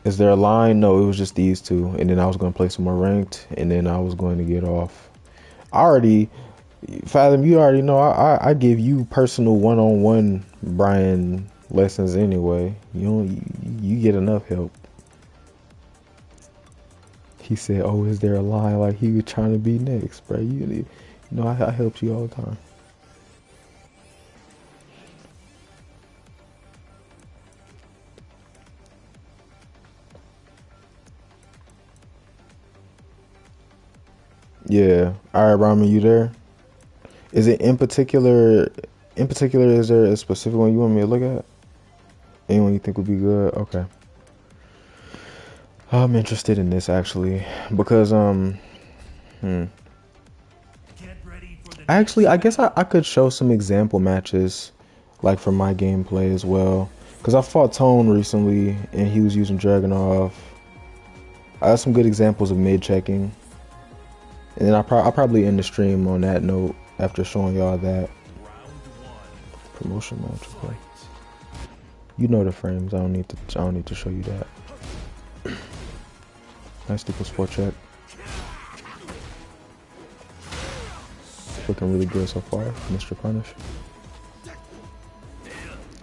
Is there a line? No, it was just these two, and then I was gonna play some more ranked, and then I was going to get off. Fathom, you already know I give you personal one-on-one Bryan lessons anyway. You get enough help. He said, "Oh, is there a line?" Like he was trying to be next, bro. You know, I help you all the time. Yeah. All right, Ramen, you there? Is it in particular? Is there a specific one you want me to look at? Anyone you think would be good? Okay. I'm interested in this actually because Actually, I guess I could show some example matches, like from my gameplay as well. Cause I fought Tone recently and he was using Dragunov. I have some good examples of mid checking, and then I'll probably end the stream on that note after showing y'all that. Promotion match, okay. You know the frames. I don't need to show you that. Nice plus 4 check. Looking really good so far, Mr. Punish.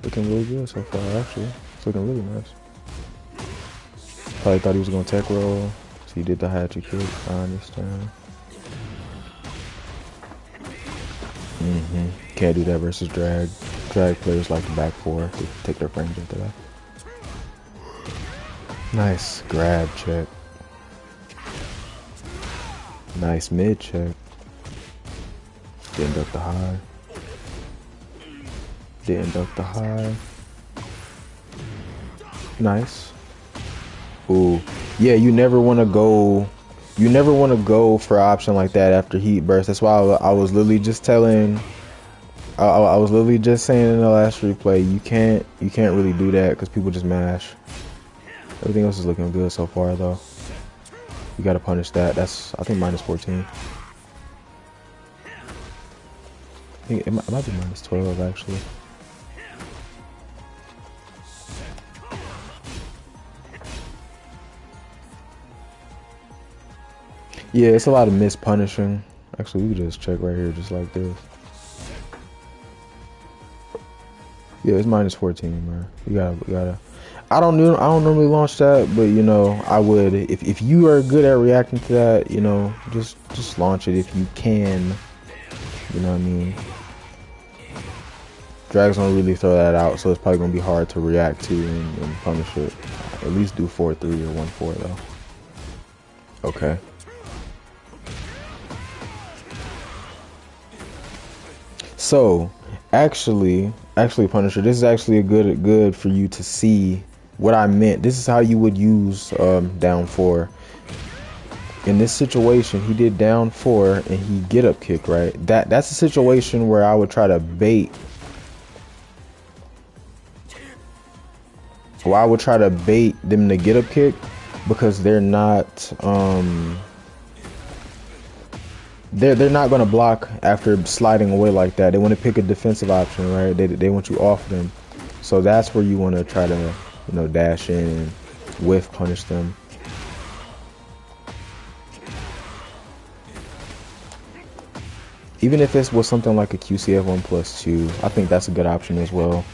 Looking really good so far, actually. It's looking really nice. Probably thought he was gonna tech roll, so he did the hatchet kick. I understand. Can't do that versus drag. Drag players like the back 4. They take their frames into that. Nice grab check. Nice mid check. Didn't duck the high. Didn't duck the high. Nice. Ooh. Yeah, you never want to go. You never want to go for an option like that after heat burst. That's why I was literally just telling. I was literally just saying in the last replay, you can't really do that because people just mash. Everything else is looking good so far though. You gotta punish that. That's I think -14. I think it might be minus 12 actually. Yeah, it's a lot of mispunishing. Actually, we can just check right here, just like this. Yeah, it's minus 14, man. You gotta. I don't normally launch that, but you know, I would if you are good at reacting to that, you know, just launch it if you can. You know what I mean? Drags don't really throw that out, so it's probably gonna be hard to react to and punish it. At least do 4-3 or 1-4 though. Okay. So, actually, Punisher, this is actually a good for you to see what I meant. This is how you would use down 4. In this situation, he did down 4 and he get up kick, right? That's a situation where I would try to bait. Well, I would try to bait them to get up kick because they're not they're not going to block after sliding away like that. They want to pick a defensive option, right? They want you off them. So that's where you want to try to, you know, dash in and whiff punish them. Even if this was something like a QCF 1+2, I think that's a good option as well.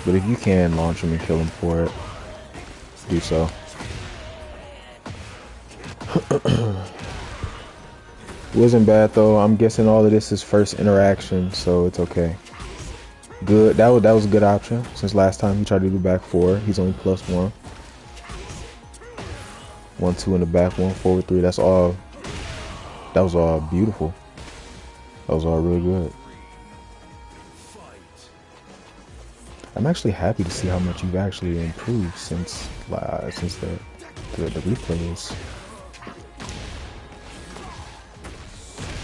But if you can launch him and kill him for it, do so. Wasn't bad though. I'm guessing all of this is first interaction, so it's okay. Good. That was a good option. Since last time he tried to do back 4, he's only +1. 1-2 in the back, 1-4-3. That's all. That was all beautiful. That was all really good. I'm actually happy to see how much you've actually improved since the replays.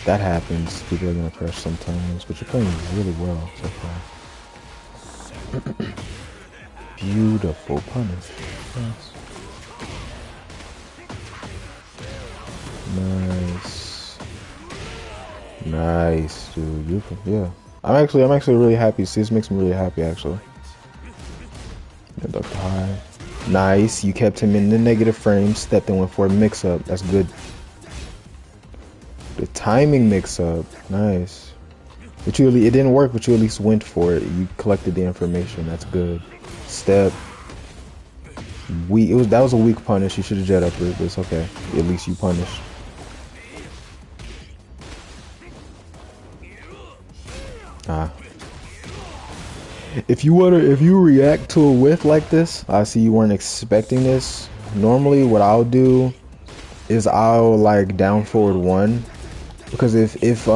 That happens. People are gonna crush sometimes, but you're playing really well so far. Beautiful punish. Nice. Nice, dude. Beautiful. Yeah. I'm actually really happy. See, this makes me really happy actually. Dr. High. Nice. You kept him in the negative frame, stepped in, went for a mix up. That's good. The timing mix up. Nice. But it didn't work, but you at least went for it. You collected the information. That's good. Step. That was a weak punish. You should have jet up it, but it's okay. At least you punished. If you react to a whiff like this, I see you weren't expecting this. Normally what I'll do is I'll like down forward 1, because if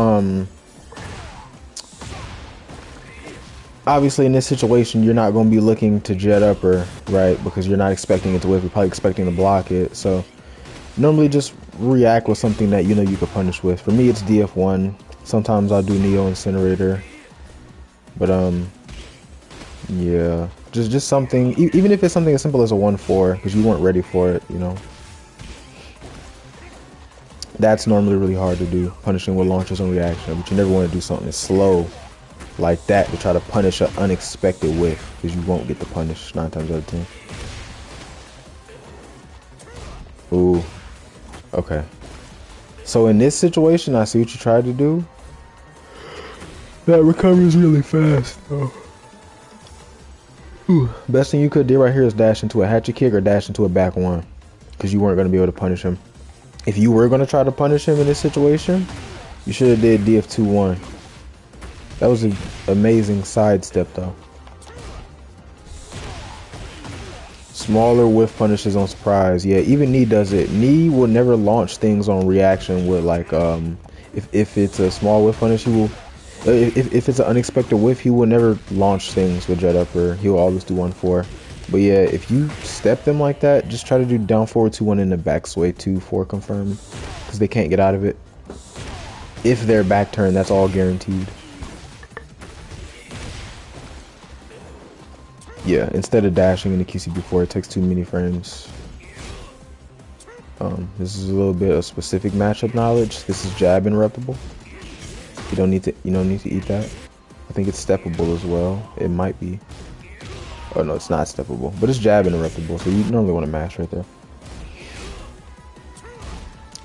obviously in this situation you're not going to be looking to jet upper, right? Because you're not expecting it to whiff, you're probably expecting to block it. So normally just react with something that you know you could punish with. For me it's DF1. Sometimes I'll do Neo Incinerator. But yeah, just something, even if it's something as simple as a 1-4, because you weren't ready for it, you know. That's normally really hard to do, punishing with launches and reaction, but you never want to do something slow like that to try to punish an unexpected whiff, because you won't get the punish 9 times out of 10. Ooh, okay. So in this situation, I see what you tried to do. That recovers really fast, though. Ooh, best thing you could do right here is dash into a hatchet kick or dash into a back 1, because you weren't going to be able to punish him. If you were going to try to punish him in this situation, you should have did DF2-1. That was an amazing sidestep, though. Smaller whiff punishes on surprise. Yeah, even Knee does it. Knee will never launch things on reaction with like if it's a small whiff punish, he will. If it's an unexpected whiff, he will never launch things with jet upper. He'll always do 1-4. But yeah, if you step them like that, just try to do down forward 2-1 in the back sway 2-4 confirm, because they can't get out of it. If they're back turn, that's all guaranteed. Yeah, instead of dashing in the QC before, it takes too many frames. This is a little bit of specific matchup knowledge. This is jab interruptible. You don't need to eat that. I think it's steppable as well. It might be. Oh no, it's not steppable, but it's jab interruptible, so you normally want to mash right there.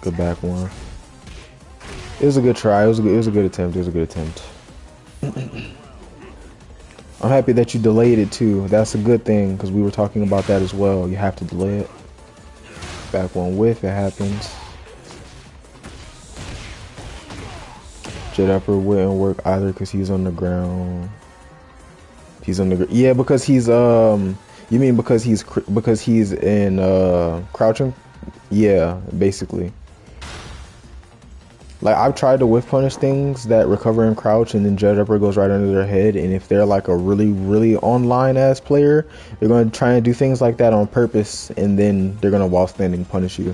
Good back one. It was a good try. It was a good attempt. It was a good attempt. I'm happy that you delayed it too. That's a good thing because we were talking about that as well. You have to delay it. Back one whiff, it happens. Jet upper wouldn't work either because he's on the ground. He's on the yeah, because he's you mean because he's in crouching? Yeah, basically. Like, I've tried to whiff punish things that recover and crouch and then jet upper goes right under their head, and if they're like a really online ass player, they're going to try and do things like that on purpose, and then they're going to while standing punish you.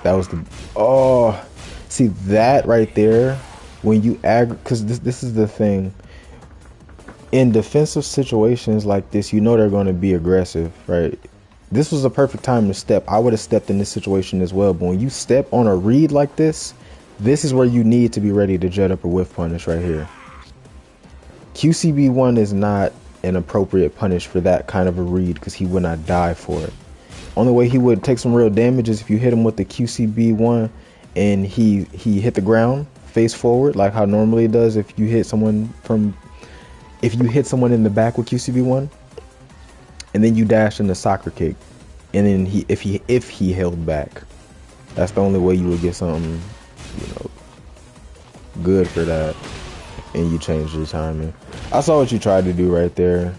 That was the see that right there when you because this is the thing. In defensive situations like this, you know they're going to be aggressive, right? This was a perfect time to step. I would have stepped in this situation as well, but when you step on a read like this, this is where you need to be ready to jet up a whiff punish right here. QCB1 is not an appropriate punish for that kind of a read because he would not die for it. Only way he would take some real damage is if you hit him with the QCB1 and he hit the ground face forward like how normally it does if you hit someone in the back with QCB1, and then you dash in the soccer kick, and then if he held back, that's the only way you would get something, good for that, and you change your timing. I saw what you tried to do right there.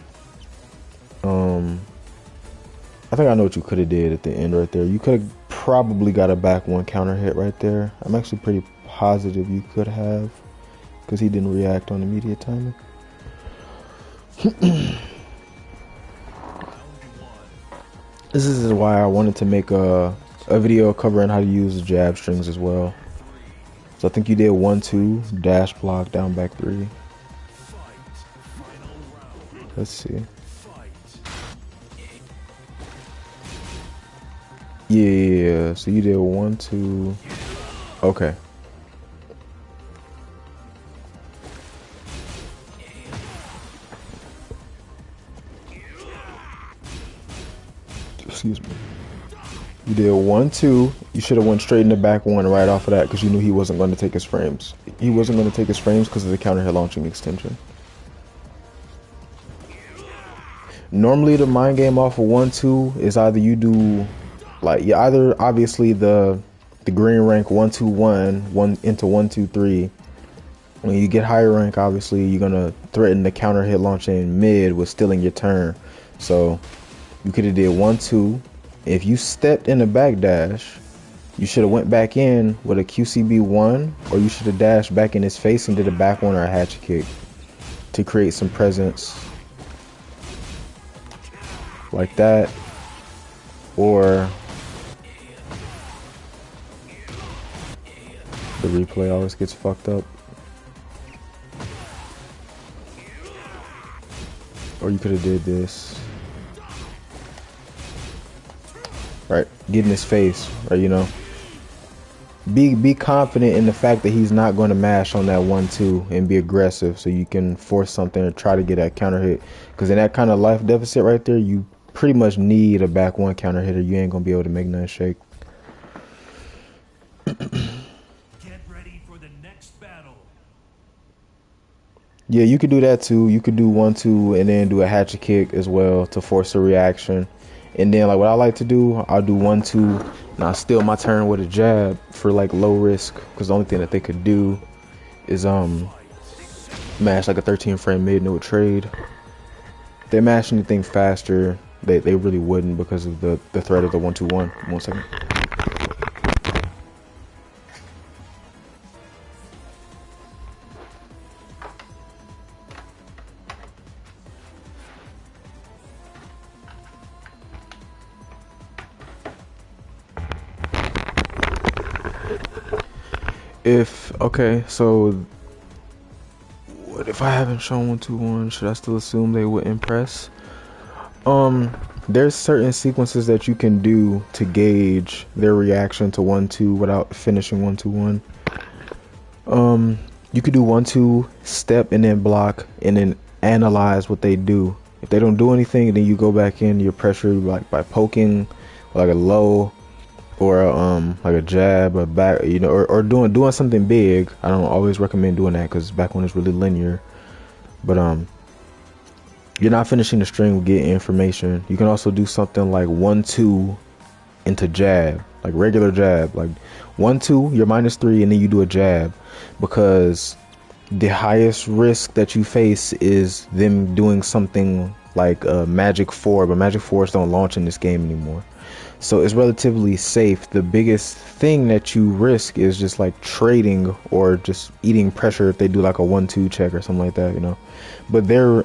I think I know what you could have did at the end right there. You could have probably got a back one counter hit right there. I'm actually pretty positive you could have, because he didn't react on immediate timing. This is why I wanted to make a video covering how to use the jab strings as well. So I think you did 1-2 dash block down back 3. Let's see. Yeah, so you did 1-2. Okay. Excuse me. You did 1-2. You should have went straight in the back one right off of that because you knew he wasn't going to take his frames. He wasn't going to take his frames because of the counter hit launching extension. Normally the mind game off of 1-2 is either you do either obviously the green rank 1-2-1 1 into 1-2-3. When you get higher rank, obviously you're gonna threaten the counter hit launching mid with stealing your turn. So you could have did 1-2. If you stepped in the back dash, you should have went back in with a QCB1, or you should have dashed back in his face and did a back one or a hatchet kick to create some presence like that. Or the replay always gets fucked up. Or you could have did this. Right, get in his face, right, Be confident in the fact that he's not going to mash on that 1-2 and be aggressive, so you can force something and try to get that counter hit. Because in that kind of life deficit right there, you pretty much need a back one counter hitter. You ain't gonna be able to make nothing shake. Get ready for the next battle. Yeah, you could do that too. You could do 1-2 and then do a hatchet kick as well to force a reaction. And then like what I like to do, I'll do 1-2 and I'll steal my turn with a jab for like low risk, because the only thing that they could do is mash like a 13 frame mid no trade. If they mash anything faster, they really wouldn't because of the threat of the 1-2-1. 1 second. Okay, so But if I haven't shown 1-2-1, should I still assume they would impress? There's certain sequences that you can do to gauge their reaction to 1-2 without finishing 1-2-1. You could do 1-2, step, and then block, and then analyze what they do. If they don't do anything, then you go back in your pressure, like by poking, like a low, or like a jab, a back, you know, or doing something big. I don't always recommend doing that because back when it's really linear. But you're not finishing the string with getting information. You can also do something like 1-2 into jab, like regular jab, like 1-2, you're -3, and then you do a jab, because the highest risk that you face is them doing something like a magic 4, but magic 4s don't launch in this game anymore. So it's relatively safe. The biggest thing that you risk is just like trading or just eating pressure if they do like a 1-2 check or something like that, you know. But they're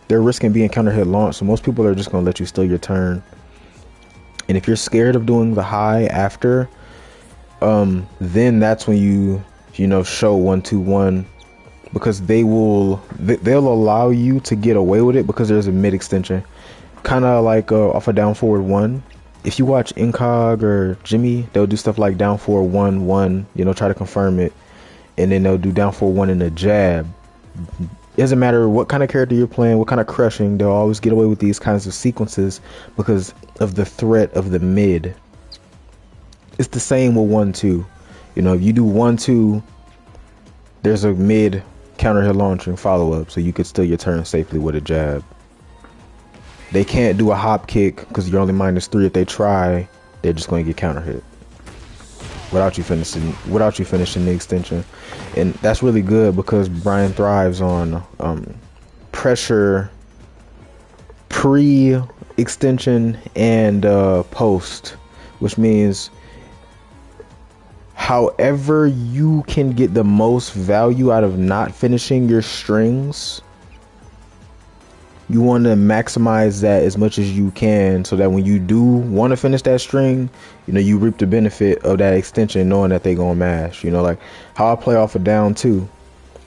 risking being counter hit launch, so most people are just gonna let you steal your turn. And if you're scared of doing the high after, then that's when you know, show 1-2-1, because they'll allow you to get away with it because there's a mid extension, kind of like off a down forward 1. If you watch Incog or Jimmy, they'll do stuff like down forward 1-1, you know, try to confirm it, and then they'll do down forward 1 in a jab. It doesn't matter what kind of character you're playing, what kind of crushing, they'll always get away with these kinds of sequences because of the threat of the mid. It's the same with 1-2. You know, if you do 1-2, there's a mid counter hit launching follow up, so you could steal your turn safely with a jab. They can't do a hop kick because you're only -3. If they try, they're just going to get counter hit without you finishing the extension. And that's really good because Bryan thrives on pressure pre-extension and post, which means however you can get the most value out of not finishing your strings, you want to maximize that as much as you can, so that when you do want to finish that string, you know, you reap the benefit of that extension knowing that they're gonna mash. You know, like how I play off of down 2,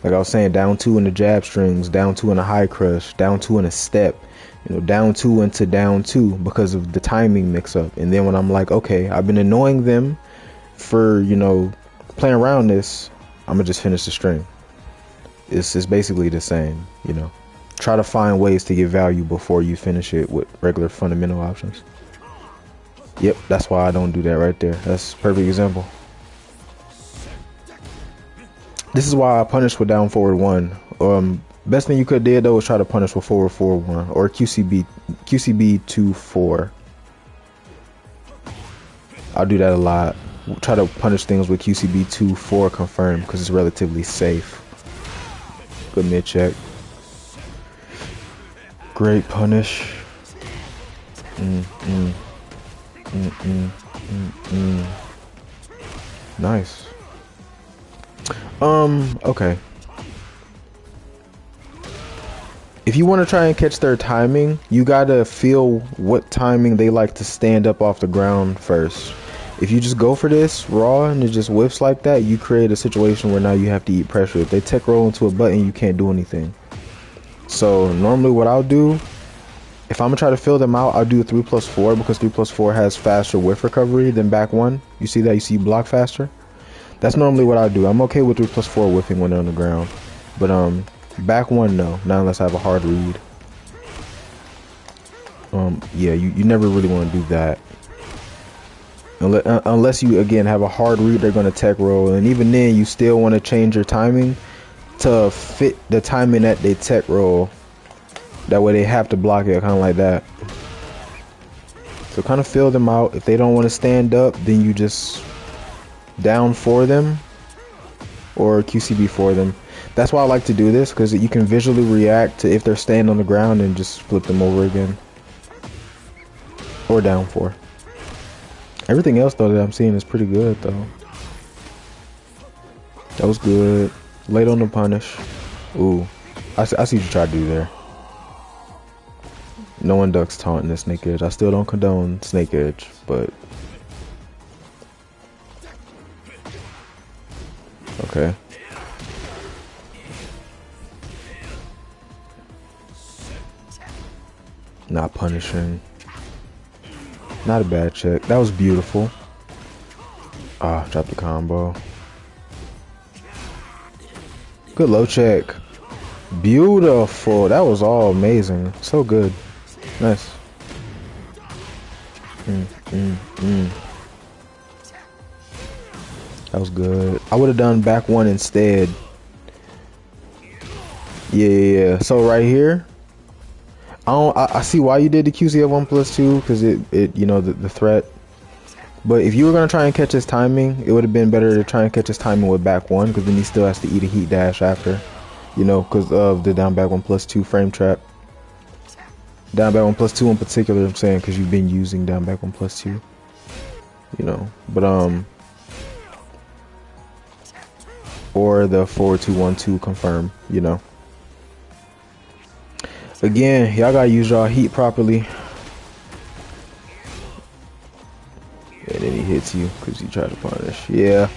like I was saying, down 2 in the jab strings, down 2 in a high crush, down 2 in a step, you know, down 2 into down 2 because of the timing mix up. And then when I'm like, okay, I've been annoying them for, you know, playing around this, I'm gonna just finish the string. It's basically the same, you know. Try to find ways to get value before you finish it with regular fundamental options. Yep, that's why I don't do that right there. That's a perfect example. This is why I punish with down forward 1. Best thing you could have did though is try to punish with forward 4-1 or QCB 2-4. I'll do that a lot. Try to punish things with QCB 2-4 confirm because it's relatively safe. Good mid check. Great punish. Nice. Okay. If you want to try and catch their timing, you gotta feel what timing they like to stand up off the ground first. If you just go for this raw and it just whiffs like that, you create a situation where now you have to eat pressure. If they tech roll into a button, you can't do anything. So normally what I'll do, if I'm gonna try to fill them out, I'll do 3+4 because 3+4 has faster whiff recovery than back 1. You see that? You see you block faster? That's normally what I do. I'm okay with 3+4 whiffing when they're on the ground. But back 1, no. Not unless I have a hard read. Yeah, you never really want to do that. Unless you, again, have a hard read, they're going to tech roll. And even then, you still want to change your timing to fit the timing that they tech roll. That way they have to block it, kind of like that. So kind of fill them out. If they don't want to stand up, then you just down for them or QCB for them. That's why I like to do this, because you can visually react to if they're staying on the ground and just flip them over again. Or down for. Everything else though that I'm seeing is pretty good though. That was good. Late on the punish. Ooh. I see what you tried to do there. No one ducks taunt in the snake edge. I still don't condone snake edge, but okay. Not punishing. Not a bad check. That was beautiful. Ah, dropped the combo. Good low check. Beautiful. That was all amazing. So good. Nice. That was good. I would have done back one instead. Yeah. So right here, I see why you did the QC at 1+2 because it you know the threat. But if you were gonna try and catch his timing, it would have been better to try and catch his timing with back one because then he still has to eat a heat dash after, you know, because of the down back 1+2 frame trap. Down back 1+2 in particular, I'm saying, because you've been using down back 1+2, you know. But or the 4-2-1-2 confirm, you know. Again, y'all gotta use y'all heat properly. And then he hits you because you try to punish. Yeah.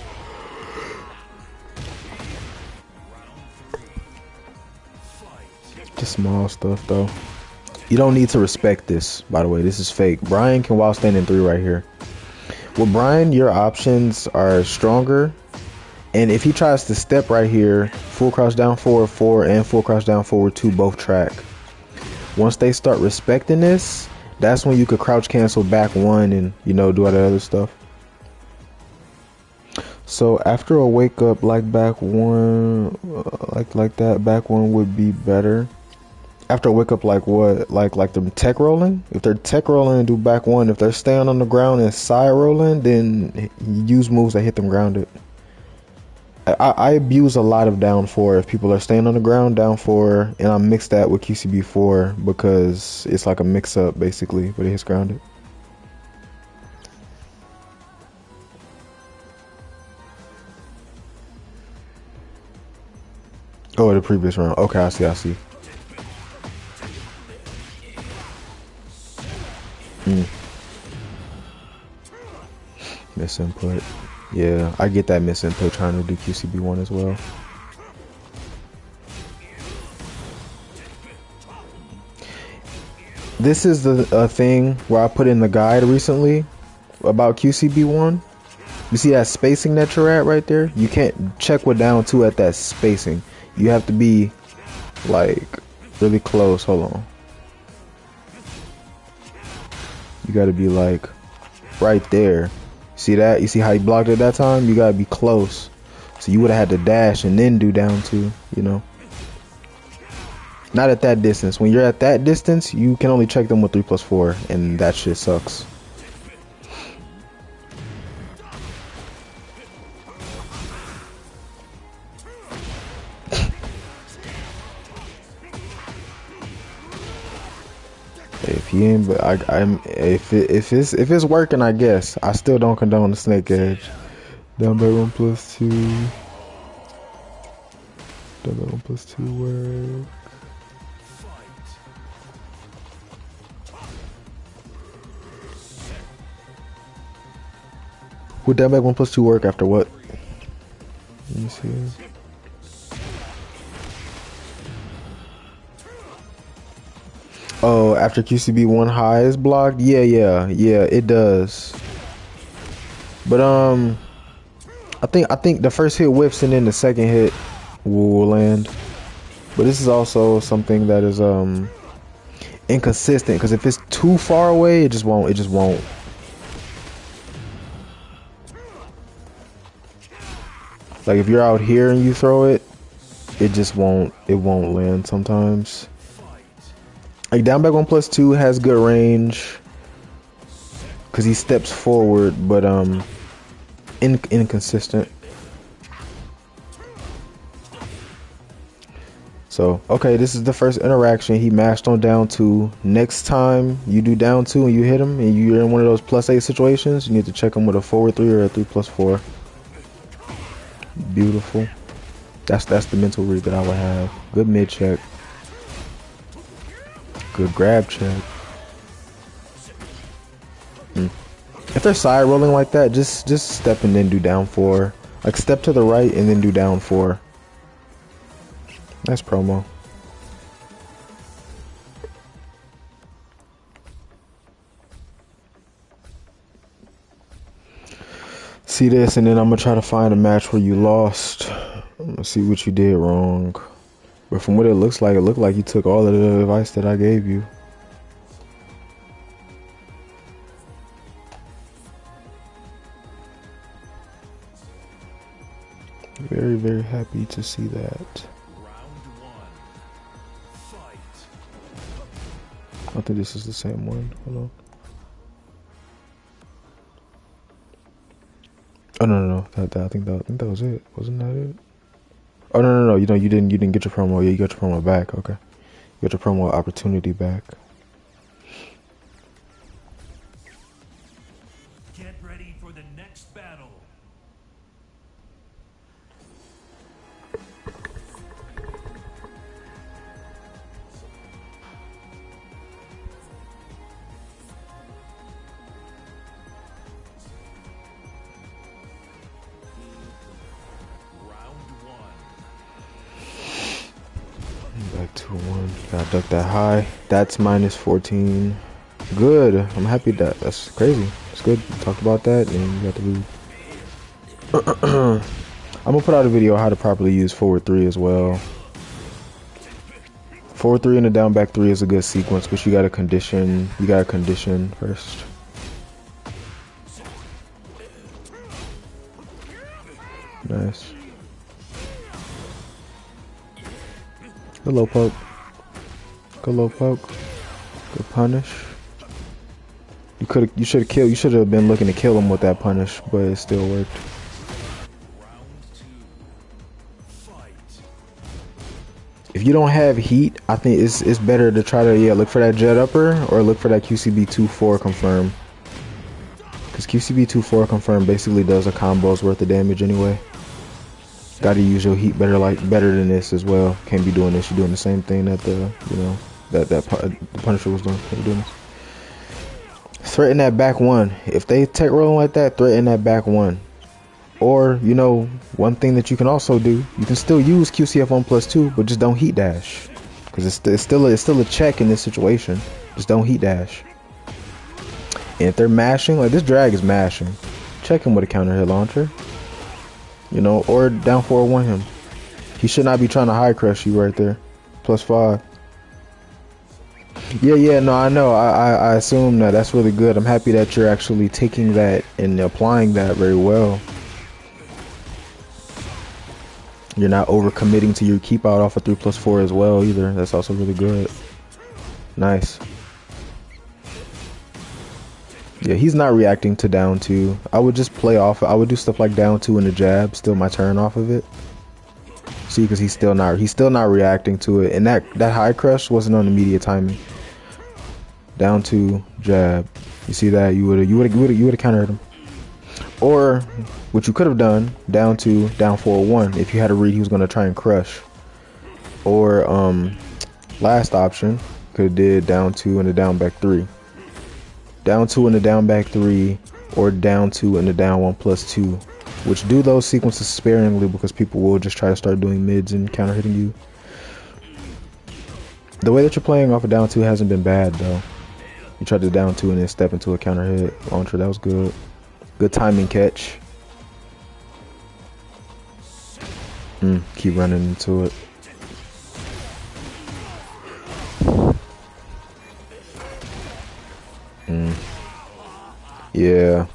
Just small stuff though. You don't need to respect this, by the way. This is fake. Bryan can while standing 3 right here. With Bryan, your options are stronger. And if he tries to step right here, full crouch down forward 4 and full crouch down forward 2 both track. Once they start respecting this, that's when you could crouch cancel back 1 and, you know, do all that other stuff. So after a wake up like back 1, like that, back 1 would be better. After a wake up like what? Like them tech rolling? If they're tech rolling and do back 1, if they're staying on the ground and side rolling, then use moves that hit them grounded. I abuse a lot of down 4 if people are staying on the ground down 4, and I mix that with QCB 4 because it's like a mix up basically, but it hits grounded. Oh, the previous round. Okay, I see. Misinput. Yeah, I get that misinput trying to do QCB1 as well. This is the thing where I put in the guide recently about QCB1. You see that spacing that you're at right there? You can't check with down 2 at that spacing. You have to be like really close. Hold on. You gotta be like right there. See that? You see how he blocked it that time? You gotta be close. So you would have had to dash and then do down 2, you know? Not at that distance. When you're at that distance, you can only check them with 3+4, and that shit sucks. If he ain't, but if it's working, I guess I still don't condone the snake edge. Down by 1+2. Down by 1+2 work. Would down back 1+2 work after what? Let me see. Oh, after QCB1 high is blocked? Yeah, it does. But I think the first hit whips and then the second hit will land. But this is also something that is inconsistent because if it's too far away, it just won't. Like if you're out here and you throw it, it just won't. It won't land sometimes. Like down back 1+2 has good range because he steps forward, but inconsistent. So okay, this is the first interaction. He mashed on down 2. Next time you do down 2 and you hit him and you're in one of those +8 situations, you need to check him with a forward 3 or a 3+4. Beautiful. That's the mental read that I would have. Good mid check. Good grab check. If they're side rolling like that, just step and then do down 4. Like step to the right and then do down 4. Nice promo. see this, and then I'm gonna try to find a match where you lost. I'm gonna see what you did wrong. But from what it looks like, it looked like you took all of the advice that I gave you. Very, very happy to see that. I think this is the same one. Hold on. Oh no. I think that was it. Wasn't that it? Oh no. You know you didn't get your promo. Yeah, you got your promo back. Okay, you got your promo opportunity back. Get ready for the next battle. Back to 1. Gotta duck that high. That's minus 14. Good. I'm happy that's crazy. It's good. We talked about that, and you got to lose. I'm gonna put out a video on how to properly use forward 3 as well. Forward 3 and a down back 3 is a good sequence, but you gotta condition. You gotta condition first. Nice. Good low poke. Good low poke. Good punish. You should have been looking to kill him with that punish, but it still worked. If you don't have heat, I think it's better to try to look for that jet upper or look for that QCB 2-4 confirm. Because QCB 2-4 confirm basically does a combo's worth of damage anyway. Gotta use your heat better than this as well. Can't be doing this. You're doing the same thing that the Punisher was doing. Can't be doing this. Threaten that back 1. If they tech rolling like that, threaten that back 1. Or, one thing that you can also do, you can still use QCF 1+2, but just don't heat dash. Because it's still a check in this situation. Just don't heat dash. And if they're mashing, like this drag is mashing, check him with a counter hit launcher. Or down 4-1 him. He should not be trying to high crush you right there. +5. Yeah, no, I know. I assume that's really good. I'm happy that you're actually taking that and applying that very well. You're not overcommitting to your keep out off of 3+4 as well either. That's also really good. Nice. Yeah, he's not reacting to down 2. I would just play off. I would do stuff like down 2 and the jab, steal my turn off of it. See, because he's still not reacting to it, and that high crush wasn't on immediate timing. Down 2 jab. You see that? You would have countered him. Or what you could have done, down 2, down 4-1. If you had a read, he was gonna try and crush. Or last option, could have did down 2 and a down back 3. Down 2 and a down back 3, or down 2 and a down 1+2, which do those sequences sparingly because people will just try to start doing mids and counter hitting you. The way that you're playing off of down 2 hasn't been bad though. You tried to down 2 and then step into a counter hit launcher. That was good. Good timing catch. Keep running into it. Yeah,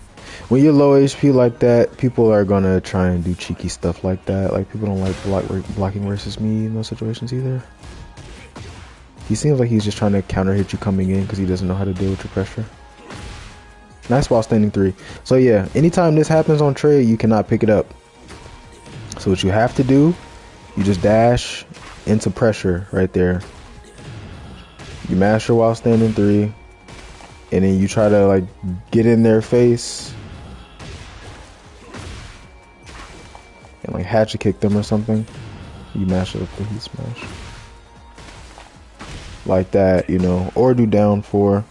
when you're low HP like that, people are gonna try and do cheeky stuff like that. Like, people don't like blocking versus me in those situations either. He seems like he's just trying to counter hit you coming in because he doesn't know how to deal with your pressure. Nice while standing 3. So yeah, anytime this happens on trade, you cannot pick it up. So what you have to do, you just dash into pressure right there. You master while standing 3. And then you try to like get in their face and like hatchet kick them or something. You mash it up the heat smash. Like that, or do down 4.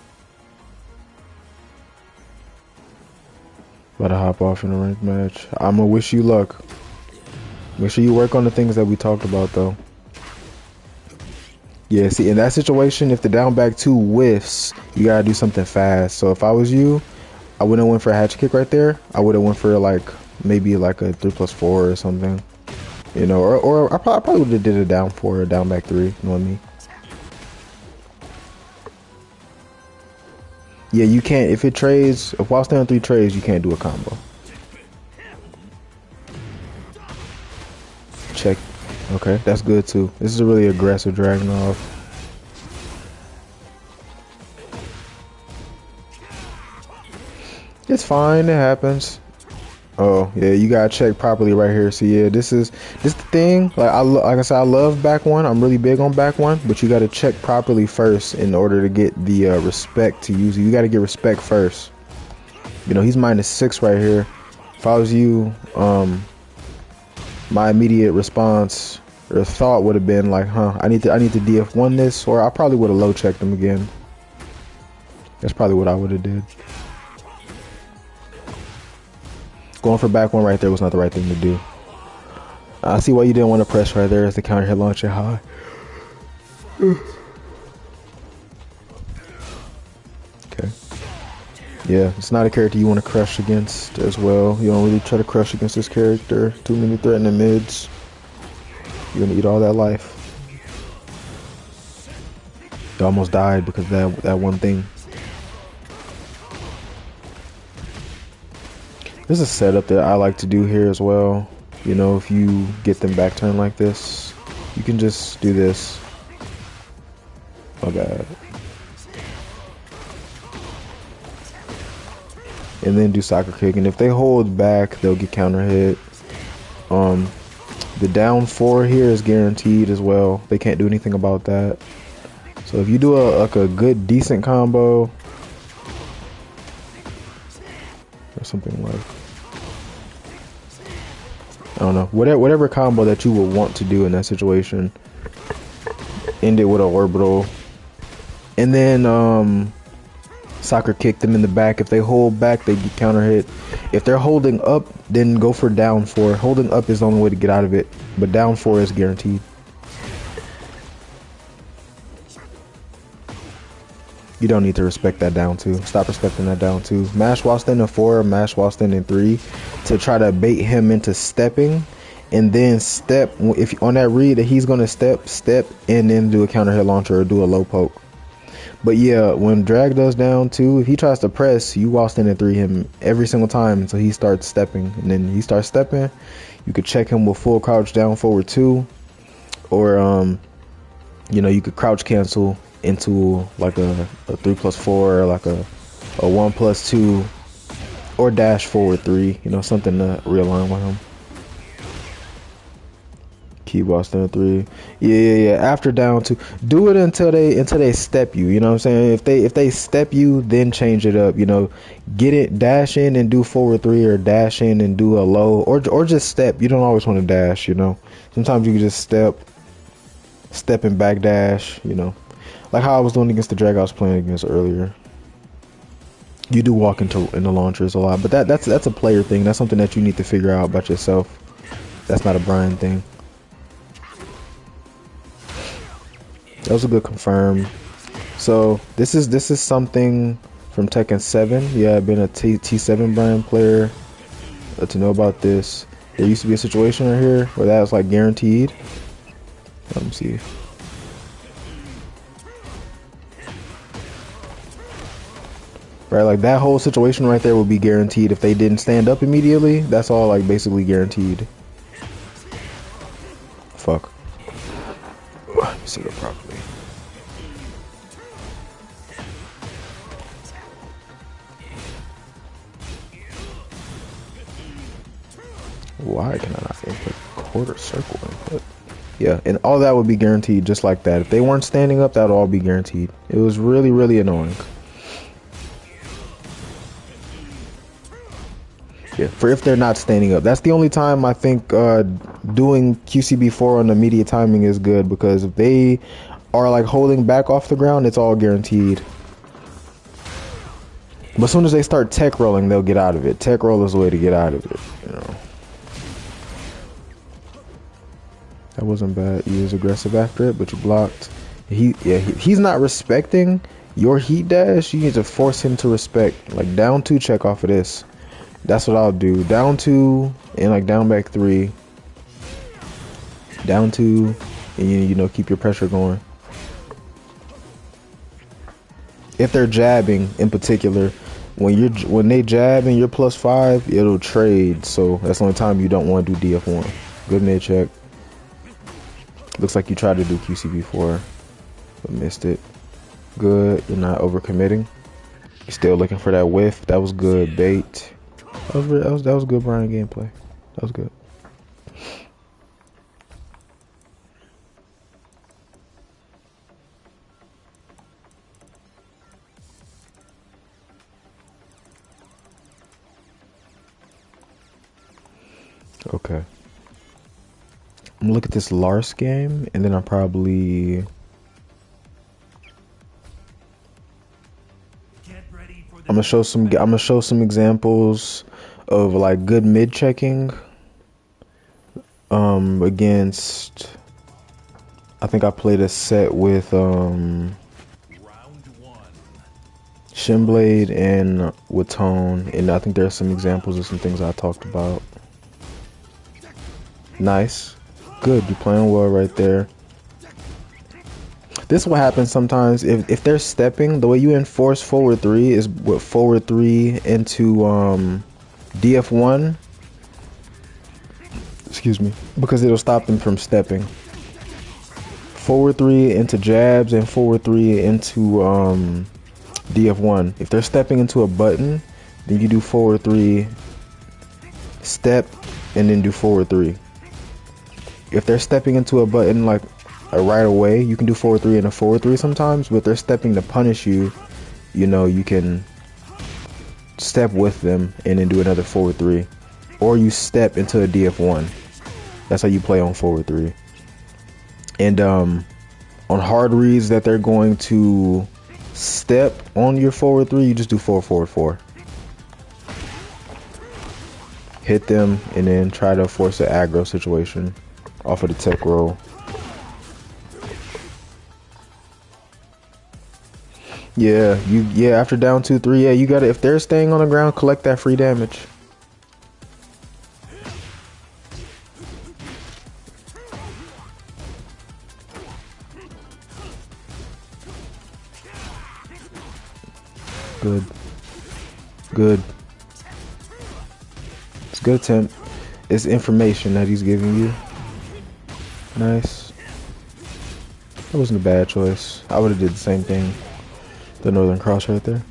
About to hop off in a ranked match. I'm gonna wish you luck. Make sure you work on the things that we talked about though. Yeah, see, in that situation, if the down back 2 whiffs, you gotta do something fast. So if I was you, I wouldn't went for a hatchet kick right there. I would have went for like maybe like a 3+4 or something. You know, or I probably would have did a down 4 or down back 3. You know what I mean? Yeah, you can't, if it trades, if while standing 3 trades, you can't do a combo. Check. Okay, that's good too. This is a really aggressive Dragunov. It's fine, it happens. Oh yeah, you gotta check properly right here. So yeah, this the thing. Like like I said, I love back one. I'm really big on back one, but you gotta check properly first in order to get the respect to use it. You gotta get respect first. You know, he's -6 right here. If I was you, my immediate response or thought would have been like, huh, I need to DF1 this, or I probably would have low checked him again. That's probably what I would have did. Going for back one right there was not the right thing to do. I see why you didn't want to press right there as the counter hit launcher high. Okay. Yeah, it's not a character you want to crush against as well. You don't really try to crush against this character. Too many threatening mids. You're gonna eat all that life. You almost died because of that one thing. There's a setup that I like to do here as well. You know, if you get them back turn like this, you can just do this. My bad. And then do soccer kick. And if they hold back, they'll get counter hit. The down 4 here is guaranteed as well. They can't do anything about that. So if you do a good decent combo, or something like, I don't know, whatever combo that you would want to do in that situation, end it with an orbital, and then soccer kick them in the back. If they hold back, they get counter hit. If they're holding up, then go for down 4. Holding up is the only way to get out of it, but down 4 is guaranteed. You don't need to respect that down 2. Stop respecting that down 2. Mash while standing 4, mash while standing 3 to try to bait him into stepping, and then step. If on that read that he's gonna step, and then do a counter hit launcher or do a low poke. But yeah, when drag does down 2, if he tries to press, you while standing 3 him every single time until he starts stepping, and then he starts stepping. You could check him with full crouch down forward 2, or you know, you could crouch cancel into like a 3+4, or like a 1+2, or dash forward 3. You know, something to realign with him. Key boss down 3. Yeah. After down 2, do it until they step you. You know what I'm saying? If they step you, then change it up. You know, get it, dash in and do forward 3, or dash in and do a low, or just step. You don't always want to dash. You know, sometimes you can just step and back dash. You know, like how I was doing against the drag I was playing against earlier. You do walk into the launchers a lot, but that's a player thing. That's something that you need to figure out about yourself. That's not a Bryan thing. That was a good confirm. So this is something from Tekken 7. Yeah, I've been a T7 Bryan player to know about this. There used to be a situation right here where that was like guaranteed. Let me see. Right, like that whole situation right there would be guaranteed if they didn't stand up immediately. That's all like basically guaranteed. Fuck. Let me see it properly. Why can I not input quarter circle input? Yeah, and all that would be guaranteed just like that. If they weren't standing up, that would all be guaranteed. It was really, really annoying. Yeah, for if they're not standing up. That's the only time I think doing QCB4 on immediate timing is good, because if they are like holding back off the ground, it's all guaranteed. But as soon as they start tech rolling, they'll get out of it. Tech roll is the way to get out of it, you know. That wasn't bad. He was aggressive after it, but you blocked. He's not respecting your heat dash. You need to force him to respect. Like down 2 check off of this. That's what I'll do. Down 2 and like down back 3. Down 2 and you know keep your pressure going. If they're jabbing in particular, when they jab and you're +5, it'll trade. So that's the only time you don't want to do DF1. Good mid check. Looks like you tried to do QC before, but missed it. Good. You're not overcommitting. You're still looking for that whiff. That was good bait. That was good Bryan gameplay. That was good. Okay. I'm gonna look at this Lars game, and then I'll probably I'm gonna show some examples of like good mid checking against. I think I played a set with Shinblade and with Tone, and I think there's some examples of some things I talked about. Nice. Good, you're playing well right there. This is what happens sometimes if they're stepping. The way you enforce forward 3 is with forward 3 into DF1. Excuse me, because it'll stop them from stepping. Forward 3 into jabs and forward 3 into DF1. If they're stepping into a button, then you do forward 3, step, and then do forward 3. If they're stepping into a button like right away, you can do forward 3 and a forward 3 sometimes, but if they're stepping to punish you, you know, you can step with them and then do another forward 3. Or you step into a DF1. That's how you play on forward 3. And on hard reads that they're going to step on your forward 3, you just do forward, forward, 4. Hit them and then try to force an aggro situation off of the tech roll. Yeah, after down 2, 3, yeah, you gotta, if they're staying on the ground, collect that free damage. Good. Good. It's a good attempt. It's information that he's giving you. Nice. That wasn't a bad choice. I would have did the same thing. The Northern Cross right there.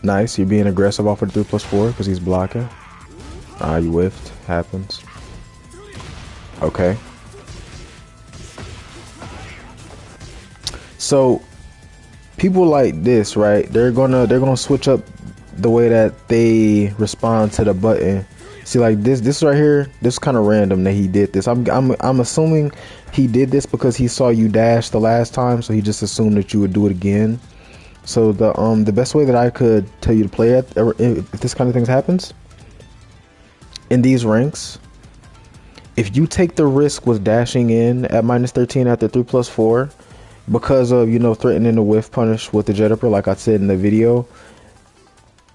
Nice. You're being aggressive off of the 3+4 because he's blocking. Ah, you whiffed. Happens. Okay. So people like this, right? They're gonna switch up the way that they respond to the button. See, like this right here, this is kind of random that he did this. I'm assuming he did this because he saw you dash the last time, so he just assumed that you would do it again. So the best way that I could tell you to play it, if this kind of thing happens in these ranks, if you take the risk with dashing in at -13 after 3+4 because of, you know, threatening to whiff punish with the Jet Upper, like I said in the video,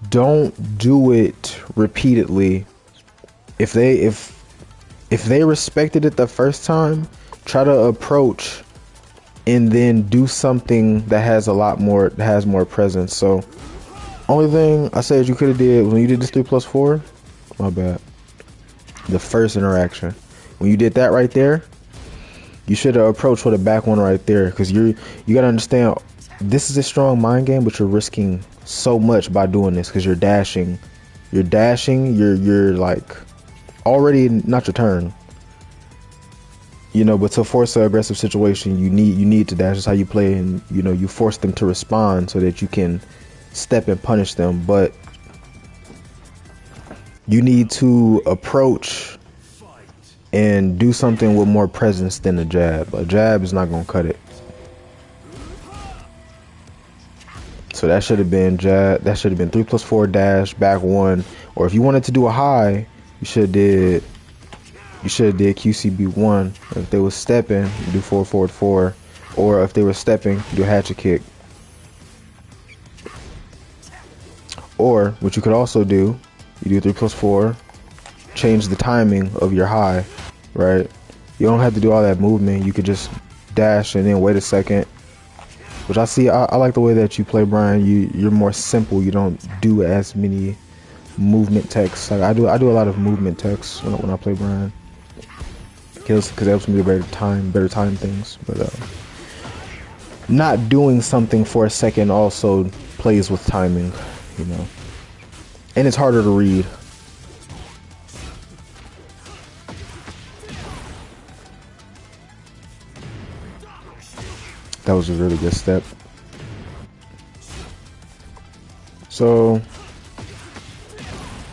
don't do it repeatedly. If they respected it the first time, try to approach and then do something that has more presence. So only thing I said you could have did when you did this 3+4, my bad, the first interaction, when you did that right there, you should have approached with a back one right there, because you gotta understand, this is a strong mind game, but you're risking so much by doing this because you're dashing, you're like already not your turn, you know, but to force an aggressive situation, you need to dash. That's how you play, and you know, you force them to respond so that you can step and punish them, but you need to approach and do something with more presence than a jab. A jab is not gonna cut it. So that should have been jab. That should have been 3+4 dash back one. Or if you wanted to do a high, you should have did QCB1. If they were stepping, you do 4, forward, 4. Or if they were stepping, do a hatchet kick. Or what you could also do, you do 3+4, change the timing of your high, right? You don't have to do all that movement. You could just dash and then wait a second. Which I see, I like the way that you play, Bryan. You're more simple. You don't do as many movement techs. Like I do a lot of movement techs when I play Bryan. Because it helps me to better time things. But not doing something for a second also plays with timing, you know. And it's harder to read. That was a really good step. So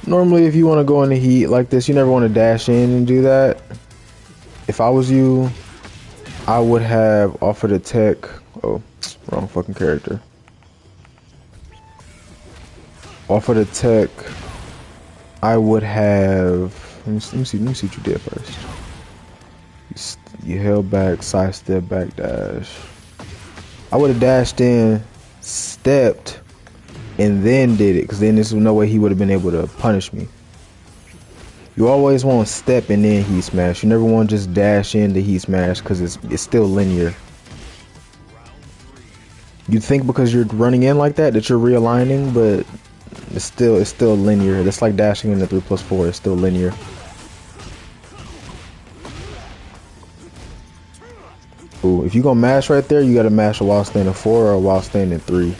normally if you want to go in the heat like this, you never want to dash in and do that. If I was you, I would have offered a tech. Oh, wrong fucking character. Offered a tech. I would have. Let me see what you did first. You held back, sidestep, back dash. I would have dashed in, stepped, and then did it, because then there's no way he would have been able to punish me. You always want to step and then heat smash. You never want to just dash in the heat smash, because it's still linear. You think because you're running in like that you're realigning, but it's still linear. That's like dashing in the 3+4. It's still linear. Ooh, if you gonna mash right there, you gotta mash a while standing 4 or a while standing 3.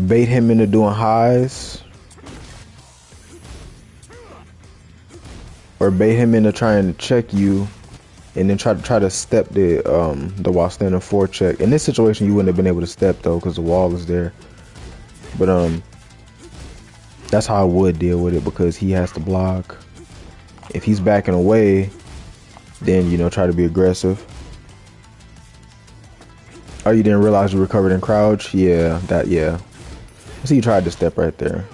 Bait him into doing highs, or bait him into trying to check you, and then try to step the while standing 4 check. In this situation, you wouldn't have been able to step though, because the wall is there. But that's how I would deal with it, because he has to block. If he's backing away, then you know, try to be aggressive. Oh, you didn't realize you recovered in crouch? Yeah, yeah. I see you tried to step right there.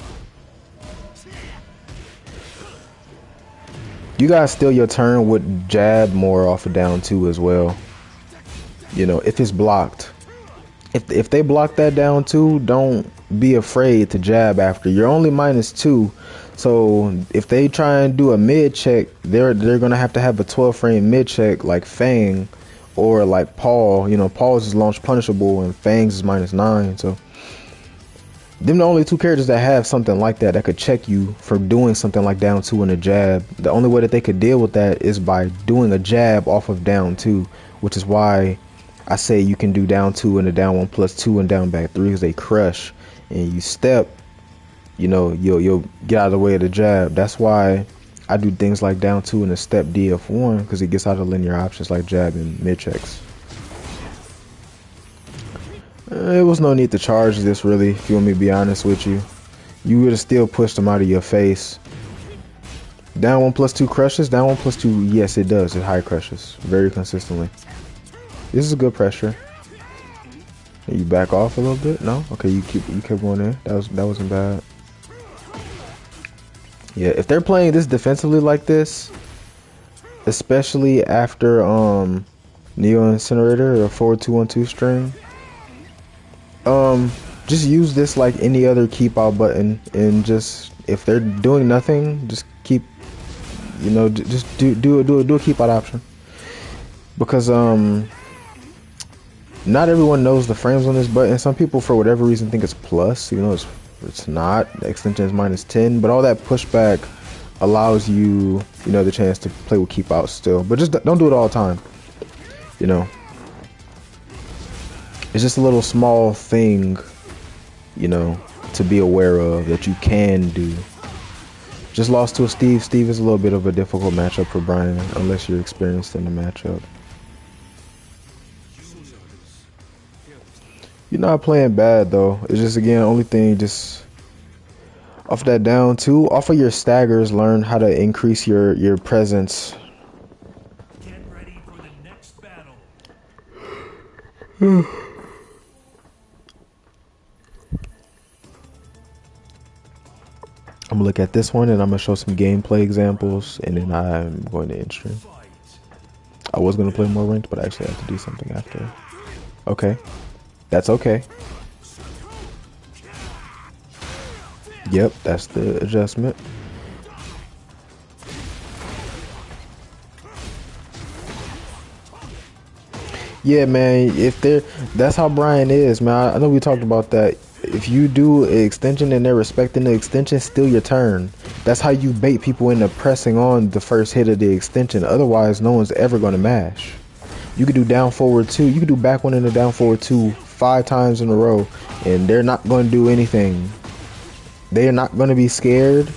You guys steal your turn with jab more off of down 2 as well. You know, if it's blocked. If they block that down 2, don't be afraid to jab after. You're only -2. So if they try and do a mid check, they're gonna have to have a 12 frame mid check like Fang or like Paul. You know, Paul's is launch punishable and Fang's is -9. So them the only 2 characters that have something like that could check you for doing something like down 2 and a jab. The only way that they could deal with that is by doing a jab off of down 2, which is why I say you can do down 2 and a down 1+2 and down back 3, because they crush. And you step, you know, you'll get out of the way of the jab. That's why I do things like down 2 and a step DF1, because it gets out of linear options like jab and mid checks. It was no need to charge this, really, if you want me to be honest with you. You would have still pushed them out of your face. Down 1+2 crushes, down 1+2, yes it does, it high crushes very consistently. This is a good pressure. You back off a little bit? No? Okay, you kept going in. That wasn't bad. Yeah, if they're playing this defensively like this, especially after Neo Incinerator or 4-2-1-2 string, just use this like any other keep out button, and just if they're doing nothing, just keep, you know, just do a keep out option, because not everyone knows the frames on this button. Some people for whatever reason think it's plus, even though it's not. The extension is -10, but all that pushback allows you, you know, the chance to play with keep out still, but just don't do it all the time, you know. It's just a little small thing, you know, to be aware of that you can do. Just lost to a Steve. Steve is a little bit of a difficult matchup for Bryan, unless you're experienced in the matchup. You're not playing bad though. It's just, again, only thing, just off that down 2, off of your staggers, learn how to increase your presence. Get ready for the next battle. I'm gonna look at this one and I'm gonna show some gameplay examples, and then I'm going to end stream. I was gonna play more ranked, but I actually have to do something after. Okay, that's okay. Yep, that's the adjustment. Yeah, man. That's how Bryan is, man. I know we talked about that. If you do an extension and they're respecting the extension, still your turn. That's how you bait people into pressing on the first hit of the extension. Otherwise, no one's ever going to mash. You could do down forward 2. You could do back 1 into down forward 2 5 times in a row, and they're not going to do anything. They're not going to be scared.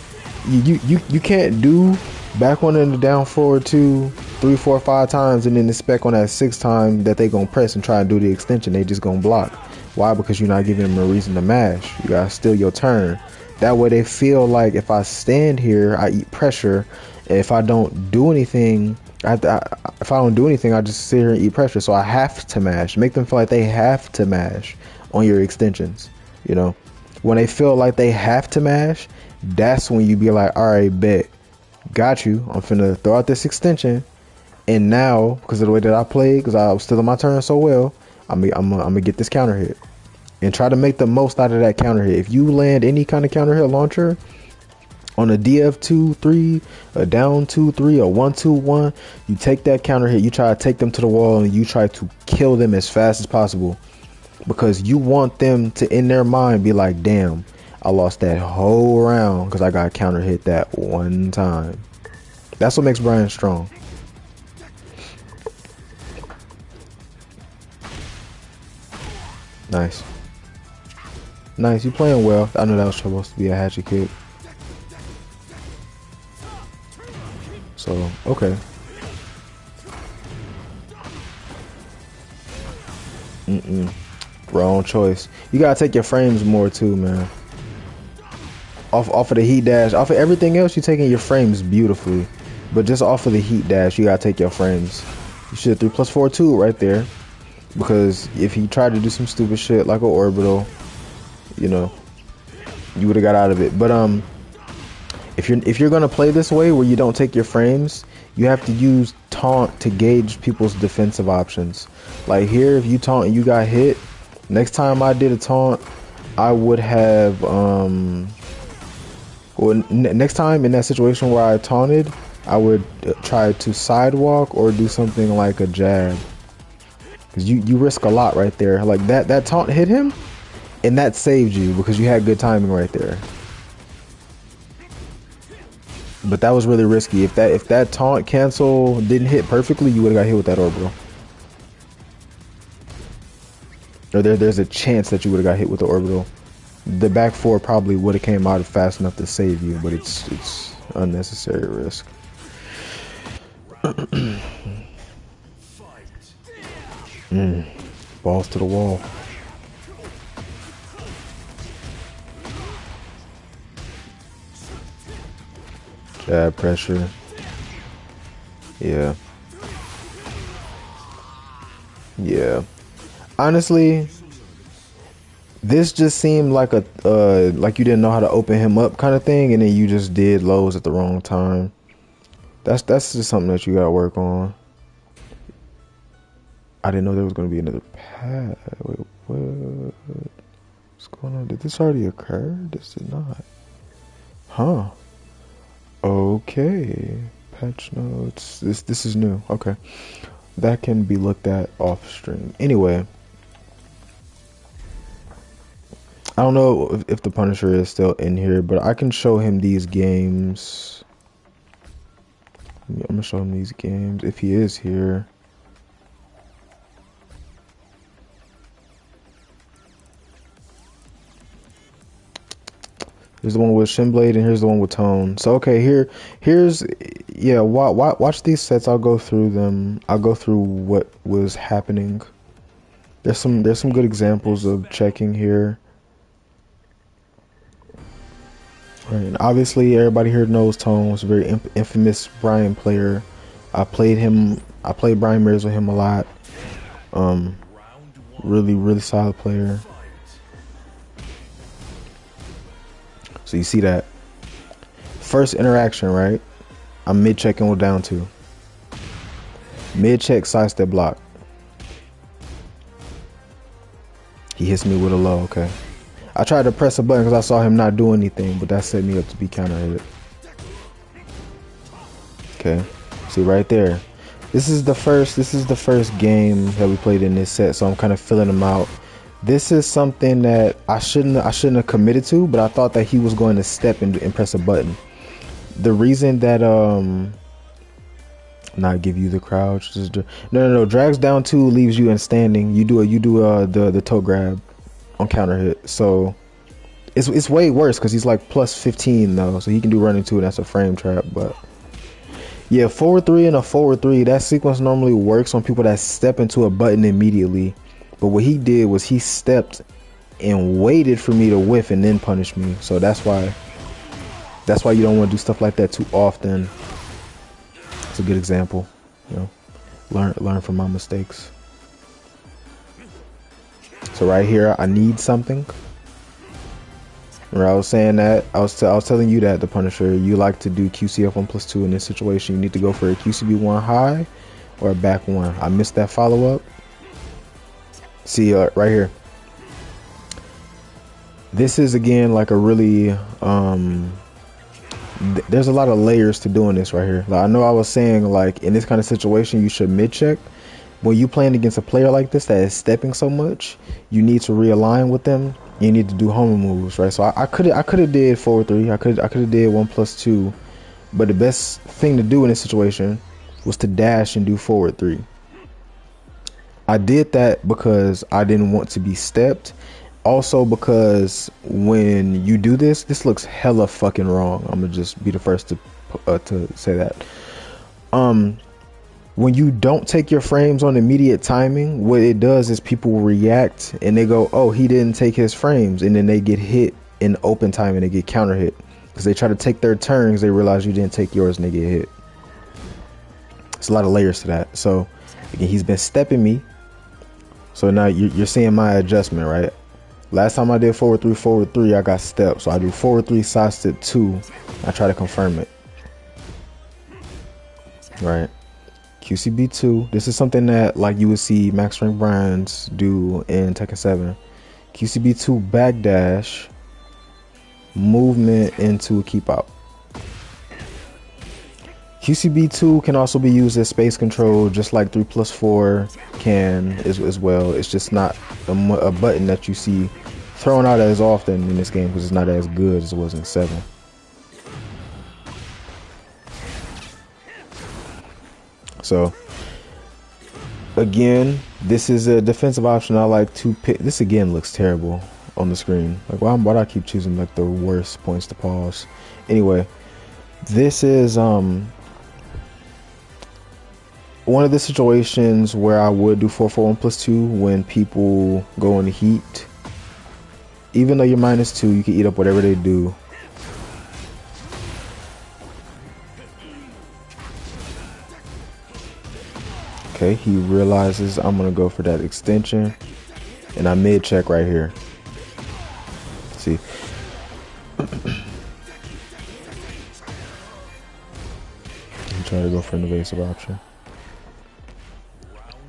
You can't do back 1 into down forward 2 3, 4, 5 times and then expect on that 6th time that they gonna press and try and do the extension. They just gonna block. Why? Because you're not giving them a reason to mash. You gotta steal your turn. That way they feel like if I stand here, I eat pressure. If I don't do anything, if I don't do anything, I just sit here and eat pressure. So I have to mash. Make them feel like they have to mash on your extensions. You know, when they feel like they have to mash, that's when you be like, all right, bet, got you. I'm finna throw out this extension. And now, because of the way that I played, because I was still in my turn so well, I'm gonna get this counter hit and try to make the most out of that counter hit. If you land any kind of counter hit launcher on a DF2-3, a down 2-3, a 1-2-1, you take that counter hit, you try to take them to the wall, and you try to kill them as fast as possible, because you want them to, in their mind, be like, damn, I lost that whole round because I got counter hit that one time. That's what makes Bryan strong. Nice. Nice, you playing well. I know that was supposed to be a hatchet kick. So, okay. Wrong choice. You gotta take your frames more too, man. Off of the heat dash. Off of everything else, you're taking your frames beautifully. But just off of the heat dash, you gotta take your frames. You should have 3+4-2 right there. Because if he tried to do some stupid shit like an orbital, you know, you would have got out of it. But if you're gonna play this way where you don't take your frames, you have to use taunt to gauge people's defensive options. Like here, if you taunt and you got hit, next time I did a taunt, I would have next time in that situation where I taunted, I would try to sidewalk or do something like a jab. Because you risk a lot right there. Like that taunt hit him, and that saved you because you had good timing right there. But that was really risky. If that taunt cancel didn't hit perfectly, you would have got hit with that orbital. Or there's a chance that you would have got hit with the orbital. The back 4 probably would have came out fast enough to save you, but it's unnecessary risk. Balls to the wall. Jab pressure. Yeah. Yeah. Honestly, this just seemed like like you didn't know how to open him up kind of thing, and then you just did lows at the wrong time. That's just something that you gotta work on. I didn't know there was gonna be another pad. Wait, what? What's going on? Did this already occur? This did not. Huh. Okay. Patch notes. This is new. Okay. That can be looked at off stream. Anyway. I don't know if the Punisher is still in here, but I can show him these games. I'm gonna show him these games if he is here. Here's the one with Shinblade, and here's the one with Tone. So okay, here's yeah. Watch these sets. I'll go through them. I'll go through what was happening. There's some good examples of checking here. Right, and obviously everybody here knows Tone was a very infamous Bryan player. I played Bryan mirrors with him a lot. Really solid player. So you see that first interaction, right? I'm mid checking with down 2. Mid check sidestep block. He hits me with a low. Okay. I tried to press a button because I saw him not do anything, but that set me up to be counter hit. Okay, see right there. This is the first game that we played in this set, so I'm kind of filling him out. This is something that I shouldn't have committed to, but I thought that he was going to step and press a button. The reason that not give you the crouch, just no, drags down 2 leaves you in standing. You do the toe grab on counter hit, so it's way worse because he's like plus 15 though, so he can do running 2 and that's a frame trap. But yeah, forward 3 and a forward 3, that sequence normally works on people that step into a button immediately. But what he did was he stepped and waited for me to whiff and then punish me. So that's why you don't want to do stuff like that too often. It's a good example, you know. Learn from my mistakes. So right here, I need something. Where I was saying that, I was telling you that, the Punisher, you like to do QCF 1+2 in this situation. You need to go for a QCB 1 high or a back 1. I missed that follow up. See right here. This is again like a really there's a lot of layers to doing this right here. Like, I know I was saying like in this kind of situation you should mid check. When you playing against a player like this that is stepping so much, you need to realign with them. You need to do homer moves, right? So I could have did forward 3. I could have did 1+2, but the best thing to do in this situation was to dash and do forward 3. I did that because I didn't want to be stepped. Also because when you do this, this looks hella fucking wrong. I'm gonna just be the first to say that. When you don't take your frames on immediate timing, what it does is people react and they go, oh, he didn't take his frames, and then they get hit in open time and they get counter hit because they try to take their turns. They realize you didn't take yours and they get hit. It's a lot of layers to that. So again, he's been stepping me. So now you're seeing my adjustment, right? Last time I did forward 3, I got stepped. So I do forward 3, side step 2. I try to confirm it. Right. QCB 2. This is something that like you would see max rank Bryans do in Tekken 7. QCB 2 backdash, movement into a keep out. QCB 2 can also be used as space control, just like 3+4 can as well. It's just not a button that you see thrown out as often in this game because it's not as good as it was in 7. So again, this is a defensive option I like to pick. This again looks terrible on the screen. Like why do I keep choosing like the worst points to pause? Anyway, this is one of the situations where I would do 4-4 1+2 when people go in the heat. Even though you're -2, you can eat up whatever they do. Okay, he realizes I'm gonna go for that extension, and I mid check right here. See. I'm trying to go for an evasive option.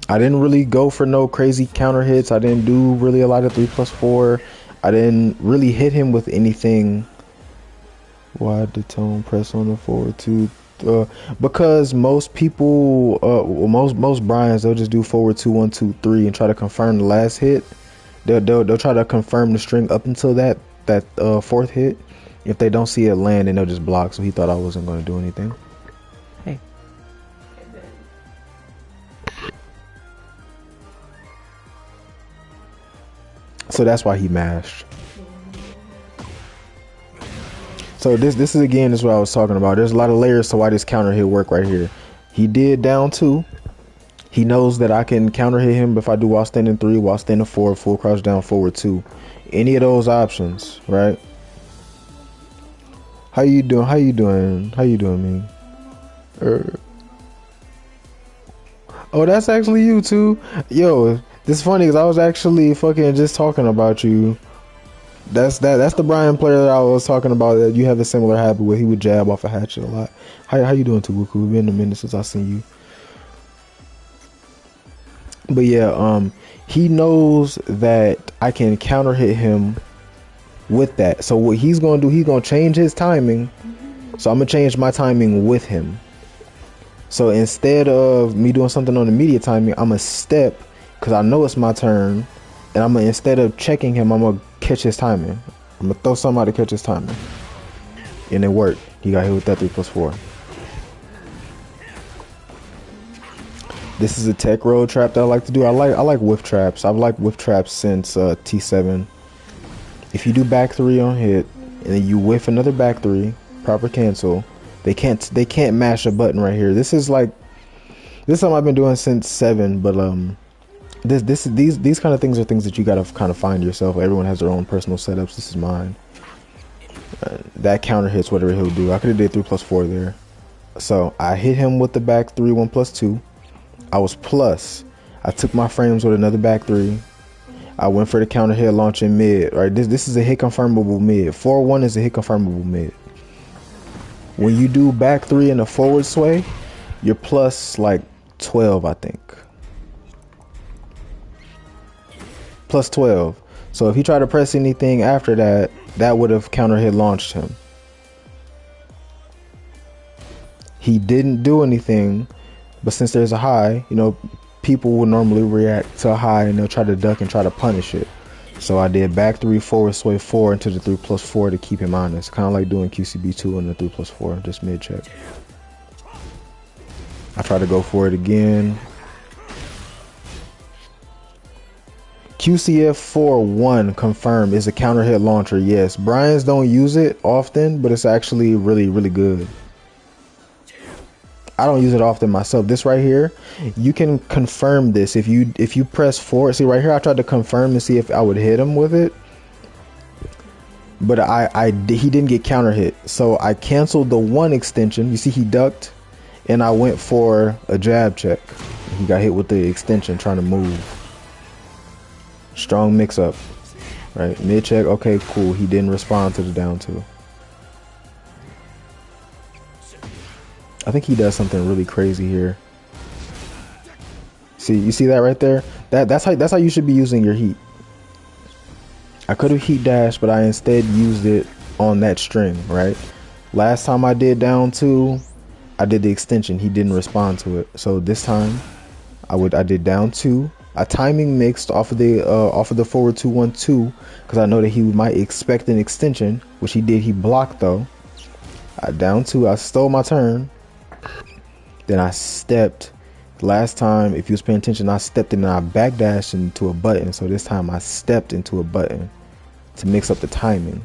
I didn't really go for no crazy counter hits. I didn't do really a lot of 3+4. I didn't really hit him with anything. Why did Tone press on the forward 2? Because most people, most Bryans, they'll just do forward 2, 1, 2, 3 and try to confirm the last hit. They'll try to confirm the string up until that fourth hit. If they don't see it land, then they'll just block. So he thought I wasn't going to do anything. Hey. So that's why he mashed. So this is again is what I was talking about. There's a lot of layers to why this counter hit work right here. He did down 2. He knows that I can counter hit him if I do while standing 3, while standing 4, full crouch down forward 2. Any of those options, right? How you doing? How you doing? How you doing, me? Oh, that's actually you too. Yo, this is funny because I was actually fucking just talking about you. That's the Bryan player that I was talking about that you have a similar habit with. He would jab off a hatchet a lot. How you doing, Tubuku? It's been a minute since I seen you. But yeah, he knows that I can counter hit him with that. So what he's gonna do, he's gonna change his timing. So I'm gonna change my timing with him. So instead of me doing something on immediate timing, I'm gonna step because I know it's my turn, and I'm gonna, instead of checking him, I'm gonna catch his timing. I'm gonna throw somebody to catch his timing, and it worked. He got hit with that 3+4. This is a tech roll trap that I like to do. I like whiff traps. I've liked whiff traps since T7. If you do back 3 on hit, and then you whiff another back 3, proper cancel. They can't mash a button right here. This is something I've been doing since 7, but these kind of things are things that you gotta kind of find yourself. Everyone has their own personal setups. This is mine. That counter hits whatever he'll do. I could have did 3+4 there. So I hit him with the back 3, 1+2. I was plus. I took my frames with another back 3. I went for the counter hit launch in mid. Right, this is a hit confirmable mid. 4-1 is a hit confirmable mid. When you do back 3 in a forward sway, you're plus like 12, I think. Plus 12. So if he tried to press anything after that, that would have counter hit launched him. He didn't do anything, but since there's a high, you know, people will normally react to a high and they'll try to duck and try to punish it. So I did back 3 forward sway 4 into the 3+4 to keep him honest. Kind of like doing QCB2 in the 3+4, just mid check. I try to go for it again. QCF 4-1 confirmed is a counter hit launcher. Yes, Bryans don't use it often, but it's actually really, really good. I don't use it often myself. This right here, you can confirm this if you press forward. See right here, I tried to confirm to see if I would hit him with it, but he didn't get counter hit. So I canceled the 1 extension. You see he ducked, and I went for a jab check. He got hit with the extension trying to move. Strong mix up, right? Mid check. Okay, cool. He didn't respond to the down 2. I think he does something really crazy here. See, you see that right there? That's how you should be using your heat. I could have heat dashed, but I instead used it on that string, right? Last time I did down 2, I did the extension. He didn't respond to it. So this time I did down 2. I timing mixed off of the forward 2-1-2 because I know that he might expect an extension, which he did. He blocked though. I down 2. I stole my turn. Then I stepped. Last time, if you was paying attention, I stepped and I backdashed into a button. So this time I stepped into a button to mix up the timing.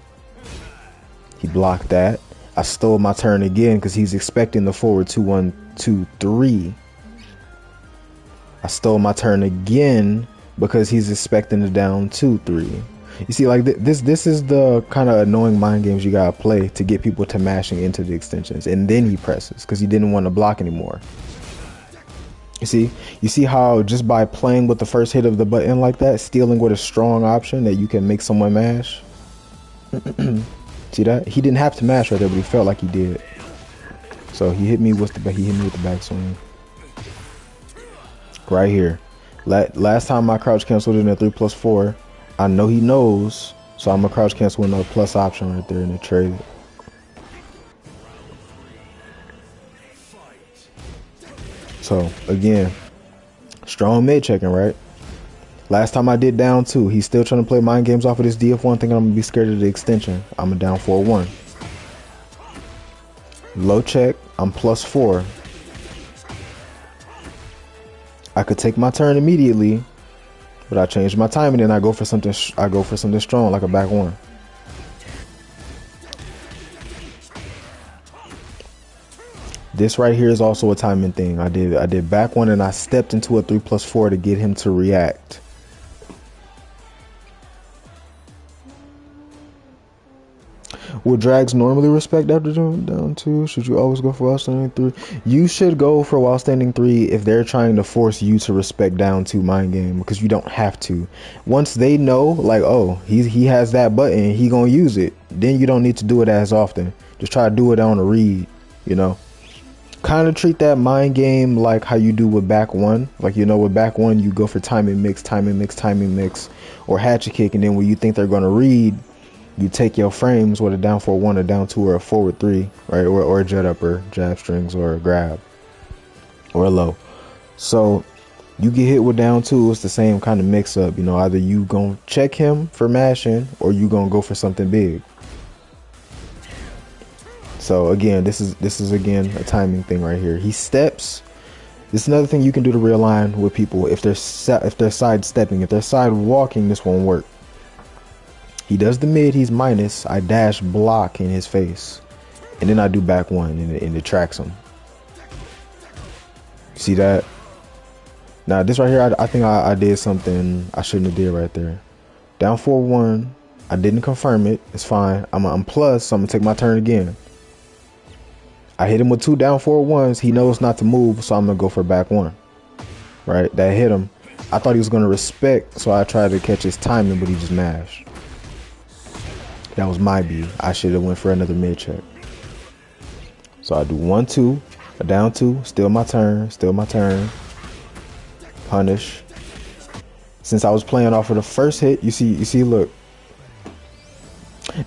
He blocked that. I stole my turn again because he's expecting the forward 2-1-2-3. I stole my turn again because he's expecting the down 2-3. You see, like this is the kind of annoying mind games you gotta play to get people to mashing into the extensions, and then he presses because he didn't want to block anymore. You see how just by playing with the first hit of the button like that, stealing with a strong option that you can make someone mash. See that? He didn't have to mash right there, but he felt like he did. So he hit me with the backswing right here. Last time I crouch canceled in a 3+4. I know he knows, so I'm gonna crouch cancel with a plus option right there in the trade. So again, strong mid checking, right? Last time I did down 2, he's still trying to play mind games off of this DF1, thinking I'm gonna be scared of the extension. I'm a down 4-1. Low check, I'm +4. I could take my turn immediately, but I changed my timing and I go for something strong like a back 1. This right here is also a timing thing. I did back 1 and I stepped into a 3+4 to get him to react. Will drags normally respect after doing down 2? Should you always go for while standing 3? You should go for while standing 3 if they're trying to force you to respect down 2 mind game, because you don't have to. Once they know, like, oh, he has that button, he gonna use it, then you don't need to do it as often. Just try to do it on a read, you know. Kind of treat that mind game like how you do with back 1. Like, you know, with back 1, you go for timing mix, or hatchet kick, and then when you think they're gonna read, you take your frames with a down 4-1, a down 2, or a forward 3, right? Or a jet upper, jab strings, or a grab, or a low. So you get hit with down 2, it's the same kind of mix up. You know, either you gonna check him for mashing or you gonna go for something big. So again, this is again a timing thing right here. He steps. This is another thing you can do to realign with people. If they're sidestepping, if they're side walking, this won't work. He does the mid, he's minus. I dash block in his face, and then I do back 1, and it tracks him. See that? Now this right here, I think I did something I shouldn't have did right there. Down 4-1, I didn't confirm it. It's fine. I'm plus, so I'm gonna take my turn again. I hit him with 2 down 4-1s. He knows not to move, so I'm gonna go for back 1. Right, that hit him. I thought he was gonna respect, so I tried to catch his timing, but he just mashed. That was my B. I should have went for another mid check. So I do 1-2, a down 2, still my turn, punish. Since I was playing off of the first hit, you see, look,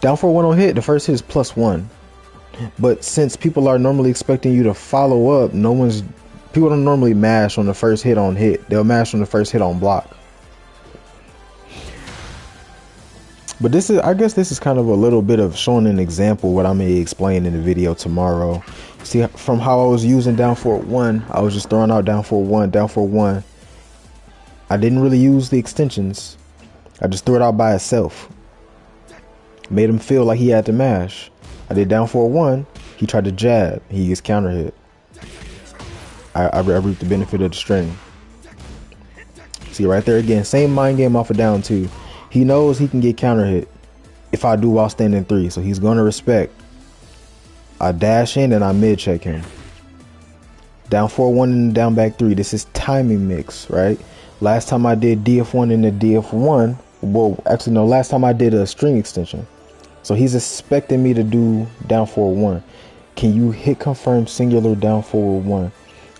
down 4-1 on hit. The first hit is +1. But since people are normally expecting you to follow up, people don't normally mash on the first hit on hit. They'll mash on the first hit on block. But I guess this is kind of a little bit of showing an example what I may explain in the video tomorrow. See, from how I was using down 4-1, I was just throwing out down 4-1, down 4-1. I didn't really use the extensions. I just threw it out by itself. Made him feel like he had to mash. I did down 4-1. He tried to jab. He gets counter hit. I reaped the benefit of the string. See right there again, same mind game off of down 2. He knows he can get counter hit if I do while standing 3. So he's going to respect. I dash in and I mid check him. Down 4-1 and down back 3. This is timing mix, right? Last time I did DF1 and the DF1. Well, actually no, last time I did a string extension. So he's expecting me to do down 4-1. Can you hit confirm singular down forward 1?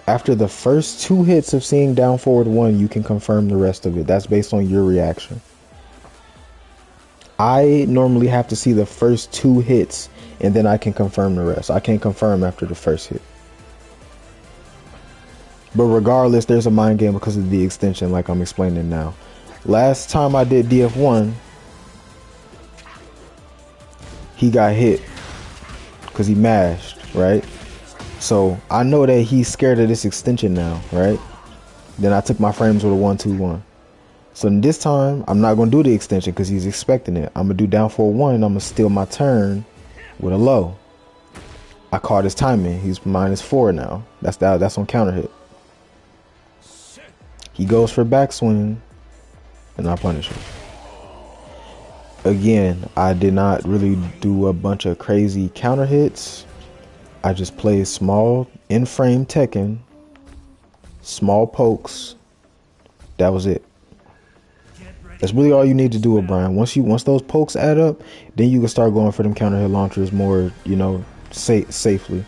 After the first 2 hits of seeing down forward 1, you can confirm the rest of it. That's based on your reaction. I normally have to see the first 2 hits and then I can confirm the rest. I can't confirm after the first hit. But regardless, there's a mind game because of the extension like I'm explaining now. Last time I did DF1, he got hit because he mashed, right? So I know that he's scared of this extension now, right? Then I took my frames with a 1-2-1. So this time I'm not going to do the extension because he's expecting it. I'm going to do down 4-1 and I'm going to steal my turn with a low. I caught his timing. He's -4 now. That's on counter hit. He goes for backswing and I punish him. Again, I did not really do a bunch of crazy counter hits. I just played small in-frame Tekken, small pokes. That was it. That's really all you need to do with Bryan. Once those pokes add up, then you can start going for them counter hit launchers more, you know, safely.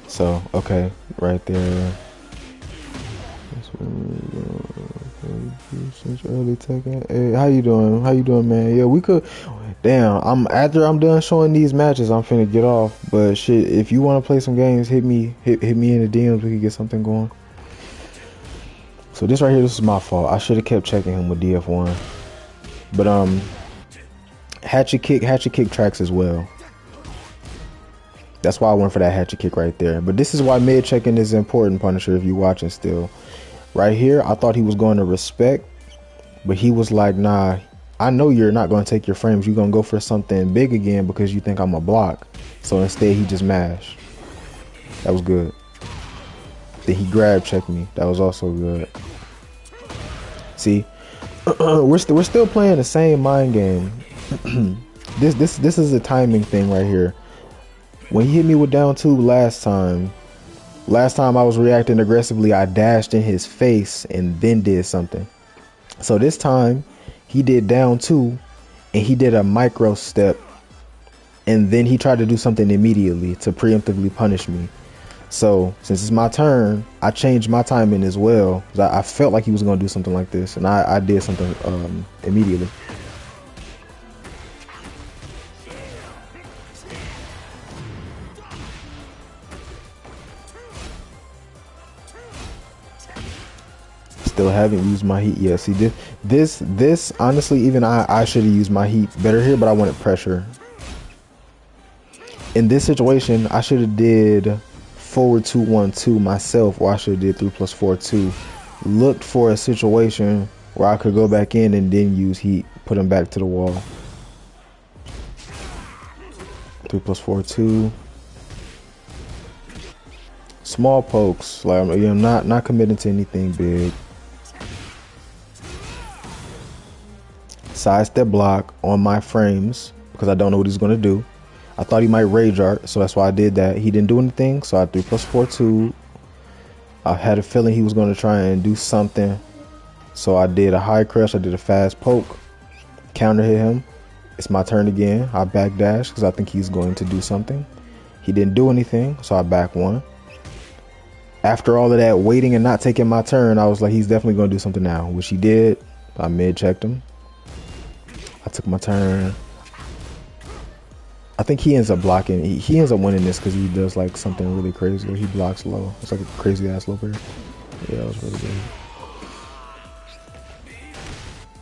So, okay, right there. Since early Tekken. Hey, how you doing? How you doing, man? Yeah, we could. Damn, after I'm done showing these matches, I'm finna get off. But shit, if you want to play some games, hit me in the DMs. We could get something going. So this right here, this is my fault. I should have kept checking him with DF1. But hatchet kick tracks as well. That's why I went for that hatchet kick right there. But this is why mid checking is important, Punisher, if you're watching still. Right here, I thought he was going to respect, but he was like, nah, I know you're not going to take your frames. You're going to go for something big again because you think I'm a block. So instead, he just mashed. That was good. Then he grab checked me. That was also good. See, we're still playing the same mind game. This is a timing thing right here. When he hit me with down 2 last time I was reacting aggressively, I dashed in his face and then did something. So this time he did down 2 and he did a micro step and then he tried to do something immediately to preemptively punish me. So since it's my turn, I changed my timing as well, 'cause I felt like he was gonna do something like this, and I did something immediately. Still haven't used my heat yet. See, this honestly, even I should have used my heat better here, but I wanted pressure. In this situation, I should have did forward 2-1-2 myself, or I should have did 3+4-2. Looked for a situation where I could go back in and then use heat, put him back to the wall. 3+4-2. Small pokes, like, you know, not committing to anything big. Sidestep block on my frames because I don't know what he's gonna do. I thought he might rage art, so that's why I did that. He didn't do anything, so I 3+4-2. I had a feeling he was gonna try and do something, so I did a high crush. I did a fast poke, counter hit him. It's my turn again. I backdash because I think he's going to do something. He didn't do anything, so I back one. After all of that waiting and not taking my turn, I was like, he's definitely gonna do something now, which he did. I mid-checked him. I took my turn. I think he ends up blocking. He ends up winning this because he does like something really crazy where he blocks low. It's like a crazy ass low player. Yeah, that was really good.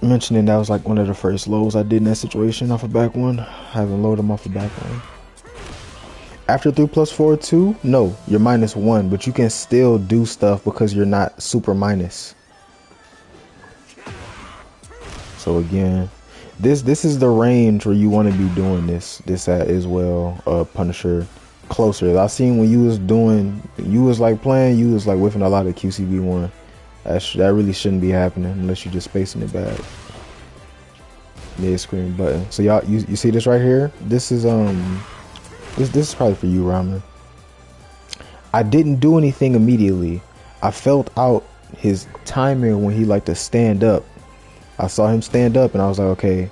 Mentioning that was like one of the first lows I did in that situation off of back one. I haven't loaded him off of back one. After 3+4-2, no, you're -1, but you can still do stuff because you're not super minus. So again, this is the range where you want to be doing this at as well. Punisher closer. I seen when you was like playing, you was like whiffing a lot of QCB1. That really shouldn't be happening unless you're just spacing it back. Mid screen button. So y'all, you see this right here? This is this is probably for you, Ramen. I didn't do anything immediately. I felt out his timing when he liked to stand up. I saw him stand up and I was like, okay,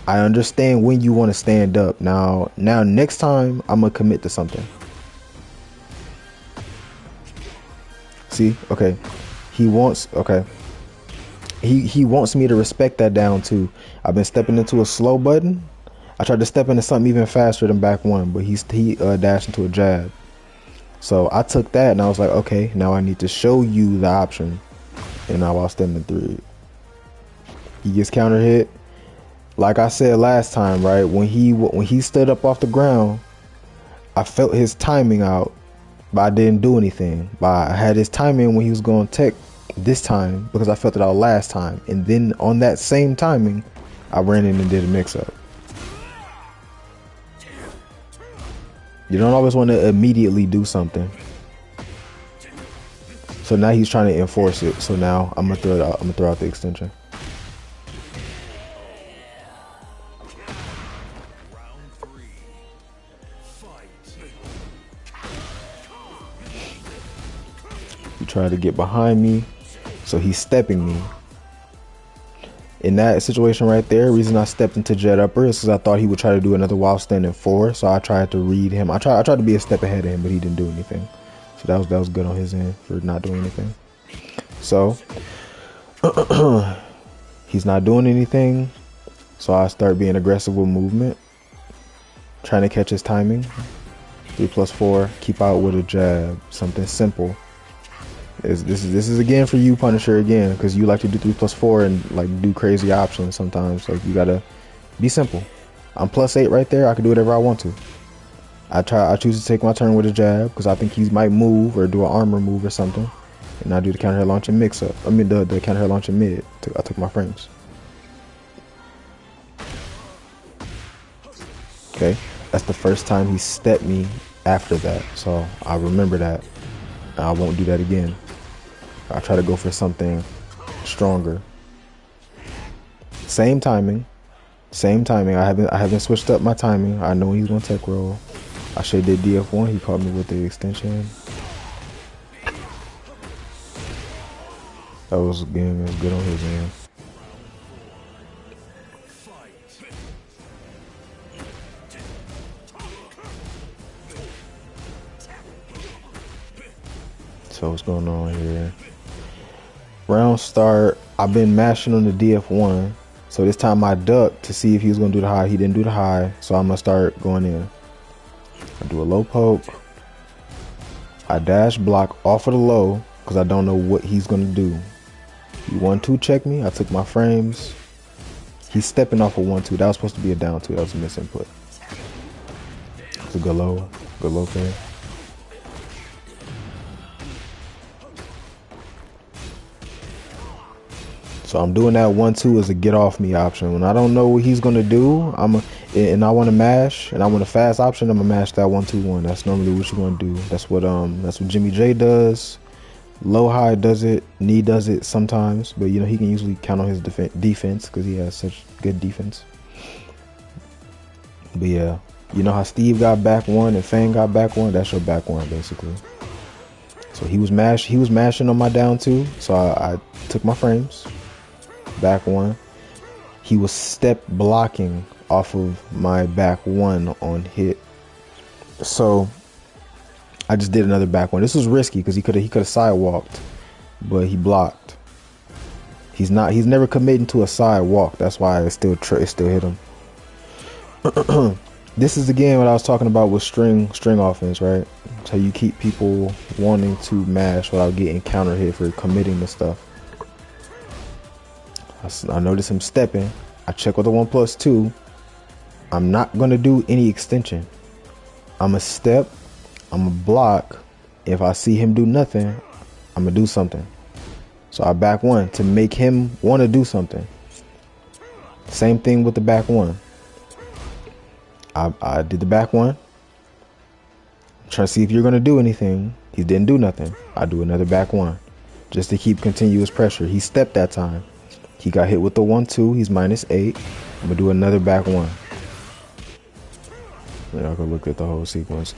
I understand when you want to stand up. Now next time I'm gonna commit to something. See, okay. He wants me to respect that down too. I've been stepping into a slow button. I tried to step into something even faster than back one, but he dashed into a jab. So I took that and I was like, okay, now I need to show you the option. And now I'll step in 3. He gets counter hit. Like I said last time, right? When he stood up off the ground, I felt his timing out, but I didn't do anything. But I had his timing when he was going tech this time because I felt it out last time. And then on that same timing, I ran in and did a mix-up. You don't always want to immediately do something. So now he's trying to enforce it. So now I'm gonna throw it out. I'm gonna throw out the extension. He tried to get behind me, so he's stepping me. In that situation right there, reason I stepped into jet upper is because I thought he would try to do another while standing 4. So I tried to read him. I tried to be a step ahead of him, but he didn't do anything. So that was good on his end for not doing anything. So he's not doing anything. So I start being aggressive with movement, trying to catch his timing. 3+4, keep out with a jab, something simple. This is again for you, Punisher, again, because you like to do 3+4 and like do crazy options sometimes. Like you gotta be simple. I'm +8 right there. I can do whatever I want to. I choose to take my turn with a jab because I think he might move or do an armor move or something, and I do the counter head launch and mix up. I mean the counter head launch and mid. I took my frames. Okay, that's the first time he stepped me after that, so I remember that. I won't do that again. I try to go for something stronger. Same timing. I haven't switched up my timing. I know he's gonna tech roll. I should have did DF1. He caught me with the extension. That was again good on his end. So what's going on here? Round start. I've been mashing on the DF1. So this time I ducked to see if he was gonna do the high. He didn't do the high, so I'm gonna start going in. I do a low poke. I dash block off of the low because I don't know what he's gonna do. He 1-2 check me. I took my frames. He's stepping off a 1-2. That was supposed to be a down 2. That was a misinput. It's a good low play. So I'm doing that 1-2 as a get off me option. When I don't know what he's gonna do, and I want to mash, and I want a fast option, I'm gonna mash that 1-2-1. That's normally what you're gonna do. That's what Jimmy J does. Low high does it. Knee does it sometimes, but you know he can usually count on his defense because he has such good defense. But yeah, you know how Steve got back one and Fang got back one. That's your back one basically. So he was mashing on my down 2. So I took my frames. Back 1. He was step blocking off of my back 1 on hit. So I just did another back 1. This was risky because he could have sidewalked, but he blocked. He's never committing to a sidewalk. That's why it still hit him. This is again what I was talking about with string offense, right? So you keep people wanting to mash without getting counter hit for committing to stuff. I notice him stepping. I check with a 1+2. I'm not gonna do any extension. I'm a step. I'm a block. If I see him do nothing, I'm gonna do something. So I back 1 to make him want to do something. Same thing with the back 1. I did the back 1. Trying to see if you're gonna do anything. He didn't do nothing. I do another back 1 just to keep continuous pressure. He stepped that time. He got hit with the 1-2. He's -8. I'm gonna do another back 1. Y'all can look at the whole sequence.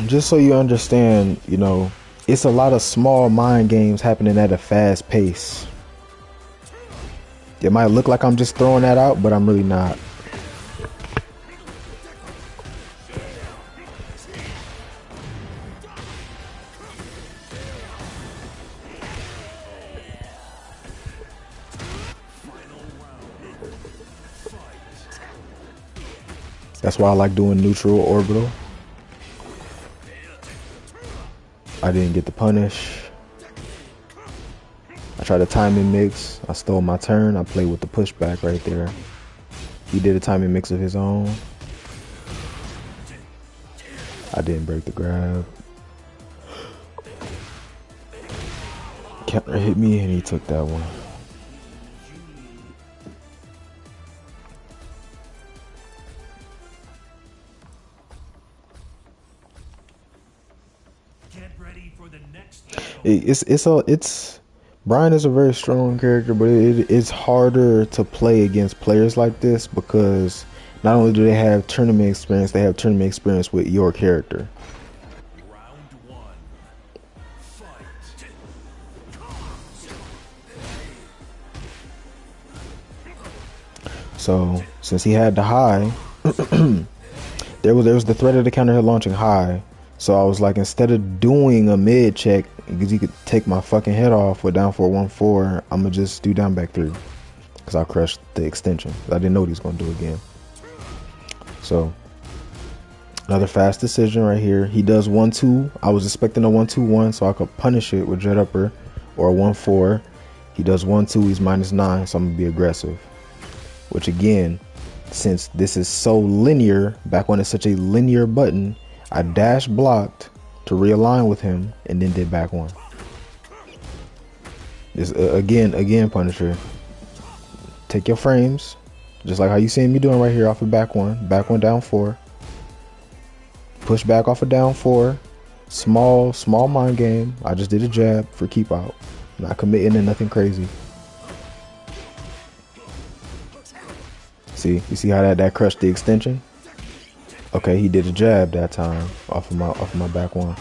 Just so you understand, you know, it's a lot of small mind games happening at a fast pace. It might look like I'm just throwing that out, but I'm really not. That's why I like doing neutral orbital. I didn't get the punish. I tried a timing mix. I stole my turn. I played with the pushback right there. He did a timing mix of his own. I didn't break the grab. Counter hit me and he took that one. It's Bryan is a very strong character, but it's harder to play against players like this because not only do they have tournament experience, they have tournament experience with your character. Round 1. Fight. So since he had the high, there was the threat of the counter hit launching high. So I was like, instead of doing a mid check, because he could take my fucking head off with down 4-1-4, I'm gonna just do down back 3, because I crushed the extension. I didn't know what he was gonna do again. So another fast decision right here. He does 1-2. I was expecting a 1-2-1 so I could punish it with jet upper or a 1-4. He does 1-2. He's -9, so I'm gonna be aggressive. Which again, since this is so linear, back when it's such a linear button, I dash blocked to realign with him and then did back 1. This again Punisher. Take your frames, just like how you seeing me doing right here off of back 1. Back 1 down 4. Push back off of down 4. Small mind game. I just did a jab for keep out. Not committing to nothing crazy. See, you see how that crushed the extension? Okay, he did a jab that time off of my back 1.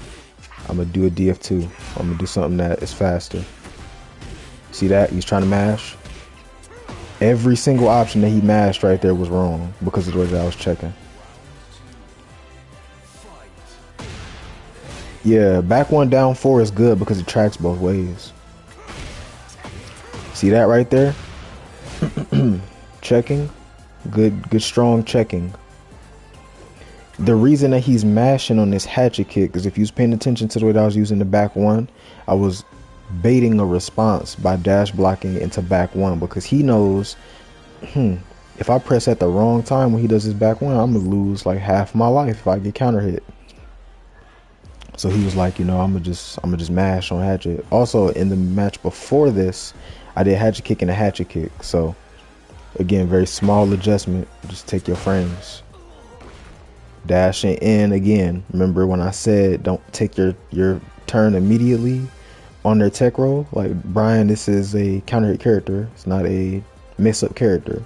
I'm gonna do a DF2. I'm gonna do something that is faster. See that? He's trying to mash. Every single option that he mashed right there was wrong because of the way that I was checking. Yeah, back one, down four is good because it tracks both ways. See that right there? Checking. Good strong checking. The reason that he's mashing on this hatchet kick is if you was paying attention to the way that I was using the back one, I was baiting a response by dash blocking into back one because he knows, if I press at the wrong time when he does his back one, I'm gonna lose like half my life if I get counter hit. So he was like, you know, I'm gonna just mash on hatchet. Also, in the match before this, I did hatchet kick and a hatchet kick. So again, very small adjustment. Just take your frames. Dashing in again. Remember when I said don't take your turn immediately on their tech roll? Like Bryan, this is a counter hit character. It's not a mix up character.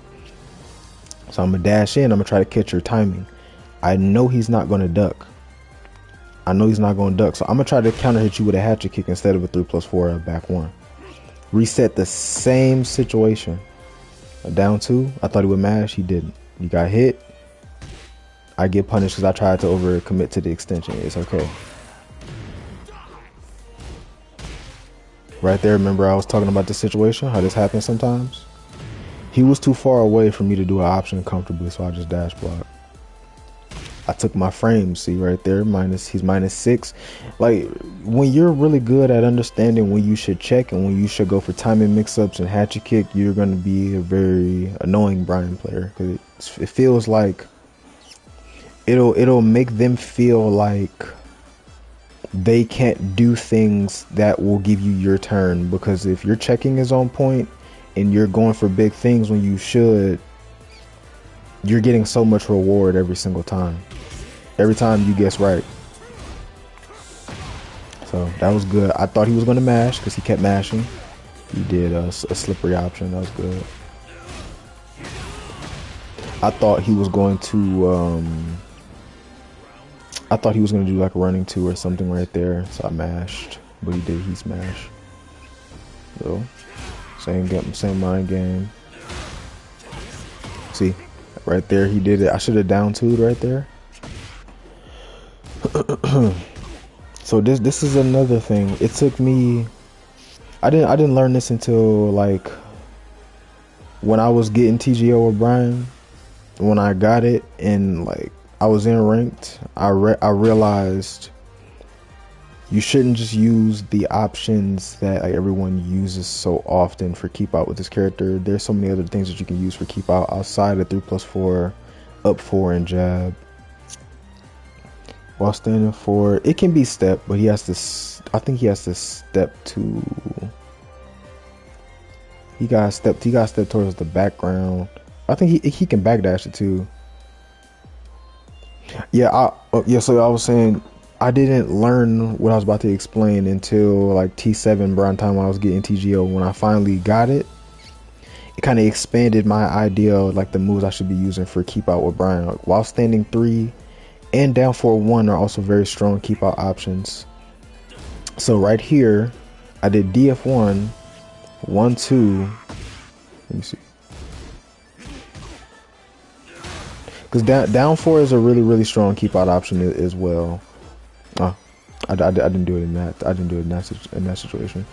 So I'm gonna dash in. I'm gonna try to catch your timing. I know he's not gonna duck. So I'm gonna try to counter hit you with a hatchet kick instead of a 3+4 back one. Reset the same situation. A down two. I thought he would mash. He didn't. You got hit. I get punished because I tried to overcommit to the extension. It's okay. Right there, remember I was talking about the situation, how this happens sometimes? He was too far away for me to do an option comfortably, so I just dash block. I took my frames, see right there, he's -6. Like, when you're really good at understanding when you should check and when you should go for timing mix-ups and hatchet kick, you're going to be a very annoying Bryan player. Because it feels like it'll make them feel like they can't do things that will give you your turn, because if your checking is on point and you're going for big things when you should, you're getting so much reward every single time. Every time you guess right. So that was good. I thought he was going to mash because he kept mashing. He did a slippery option. That was good. I thought he was going to do like a running two or something right there, so I mashed, but he smashed. So same mind game. See, right there he did it. I should have down two'd right there. So this is another thing. It took me. I didn't learn this until like when I was getting TGO with Bryan. When I got it and like I was in ranked, I realized you shouldn't just use the options that like everyone uses so often for keep out with this character. There's so many other things that you can use for keep out outside of 3+4, up 4, and jab. While standing 4, it can be step, but he has to. I think he has to step to. He got step towards the background. I think he can backdash it too. Yeah, so I was saying I didn't learn what I was about to explain until like T7 Bryan time when I was getting TGO. When I finally got it, it kind of expanded my idea of like the moves I should be using for keep out with Bryan. While standing 3 and down 4-1 are also very strong keep out options. So right here, I did DF1, 1-2. Let me see. Because down 4 is a really strong keep out option as well. I didn't do it in that. I didn't do it in that situation.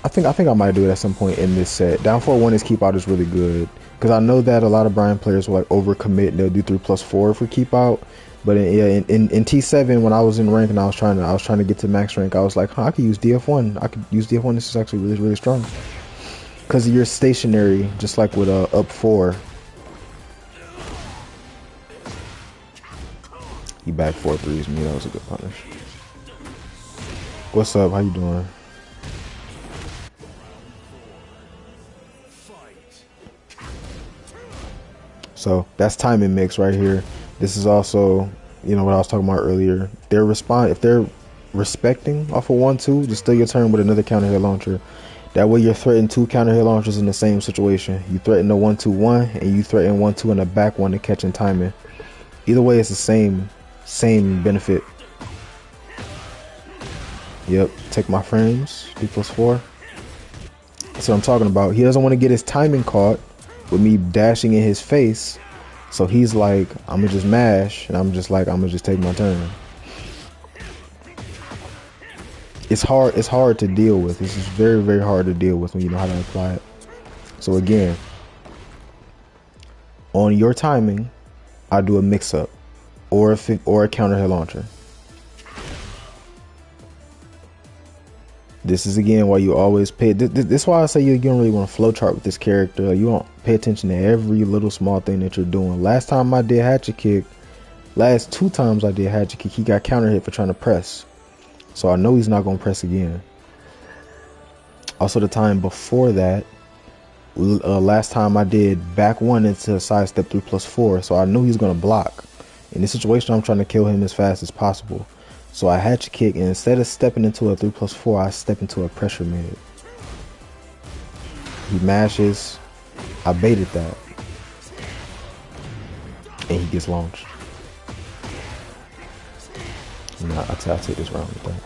I think I might do it at some point in this set. Down 4-1 is keep out is really good because I know that a lot of Bryan players will like overcommit and they'll do 3+4 for keep out. But in T7 when I was in rank and I was trying to get to max rank, I was like, I could use DF1. I could use DF1. This is actually really strong because you're stationary, just like with up 4. He back 4-3s me. That was a good punish. What's up? How you doing? So that's timing mix right here. This is also, you know, what I was talking about earlier. If they're respecting off of 1-2, just steal your turn with another counter hit launcher. That way you're threatening 2 counter hit launchers in the same situation. You threaten the 1-2-1 and you threaten 1-2 in the back one to catch and timing. Either way, it's the same benefit. Yep, take my frames, 3+4. That's what I'm talking about. He doesn't want to get his timing caught with me dashing in his face. So he's like, I'm gonna just mash, and I'm just like, I'm gonna just take my turn. It's hard to deal with. This is very, very hard to deal with when you know how to apply it. So again, on your timing, I do a mix-up or a counter hit launcher. This is again why you always pay. This is why I say you don't really want to flowchart with this character. You don't pay attention to every little small thing that you're doing. Last time I did hatchet kick, last 2 times I did hatchet kick, he got counter hit for trying to press. So I know he's not going to press again. Also the time before that, last time I did back 1 into sidestep 3+4. So I knew he's going to block. In this situation, I'm trying to kill him as fast as possible. So I hatchet kick, and instead of stepping into a 3+4, I step into a pressure mid. He mashes. I baited that. And he gets launched. Nah, I'll take this round with that.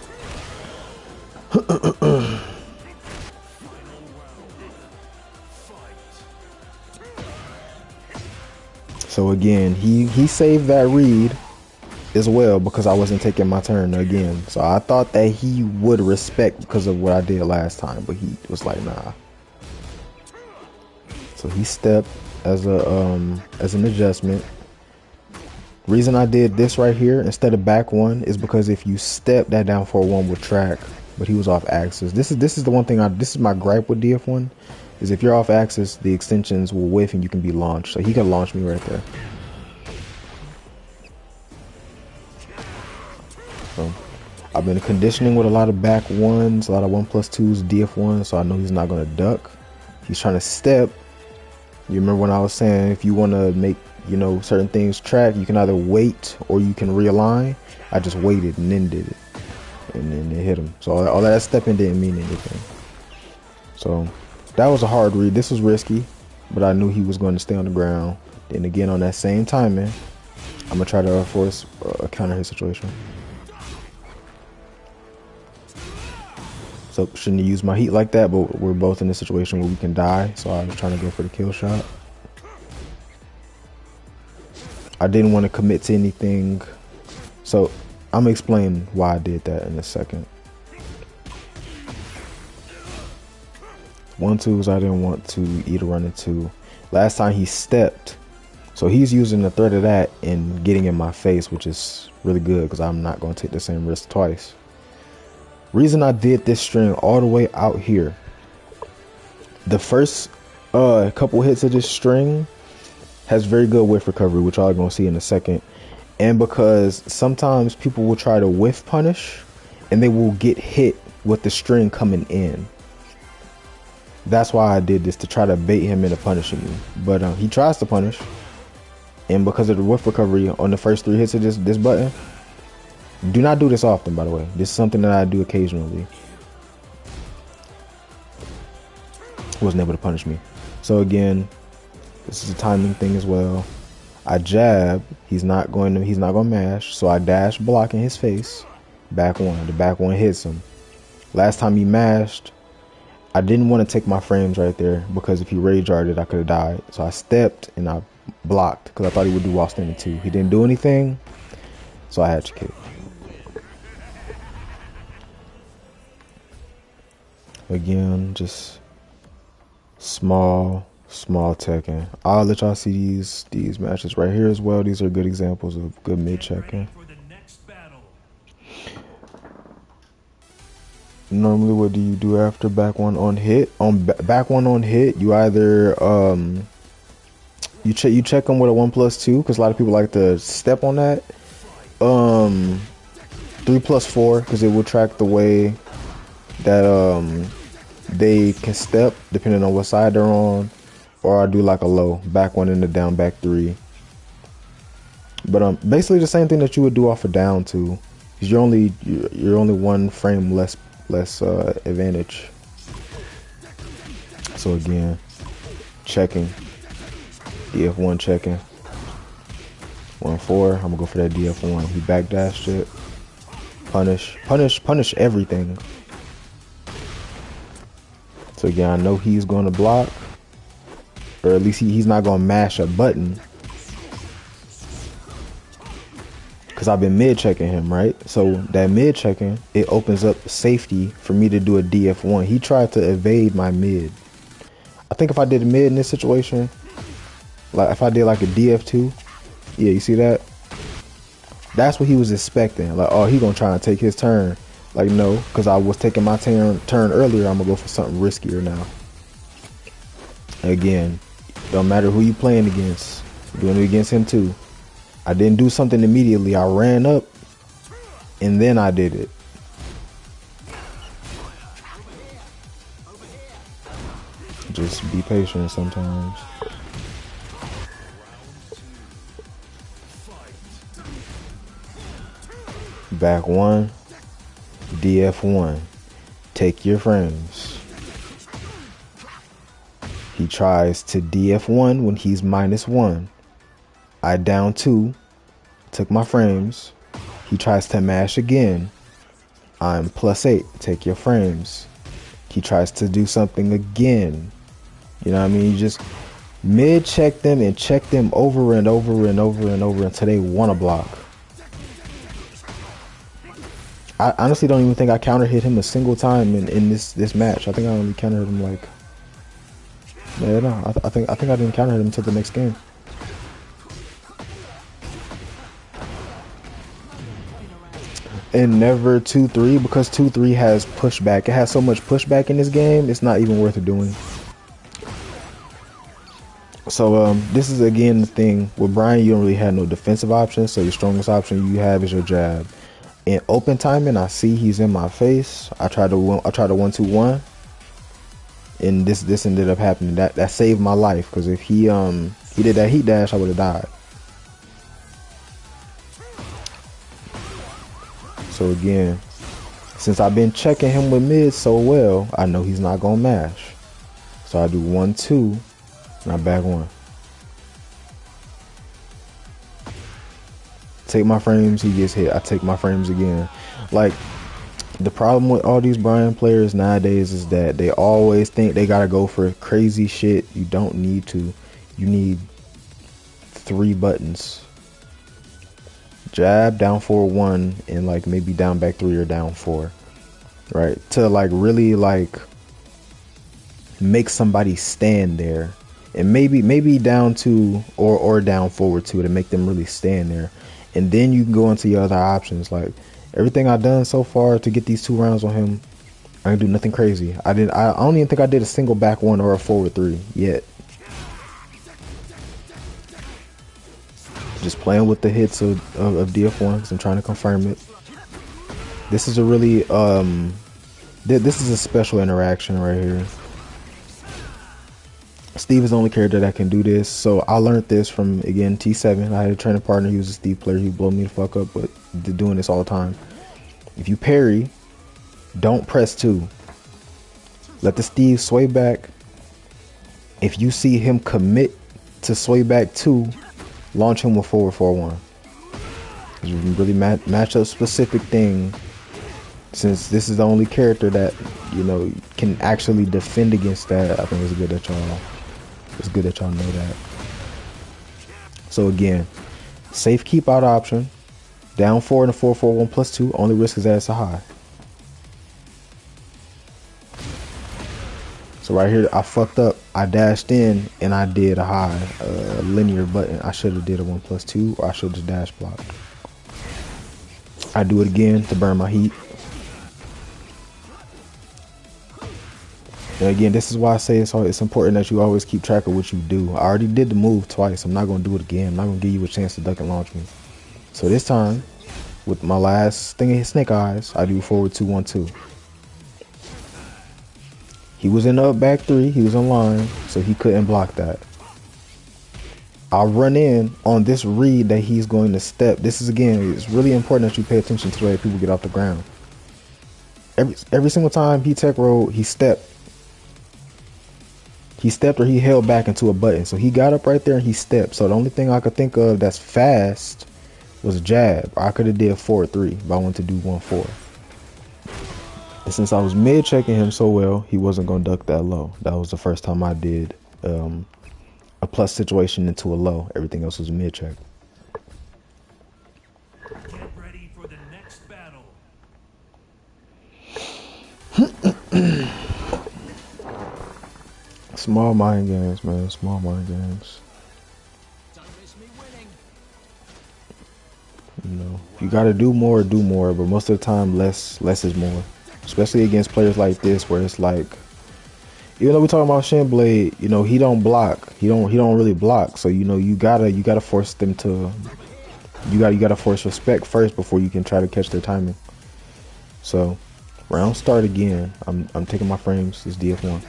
So again, he saved that read as well because I wasn't taking my turn again. So I thought that he would respect because of what I did last time, but he was like, nah. So he stepped as an adjustment. Reason I did this right here instead of back 1 is because if you step, that down 4-1 would track, but he was off axis. This is the one thing this is my gripe with DF1 is if you're off axis, the extensions will whiff and you can be launched. So he could launch me right there. So I've been conditioning with a lot of back 1s, a lot of 1+2s, DF1, so I know he's not gonna duck. He's trying to step. You remember when I was saying if you want to make, you know, certain things track, you can either wait or you can realign. I just waited and then did it, and then it hit him. So all that stepping didn't mean anything. So that was a hard read. This was risky, but I knew he was going to stay on the ground. Then again, on that same timing, I'm gonna try to force a counter hit situation. So shouldn't use my heat like that, but we're both in a situation where we can die. So I was trying to go for the kill shot. I didn't want to commit to anything. So I'm gonna explain why I did that in a second. 1-2s, I didn't want to eat a run into. Last time he stepped, so he's using the threat of that and getting in my face, which is really good because I'm not going to take the same risk twice. Reason I did this string all the way out here, the first couple hits of this string has very good whiff recovery, which y'all are going to see in a second. And because sometimes people will try to whiff punish and they will get hit with the string coming in. That's why I did this, to try to bait him into punishing me. But he tries to punish, and because of the whiff recovery on the first 3 hits of this button, do not do this often, by the way. This is something that I do occasionally. Wasn't able to punish me. So again, this is a timing thing as well. I jab. He's not going to mash. So I dash block in his face. Back 1. The back 1 hits him. Last time he mashed, I didn't want to take my frames right there because if he rage guarded, I could have died. So I stepped and I blocked because I thought he would do while standing 2. He didn't do anything, so I had to kick. Again, just small Tekken. I'll let y'all see these matches right here as well. These are good examples of good mid checking. Normally, what do you do after back 1 on hit? On back 1 on hit, you either you check them with a 1+2 because a lot of people like to step on that. 3+4 because it will track the way that they can step depending on what side they're on. Or I do like a low back 1 and the down back 3. But basically the same thing that you would do off a down 2. Because you're only 1 frame less advantage. So again, checking, DF1 checking, 1-4. I'm gonna go for that DF1. He backdashed it. Punish everything. So again, I know he's gonna block, or at least he's not gonna mash a button. Because because I've been mid checking him, right? So that mid checking, it opens up safety for me to do a DF1. He tried to evade my mid. I think if I did a mid in this situation, like if I did like a DF2, yeah, you see that? That's what he was expecting. Like, oh, he gonna try and take his turn. Like, no, because I was taking my turn earlier. I'm gonna go for something riskier now. Again, don't matter who you playing against. Doing it against him too. I didn't do something immediately. I ran up and then I did it. Just be patient sometimes. Back one, DF1. Take your frames. He tries to DF1 when he's -1. I down 2, took my frames. He tries to mash again. I'm +8, take your frames. He tries to do something again. You know what I mean? You just mid check them and check them over and over and over and over until they want to block. I honestly don't even think I counter hit him a single time in this match. I think I only counter hit him like, yeah, no, I think I didn't counter hit him until the next game. And never 2-3 because 2-3 has pushback. It has so much pushback in this game, it's not even worth doing. So this is again the thing with Bryan. You don't really have no defensive options, so your strongest option you have is your jab. In open timing, I see he's in my face. I tried to 1-2-1, and this ended up happening. That saved my life, because if he did that heat dash, I would have died. So again, since I've been checking him with mid so well, I know he's not gonna mash. So I do 1-2, and I back 1. Take my frames, he gets hit. I take my frames again. Like, the problem with all these Bryan players nowadays is that they always think they gotta go for crazy shit. You don't need to. You need 3 buttons. Jab, down 4-1, and like maybe down back 3 or down 4. Right? To like really like make somebody stand there. And maybe down 2 or down forward 2 to make them really stand there. And then you can go into your other options. Like everything I've done so far to get these 2 rounds on him, I didn't do nothing crazy. I don't even think I did a single back 1 or a forward 3 yet. Just playing with the hits of DF1 because I'm trying to confirm it. This is a really this is a special interaction right here. Steve is the only character that can do this, so I learned this from, again, T7. I had a training partner, he was a Steve player, he blew me the fuck up, but they're doing this all the time. If you parry, don't press 2. Let the Steve sway back. If you see him commit to sway back 2, launch him with forward 4-1. It's a really matchup specific thing, since this is the only character that, you know, can actually defend against that. I think it's good that y'all know that. So again, safe keep out option, down 4 and a 4-4-1 +2. Only risk is ass a high. So right here, I fucked up. I dashed in and I did a high linear button. I should have did a 1+2, or I should have just dash blocked. I do it again to burn my heat. And again, this is why I say it's important that you always keep track of what you do. I already did the move twice. I'm not going to do it again. I'm not going to give you a chance to duck and launch me. So this time, with my last thing in his snake eyes, I do forward 2-1-2. He was in the up back 3. He was in line, so he couldn't block that. I'll run in on this read that he's going to step. This is, again, it's really important that you pay attention to the way people get off the ground. Every single time he tech rolled, he stepped. He stepped or he held back into a button. So he got up right there and he stepped. So the only thing I could think of that's fast was a jab. I could have did 4-3, but I wanted to do 1-4. And since I was mid checking him so well, he wasn't going to duck that low. That was the first time I did a plus situation into a low. Everything else was a mid check. Get Small mind games, man. Small mind games. You know, you gotta do more, but most of the time, less is more. Especially against players like this, where it's like, even though we talking about Shinblade, you know, he don't block. He don't really block. So you know, you gotta force them to. You gotta force respect first before you can try to catch their timing. So, round start again. I'm taking my frames. It's DF1.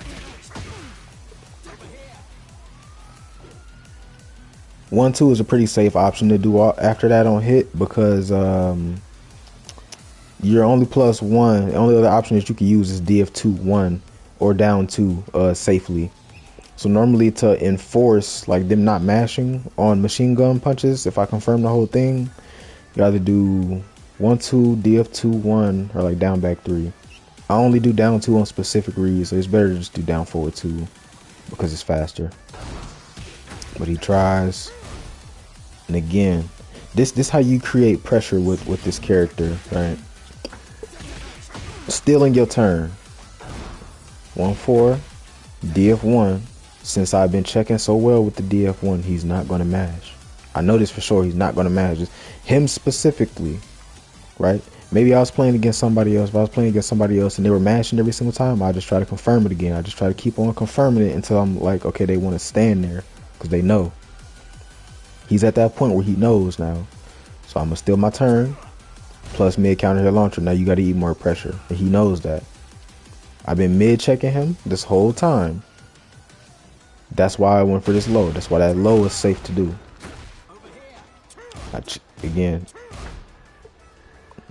1-2 is a pretty safe option to do after that on hit because you're only +1. The only other option that you can use is DF2-1 or down 2 safely. So normally to enforce like them not mashing on machine gun punches, if I confirm the whole thing, you either do 1-2, DF2-1 or like down back 3. I only do down 2 on specific reads, so it's better to just do down forward 2 because it's faster. But he tries. And again, this how you create pressure with this character, right? Stealing your turn. 1-4, DF1. Since I've been checking so well with the DF1, he's not going to mash. I know this for sure. He's not going to mash. Just him specifically, right? Maybe I was playing against somebody else. If I was playing against somebody else and they were mashing every single time, I just try to confirm it again. I just try to keep on confirming it until I'm like, okay, they want to stand there because they know. He's at that point where he knows now. So I'm going to steal my turn. Plus mid counter hit launcher. Now you got to eat more pressure. And he knows that. I've been mid checking him this whole time. That's why I went for this low. That's why that low is safe to do. Again.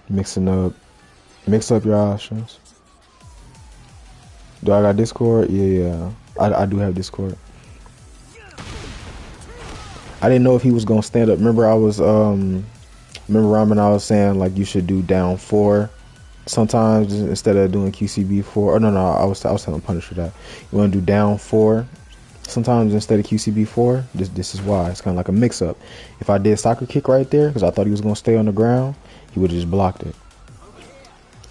Mix up your options. Do I got Discord? Yeah. I do have Discord. I didn't know if he was gonna stand up. Remember remember Ramen, I was saying like you should do down 4 sometimes instead of doing QCB 4. Oh no, I was telling Punisher that. You wanna do down 4 sometimes instead of QCB 4. This is why. It's kinda like a mix up. If I did soccer kick right there, because I thought he was gonna stay on the ground, he would have just blocked it.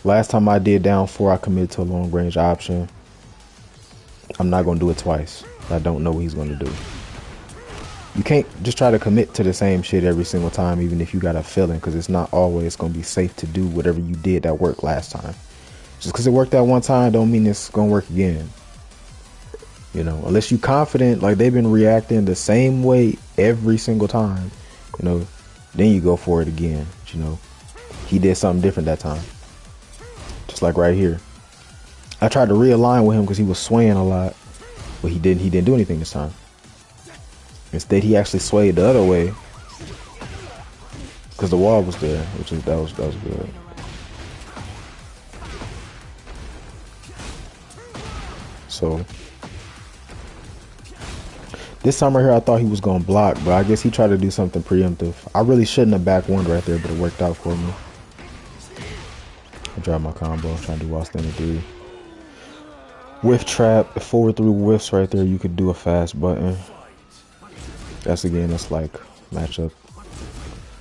Last time I did down 4, I committed to a long range option. I'm not gonna do it twice. I don't know what he's gonna do. You can't just try to commit to the same shit every single time, even if you got a feeling, because it's not always going to be safe to do whatever you did that worked last time. Just because it worked that one time don't mean it's going to work again. You know, unless you confident, like they've been reacting the same way every single time, you know, then you go for it again. But, you know, he did something different that time. Just like right here. I tried to realign with him because he was swaying a lot, but he didn't do anything this time. Instead, he actually swayed the other way because the wall was there, that was good. So this time right here, I thought he was gonna block, but I guess he tried to do something preemptive. I really shouldn't have back one right there, but it worked out for me. I dropped my combo, trying to do while standing 3. Whiff trap, forward 3 whiffs right there. You could do a fast button. That's like matchup.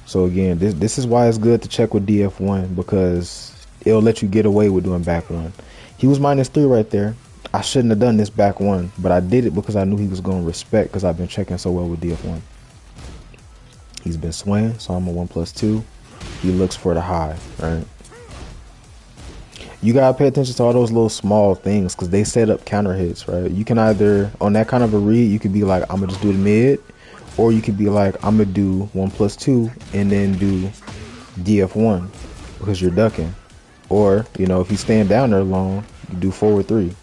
So again, this is why it's good to check with DF1 because it'll let you get away with doing back 1. He was -3 right there. I shouldn't have done this back 1, but I did it because I knew he was going to respect because I've been checking so well with DF1. He's been swaying, so I'm a 1+2. He looks for the high, right? You gotta pay attention to all those little small things because they set up counter hits, right? You can either, on that kind of a read, you could be like, I'm gonna just do the mid. Or you could be like, I'm going to do 1+2 and then do DF1 because you're ducking. Or, you know, if you stand down there long, you do forward 3.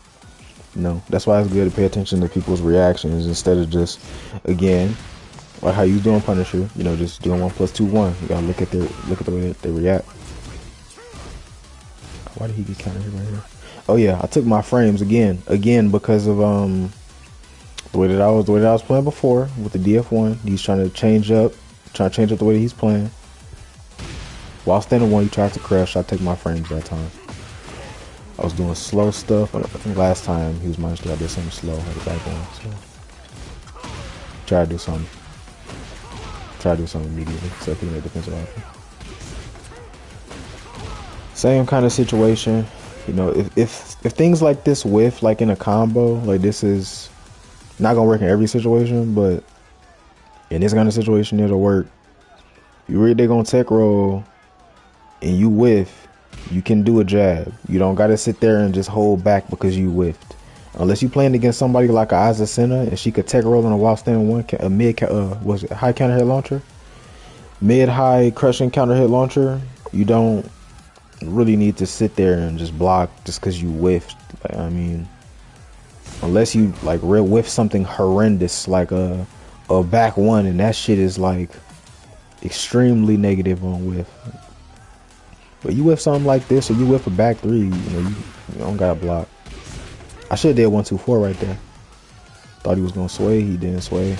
You know, that's why it's good to pay attention to people's reactions instead of just, again, like how you doing Punisher, you know, just doing 1+2-1. You got to look at the way that they react. Why did he get countered right here? Oh, yeah, I took my frames again because of, the way that I was playing before with the DF1. He's trying to change up the way that he's playing. While standing 1, he tried to crash. I take my frames that time. I was doing slow stuff. I think last time he was -3. I did something slow. I had it back on. So try to do something immediately. So he made defensive option. Same kind of situation. You know, if things like this whiff, like in a combo, like this is not gonna work in every situation, but in this kind of situation, it'll work. You really they gonna tech roll, and you whiff, you can do a jab. You don't gotta sit there and just hold back because you whiffed. Unless you playing against somebody like a Azucena and she could tech roll on a while standing one, a mid, was it high counter hit launcher, mid high crushing counter hit launcher. You don't really need to sit there and just block just because you whiffed. Like, I mean, unless you like real whiff something horrendous like a back one, and that shit is like extremely negative on whiff. But you whiff something like this, or you whiff a back three, you know, you don't gotta block. I should have did 1-2-4 right there. Thought he was gonna sway, he didn't sway.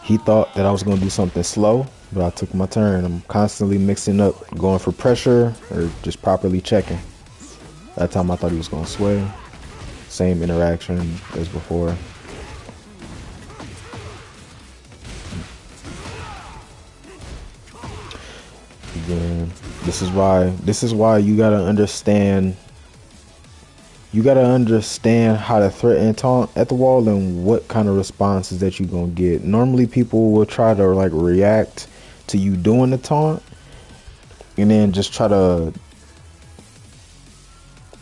He thought that I was gonna do something slow, but I took my turn. I'm constantly mixing up, going for pressure or just properly checking. That time I thought he was gonna sway. Same interaction as before. Again, this is why you gotta understand. You gotta understand how to threaten taunt at the wall and what kind of responses that you gonna get. Normally people will try to like react to you doing the taunt and then just try to,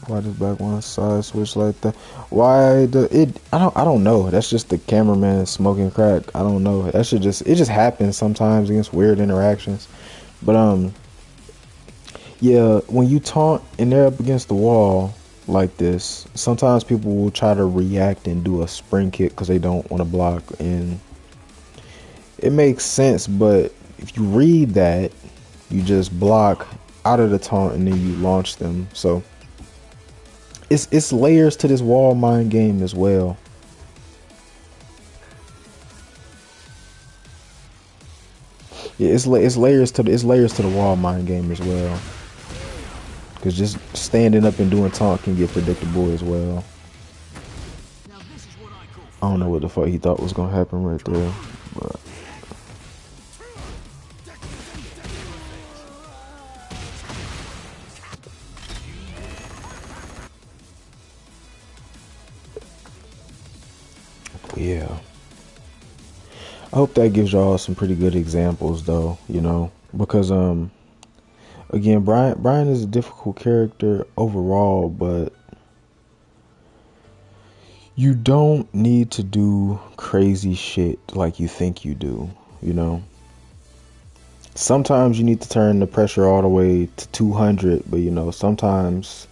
why does back one side switch like that? Why I don't know. That's just the cameraman smoking crack. I don't know. That should just, it just happens sometimes against weird interactions. But yeah, when you taunt and they're up against the wall like this, sometimes people will try to react and do a spring kick because they don't want to block, and it makes sense. But if you read that, you just block out of the taunt and then you launch them. So it's layers to this wall mind game as well. Yeah, it's layers to the wall mind game as well. Because just standing up and doing taunt can get predictable as well. I don't know what the fuck he thought was gonna happen right there, but yeah. I hope that gives y'all some pretty good examples though, you know, because again, Bryan is a difficult character overall, but you don't need to do crazy shit like you think you do, you know. Sometimes you need to turn the pressure all the way to 200, but you know, sometimes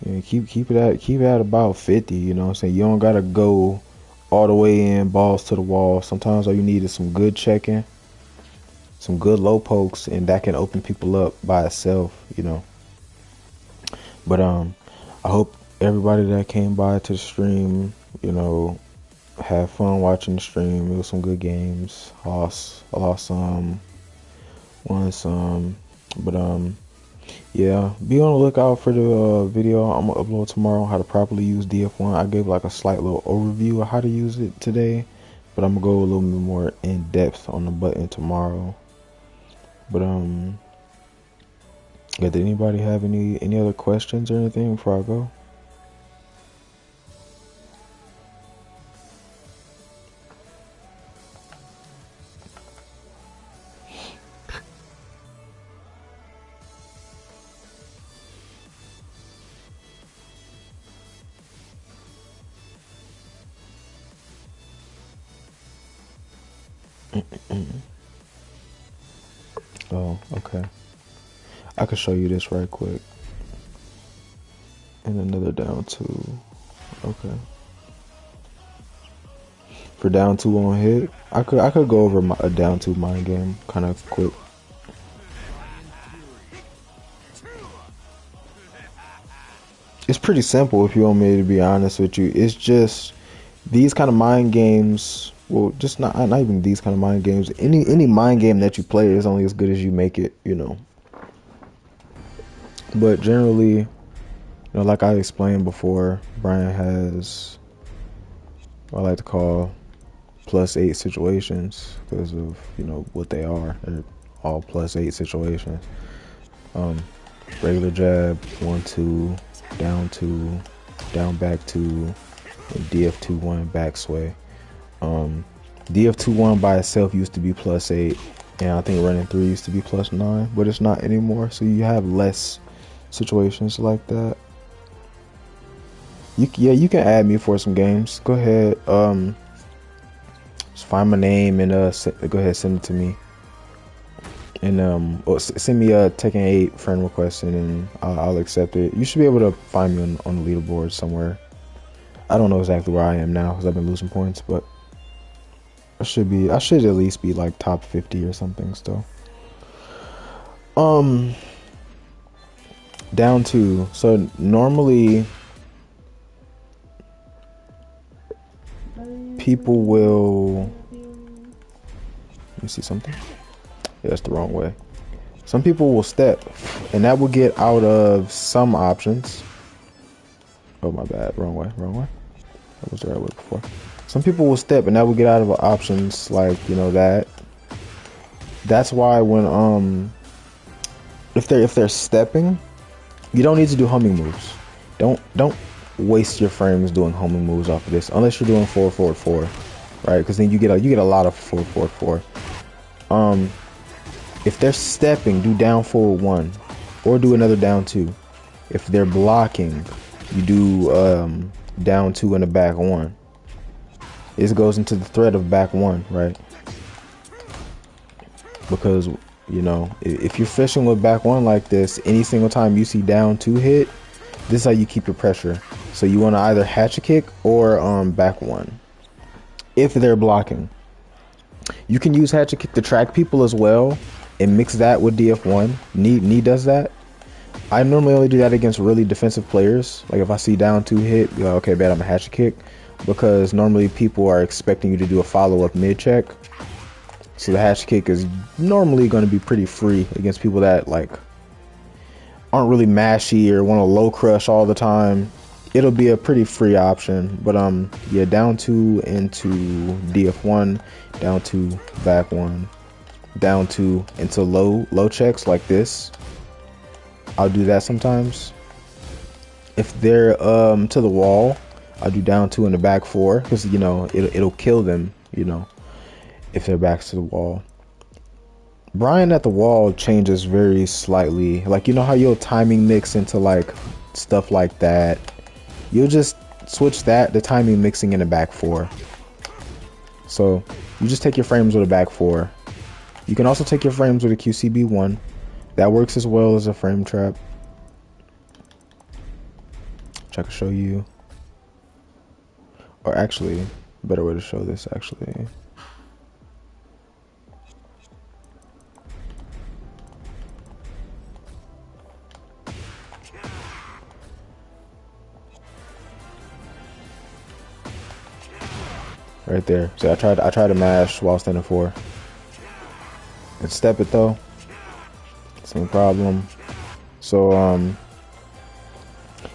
you know, keep it at about 50, you know what I'm saying? You don't gotta go all the way in, balls to the wall. Sometimes all you need is some good checking, some good low pokes, and that can open people up by itself, you know. But I hope everybody that came by to the stream, you know, had fun watching the stream. It was some good games. I lost some, won some, but yeah, be on the lookout for the video I'm gonna upload tomorrow, how to properly use DF1. I gave like a slight little overview of how to use it today, but I'm gonna go a little bit more in depth on the button tomorrow. But yeah, did anybody have any other questions or anything before I go? Oh, okay. I could show you this right quick. And another down two. Okay. For down two on hit, I could go over a down two mind game kind of quick. It's pretty simple if you want me to be honest with you. It's just these kind of mind games. Well, just not even these kind of mind games. Any mind game that you play is only as good as you make it, you know. But generally, you know, like I explained before, Bryan has what I like to call +8 situations because of, you know, what they are. They're all +8 situations. Regular jab, 1-2, down 2, down back 2, and DF2-1 back sway. DF2-1 by itself used to be +8, and I think running 3 used to be +9, but it's not anymore, so you have less situations like that. You can add me for some games. Go ahead, just find my name and go ahead, send it to me. And send me a Tekken 8 friend request, and then I'll accept it. You should be able to find me on the leaderboard somewhere. I don't know exactly where I am now because I've been losing points, but I should at least be like top 50 or something still. Down 2. So normally people will, let me see something. Yeah, that's the wrong way. Some people will step, and that will get out of some options. Oh, my bad. Wrong way. That was the right way before. Some people will step, and that will get out of options like, you know, that. That's why when if they're stepping, you don't need to do homing moves. Don't waste your frames doing homing moves off of this, unless you're doing 4-4-4, right? Because then you get a lot of 4-4-4. If they're stepping, do down forward 1, or do another down 2. If they're blocking, you do down 2 and a back 1. This goes into the threat of back 1, right? Because, you know, if you're fishing with back 1 like this, any single time you see down 2 hit, this is how you keep your pressure. So you want to either hatchet kick or back 1 if they're blocking. You can use hatchet kick to track people as well and mix that with DF1. Knee does that. I normally only do that against really defensive players. Like if I see down 2 hit, be like, okay, bad, I'm a hatchet kick, because normally people are expecting you to do a follow-up mid check. So the hatchet kick is normally going to be pretty free against people that like aren't really mashy or want to low crush all the time. It'll be a pretty free option. But yeah, down 2 into DF1, down 2 back 1, down 2 into low checks like this. I'll do that sometimes. If they're to the wall, I'll do down 2 in the back 4, because you know it'll kill them, you know, if their back's to the wall. Bryan at the wall changes very slightly. Like, you know how you'll timing mix into like stuff like that? You'll just switch the timing mixing in the back 4. So you just take your frames with a back 4. You can also take your frames with a QCB1. That works as well as a frame trap, which I can show you. Or actually, better way to show this actually. Right there. So I tried to mash while standing 4. And step it though. Same problem. So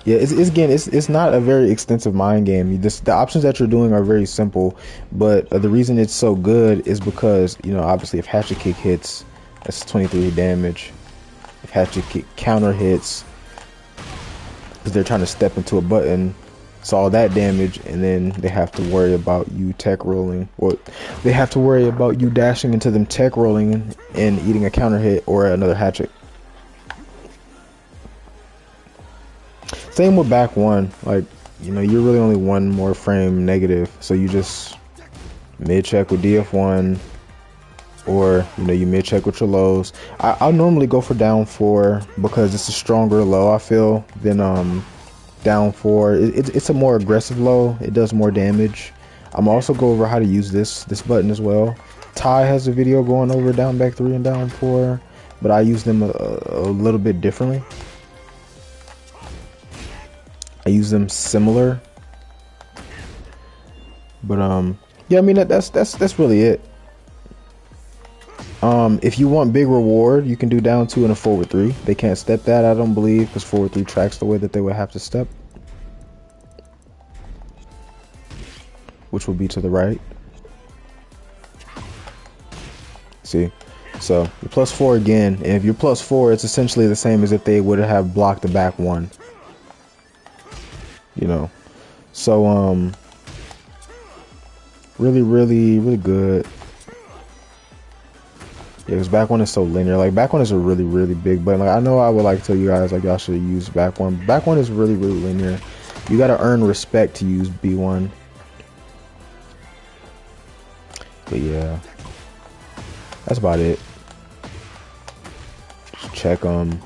yeah, it's not a very extensive mind game. The options that you're doing are very simple, but the reason it's so good is because, you know, obviously if hatchet kick hits, that's 23 damage. If hatchet kick counter hits, because they're trying to step into a button, it's all that damage, and then they have to worry about you tech rolling, or they have to worry about you dashing into them tech rolling and eating a counter hit or another hatchet. Same with back 1, like, you know, you're really only 1 more frame negative, so you just mid check with DF1, or, you know, you mid check with your lows. I'll normally go for down 4 because it's a stronger low, I feel, than down 4. It's a more aggressive low. It does more damage. I'm also go over how to use this button as well. Ty has a video going over down back 3 and down 4, but I use them a little bit differently. I use them similar, but yeah, I mean that's really it. If you want big reward, you can do down 2 and a forward 3. They can't step that, I don't believe, because forward 3 tracks the way that they would have to step, which will be to the right. See, so you're +4 again, and if you're +4, it's essentially the same as if they would have blocked the back 1. you know. So really good. Yeah, because back one is so linear. Like back one is a really big button. Like I know I would like to tell you guys like y'all should use back one. Back one is really linear. You gotta earn respect to use B1. But yeah, that's about it. Just check them.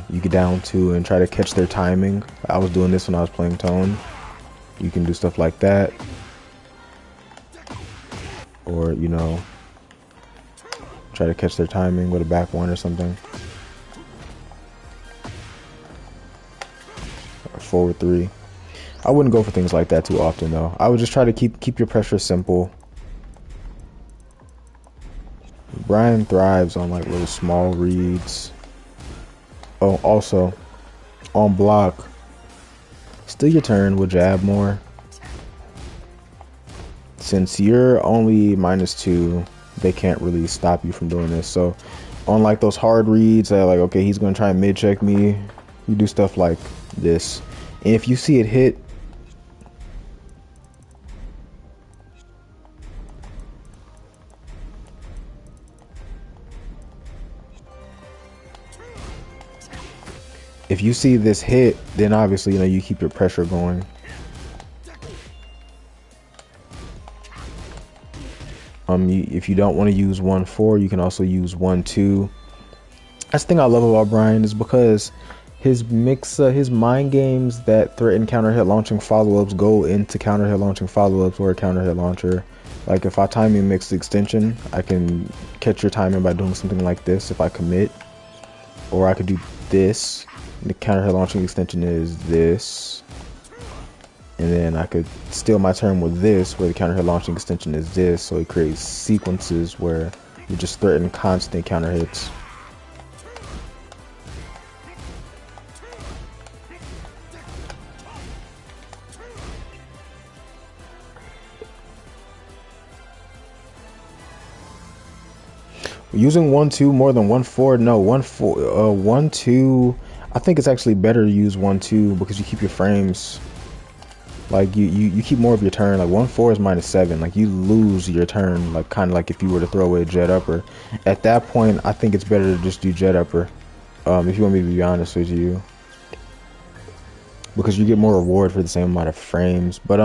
You get down to and try to catch their timing. I was doing this when I was playing Tone. You can do stuff like that, or you know, try to catch their timing with a back one or something. Or forward three. I wouldn't go for things like that too often though. I would just try to keep your pressure simple. Bryan thrives on like little small reads. Oh, also on block, still your turn will jab more. Since you're only -2, they can't really stop you from doing this. So on like those hard reads that like, okay, he's gonna try and mid check me, you do stuff like this. And if you see it hit, if you see this hit, then obviously, you know, you keep your pressure going. If you don't want to use 1-4, you can also use 1-2. That's the thing I love about Bryan, is because his his mind games that threaten counter hit launching follow-ups go into counter hit launching follow-ups or a counter hit launcher. Like if I time you mix the extension, I can catch your timing by doing something like this if I commit. Or I could do this. The counter hit launching extension is this. And then I could steal my turn with this, where the counter hit launching extension is this. So it creates sequences where you just threaten constant counter hits. Using 1-2 more than 1-4, no, 1-2. I think it's actually better to use 1-2 because you keep your frames. Like you keep more of your turn. Like 1-4 is -7. Like you lose your turn. Like kind of like if you were to throw away a jet upper. At that point, I think it's better to just do jet upper. If you want me to be honest with you, because you get more reward for the same amount of frames. But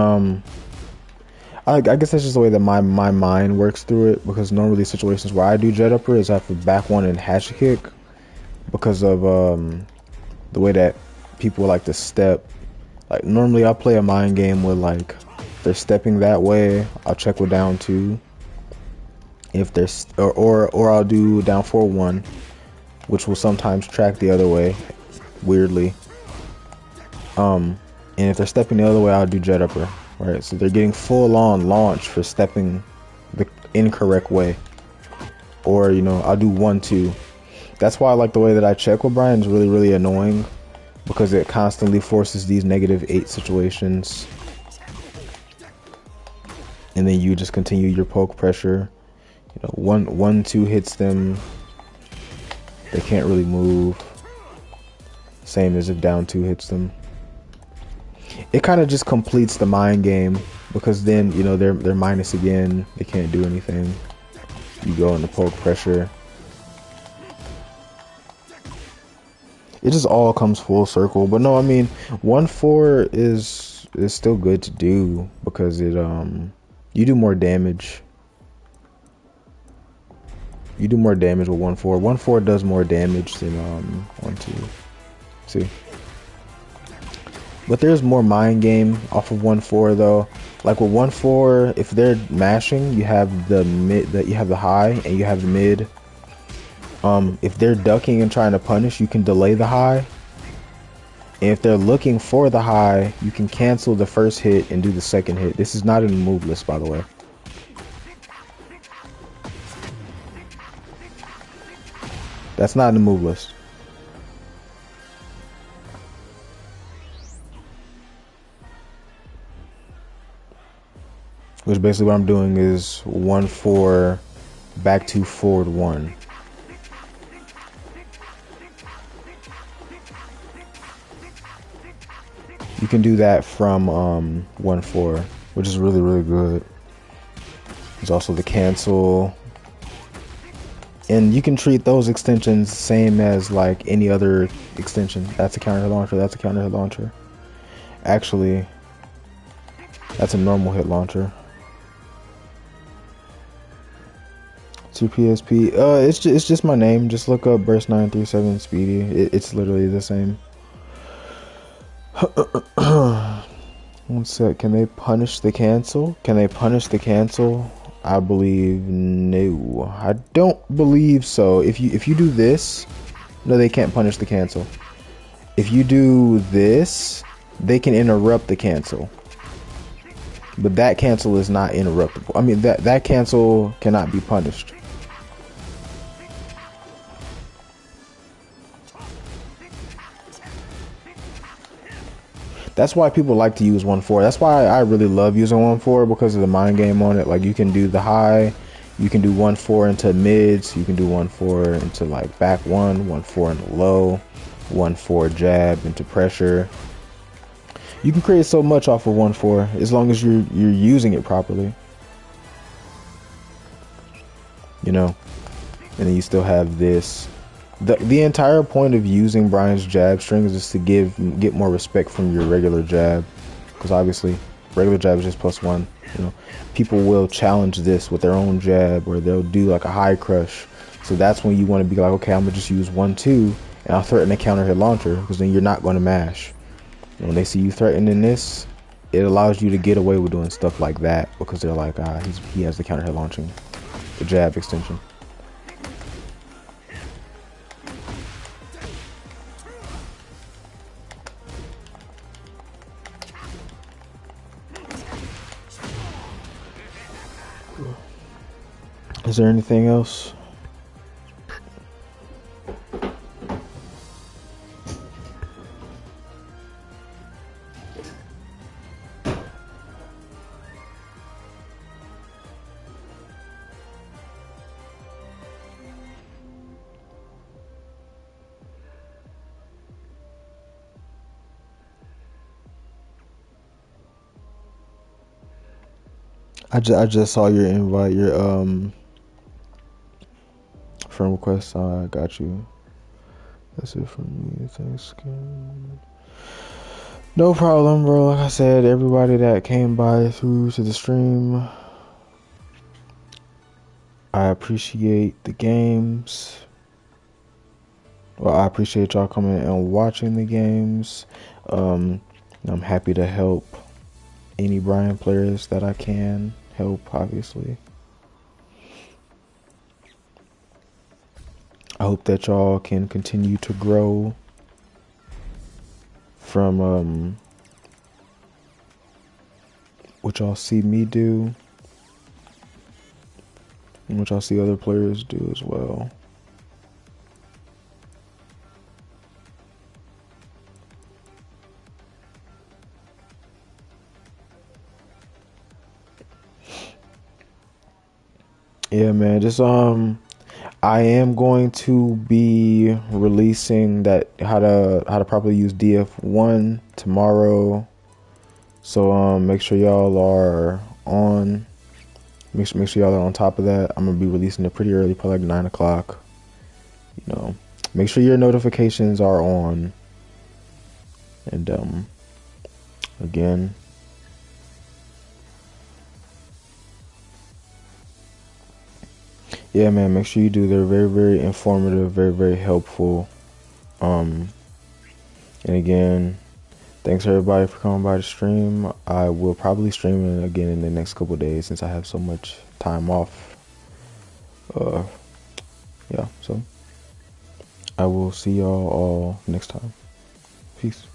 I guess that's just the way that my mind works through it, because normally situations where I do jet upper is I have to back one and hatchet kick because of the way that people like to step. Like normally I'll play a mind game with like if they're stepping that way, I'll check with down 2. If they're or I'll do down 4-1, which will sometimes track the other way weirdly. And if they're stepping the other way, I'll do jet upper. Right, so they're getting full-on launch for stepping the incorrect way. Or, you know, I'll do 1-2. That's why I like the way that I check with Bryan. Is really annoying, because it constantly forces these -8 situations. And then you just continue your poke pressure. You know, 1-2 hits them. They can't really move. Same as if down 2 hits them. It kind of just completes the mind game, because then, you know, they're minus again. They can't do anything. You go into poke pressure. It just all comes full circle. But no, I mean, 1-4 is still good to do, because it you do more damage. You do more damage with 1-4. 1-4 does more damage than 1-2. See. But there's more mind game off of 1-4 though. Like with 1-4, if they're mashing, you have the mid, you have the high, and you have the mid. If they're ducking and trying to punish, you can delay the high. And if they're looking for the high, you can cancel the first hit and do the second hit. This is not in the move list, by the way. That's not in the move list. Which basically what I'm doing is 1-4, back 2, forward 1. You can do that from 1.4, which is really, really good. There's also the cancel. And you can treat those extensions same as like any other extension. That's a counter hit launcher, that's a counter hit launcher. Actually, that's a normal hit launcher. It's your PSP. It's just my name. Just look up Burst 937 Speedy. It's literally the same. One sec. Can they punish the cancel? Can they punish the cancel? I believe no. I don't believe so. If you do this, no, they can't punish the cancel. If you do this, they can interrupt the cancel. But that cancel is not interruptible. I mean that cancel cannot be punished. That's why people like to use 1.4. That's why I really love using 1.4 because of the mind game on it. Like you can do the high, you can do 1.4 into mids, you can do 1.4 into like back 1.4 into low, 1.4 jab into pressure. You can create so much off of 1.4 as long as you're using it properly. You know, and then you still have this. The entire point of using Bryan's jab strings is to get more respect from your regular jab, because obviously regular jab is just +1. You know, people will challenge this with their own jab, or they'll do like a high crush. So that's when you want to be like, okay, I'm gonna just use 1-2, and I'll threaten a counter hit launcher, because then you're not going to mash. And when they see you threatening this, it allows you to get away with doing stuff like that, because they're like, he has the counter hit launching, the jab extension. Is there anything else? I just saw your invite, your friend request. I got you. That's it from me. Thanks. No problem, bro. Like I said, everybody that came by through to the stream, I appreciate the games. Well, I appreciate y'all coming and watching the games. I'm happy to help any Bryan players that I can help, obviously. I hope that y'all can continue to grow from what y'all see me do and what y'all see other players do as well. Yeah, man, just I am going to be releasing that how to properly use DF1 tomorrow. So make sure y'all are on. Make sure y'all are on top of that. I'm gonna be releasing it pretty early, probably like 9 o'clock. You know, make sure your notifications are on. And again, yeah, man, make sure you do. They're very, very informative, very, very helpful. And again, thanks everybody for coming by the stream. I will probably stream it again in the next couple of days since I have so much time off. Yeah, so I will see y'all all next time. Peace.